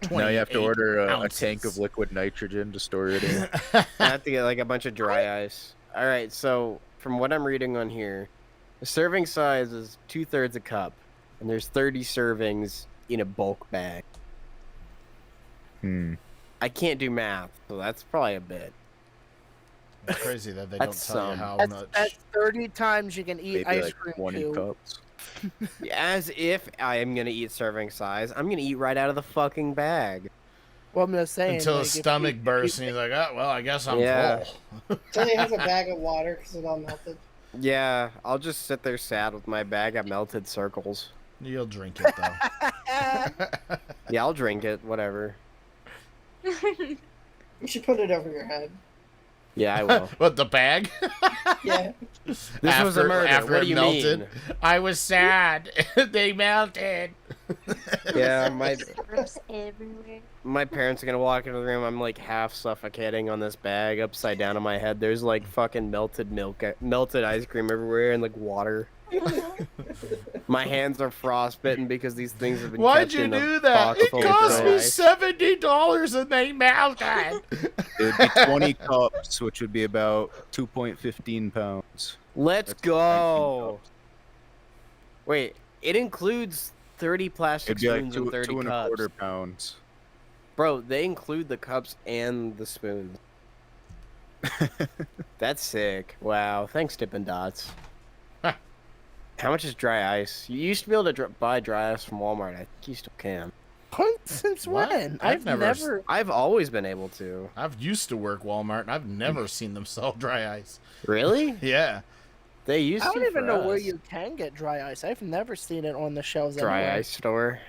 Now you have to 28 order a ounces. tank of liquid nitrogen to store it in. I have to get like a bunch of dry ice. All right, so from what I'm reading on here, the serving size is 2/3 a cup, and there's 30 servings in a bulk bag. I can't do math, so that's probably a bit. It's crazy that they don't That's tell you some. how That's, much. that's 30 times you can eat Maybe ice like cream 20 too. cups. As if I am gonna eat serving size, I'm gonna eat right out of the fucking bag. Well, I'm just saying. Until like, his if stomach you- bursts and he's like, oh, well, I guess I'm Yeah. full. So he has a bag of water because it all melted. Yeah, I'll just sit there sad with my bag of melted circles. You'll drink it, though. Yeah, I'll drink it, whatever. You should put it over your head. Yeah, I will. What, the bag? Yeah. This was a murder. After What it do you melted. mean? I was sad. They melted. Yeah, Syrups everywhere. my parents are gonna walk into the room. I'm like half suffocating on this bag, upside down on my head. There's like fucking melted milk, melted ice cream everywhere, and like water. My hands are frostbitten because these things have been. Why'd kept you in a do that? box It full of cost dry me ice. $70 and they melted. It would be 20 cups, which would be about 2.15 pounds. Let's That's go. 19 cups. Wait, it includes 30 plastic It'd be like spoons and 30 two and a cups. quarter pounds. Bro, they include the cups and the spoons. That's sick. Wow. Thanks, Dippin' Dots. Huh. How much is dry ice? You used to be able to buy dry ice from Walmart. I think you still can. Since What? when? I've never I've always been able to. I've used to work Walmart, and I've never seen them sell dry ice. Really? Yeah. They used I to. don't even for know where us. you can get dry ice. I've never seen it on the shelves Dry anywhere. ice store.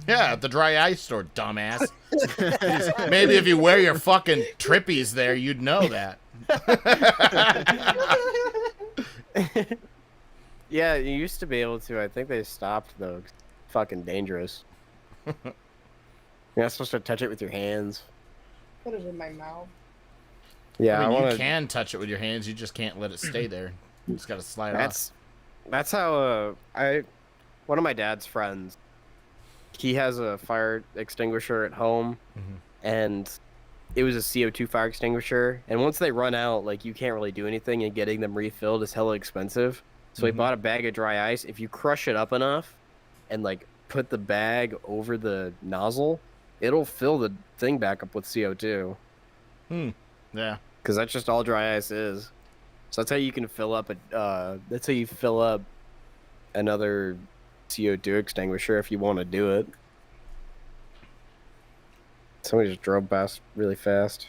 Yeah, at the dry ice store, dumbass. Jeez, maybe if you wear your fucking trippies there, you'd know that. Yeah, you used to be able to. I think they stopped though. It's fucking dangerous. You're not supposed to touch it with your hands. Put it in my mouth. Yeah, I mean, wanna... you can touch it with your hands. You just can't let it stay there. You just gotta slide off. That's how one of my dad's friends. He has a fire extinguisher at home, and it was a CO2 fire extinguisher. And once they run out, like you can't really do anything, and getting them refilled is hella expensive. So he bought a bag of dry ice. If you crush it up enough, and like put the bag over the nozzle, it'll fill the thing back up with CO2. Yeah. Because that's just all dry ice is. So that's how you can fill up that's how you fill up another CO2 extinguisher if you want to do it. Somebody just drove past really fast.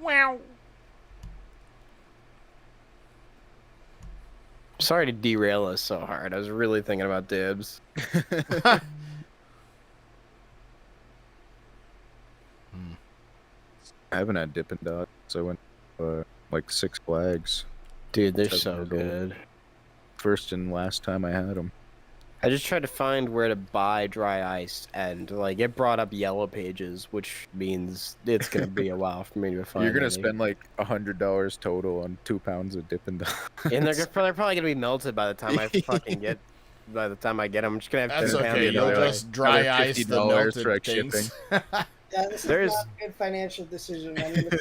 Wow. Sorry to derail us so hard. I was really thinking about dibs. I haven't had Dippin' Dots, so I went like 6 Flags. Dude, they're 7 so years old. good. First and last time I had them. I just tried to find where to buy dry ice, and like it brought up yellow pages, which means it's gonna be a while for me to find. You're gonna any. spend like $100 total on 2 pounds of Dippin' Dots. And they're probably gonna be melted by the time I fucking get. By the time I get them, I'm just gonna have That's to pound okay. it You'll another just dry ice the $50 melted for, like, things. Yeah, this is There's- not a good financial decision, I'm gonna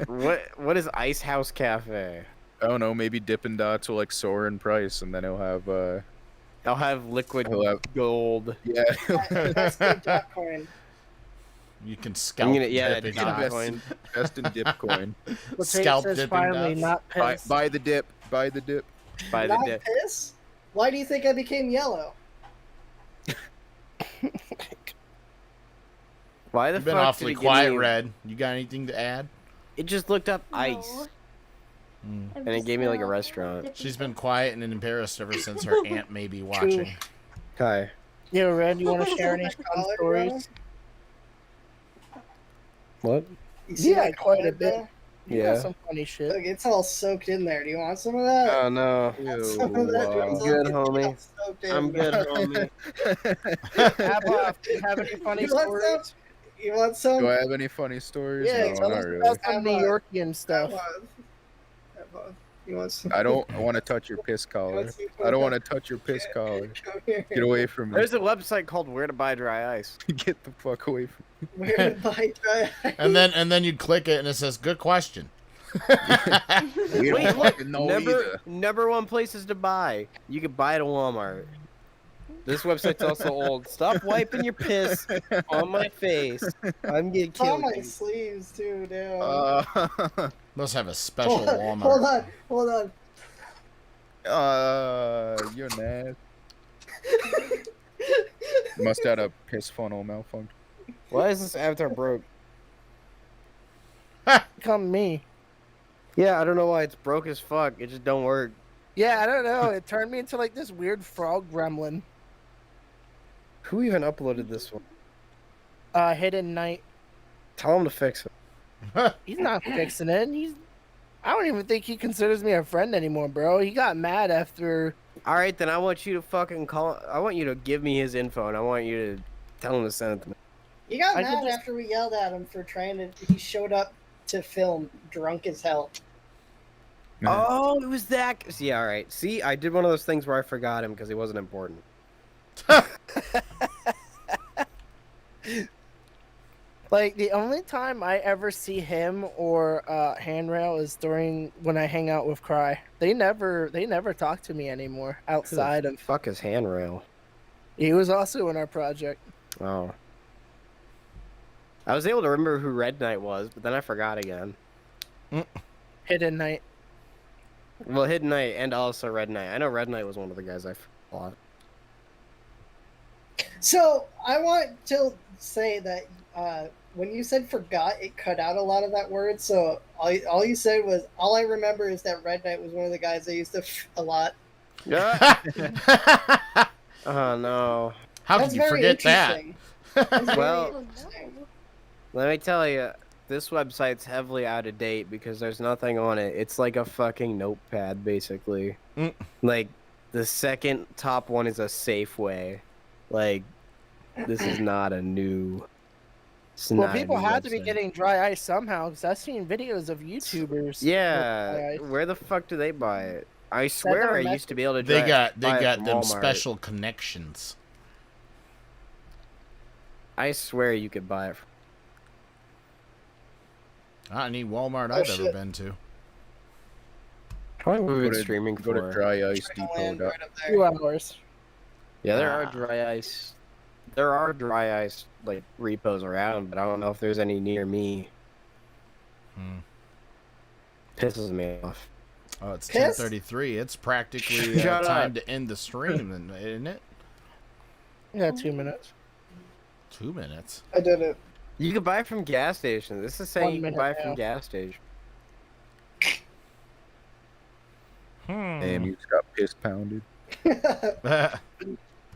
say. What is Ice House Cafe? I don't know, maybe Dippin' Dots will like soar in price, and then it'll have I'll have liquid He'll have- gold. yeah. That's the dot coin. You can scalp Yeah, Dippin' dot Dots. coin. Best in dip coin. The Scalp tape says Dippin' finally Dots. not buy, pissed. buy the dip. Buy the dip. By the Not dip. piss? Why do you think I became yellow? Why the You've been fuck awfully did it give quiet, me... Red. You got anything to add? It just looked up No. ice, I'm and it just gave me like a now restaurant. dipping She's been it. quiet and embarrassed ever since her aunt may be watching. Hi. Yeah, Red, you want to share any fun Color, stories? What? You see Yeah, my quite a color, bit. bro? You got Yeah. some funny shit. Look, it's all soaked in there. Do you want some of that? Oh no. Some of that? I'm It's good, all homie. soaked in, I'm bro. good, homie. Abba, do you have any funny You want stories? some? You want some? Do I have any funny stories? Yeah, no, Tell not us really. about some Abba. New Yorkian stuff. You want some? I don't want to touch your piss You collar. want some? I don't want to touch your piss collar. Come here. Get away from me. There's a website called Where to Buy Dry Ice. Get the fuck away from Where to buy dry ice? And then you'd click it and it says, "Good question." me. We don't Wait, look, fucking know either. number one places to buy. You can buy it at Walmart. This website's also old. Stop wiping your piss on my face. I'm getting It's on killed. my dude. sleeves too, damn. Must have a special hold on, Walmart. hold on. You're nasty. Must have had a piss funnel malfunction. Why is this avatar broke? Come me. Yeah, I don't know why it's broke as fuck. It just don't work. Yeah, I don't know. It turned me into like this weird frog gremlin. Who even uploaded this one? Hidden Knight. Tell him to fix it. He's not fixing it. I don't even think he considers me a friend anymore, bro. He got mad after. All right, then I want you to fucking call. I want you to give me his info, and I want you to tell him to send it to me. You got I could mad just- after we yelled at him for trying to. He showed up to film drunk as hell. Oh, it was that. See, all right. See, I did one of those things where I forgot him because he wasn't important. Like the only time I ever see him or Handrail is during when I hang out with Cry. They never talk to me anymore outside of. Fuck his handrail. He was also in our project. Oh. I was able to remember who Red Knight was, but then I forgot again. Hidden Knight. Well, Hidden Knight and also Red Knight. I know Red Knight was one of the guys I fought. So I want to say that when you said forgot, it cut out a lot of that word. So all you said was, all I remember is that Red Knight was one of the guys I used to a lot. Yeah. Oh no. How That's can you very forget that? interesting. That's very Well, interesting. let me tell you, this website's heavily out of date because there's nothing on it. It's like a fucking notepad, basically. Like, the second top one is a Safeway. Like, this is not a new. Well, people had to be website. getting dry ice somehow, because I've seen videos of YouTubers. with dry Yeah, ice. where the fuck do they buy it? I swear I used to be able to. They buy got it them from Walmart. special connections. I swear you could buy it. Not any Walmart Oh, I've ever shit. been to. How long have we Go been to- streaming Go to for? Land dryice.depot. right up there. 2 hours. Yeah, there Ah. are dry ice. There are dry ice like repos around, but I don't know if there's any near me. Pisses me off. Oh, it's Piss? 10:33. It's practically Shut time up. to end the stream, isn't it? Yeah, 2 minutes. 2 minutes. I did it. You can buy from gas stations. This is saying 1 you can minute buy now. from gas station. Damn, you just got piss pounded.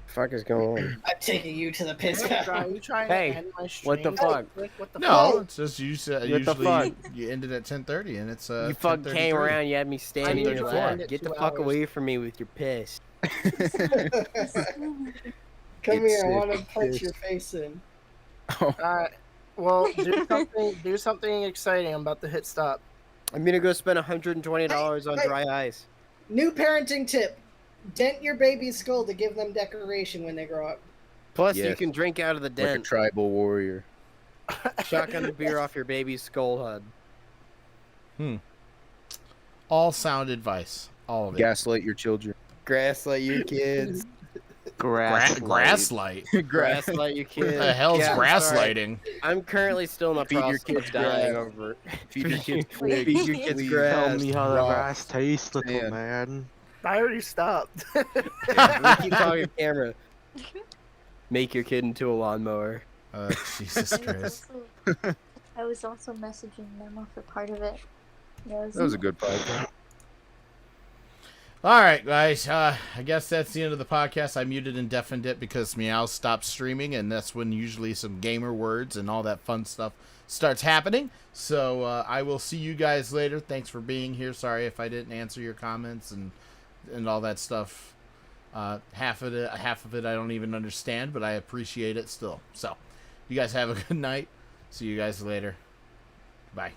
Fuck is going on? I'm taking you to the piss Are pound. you trying Hey, to end my stream? what the fuck? What the No, fuck? it's just you said What the usually fuck? you ended at 10:30, and it's You fuck came 10:33. around. You had me standing in your 10:34. lap. End it Get the 2 fuck hours. away from me with your piss. Come It's here, I want to sick punch piss. your face in. Well, do something exciting. I'm about to hit stop. I'm gonna go spend $120 on Hey. dry ice. New parenting tip: dent your baby's skull to give them decoration when they grow up. Plus, you Yes. can drink out of the Like a dent. tribal warrior. Shotgun the beer off your baby's skull head. All sound advice. All of it. Gaslight your children. Grasslight your kids. Grasslight. Grasslight your What kids. the hell's Yeah, I'm sorry. grasslighting? I'm currently still in the Feed your process kids of dying grass. over it. Feed your kids Feed twigs. your kids Please. grass. Tell me how the Rock. grass tastes, little Man. man. I already stopped. We keep talking camera. Make your kid into a lawnmower. Jesus Christ. I was also messaging them for part of it. That was a good podcast. All right, guys. I guess that's the end of the podcast. I muted and deafened it because Meow stopped streaming, and that's when usually some gamer words and all that fun stuff starts happening. So I will see you guys later. Thanks for being here. Sorry if I didn't answer your comments and all that stuff. Half of it I don't even understand, but I appreciate it still. So you guys have a good night. See you guys later. Bye.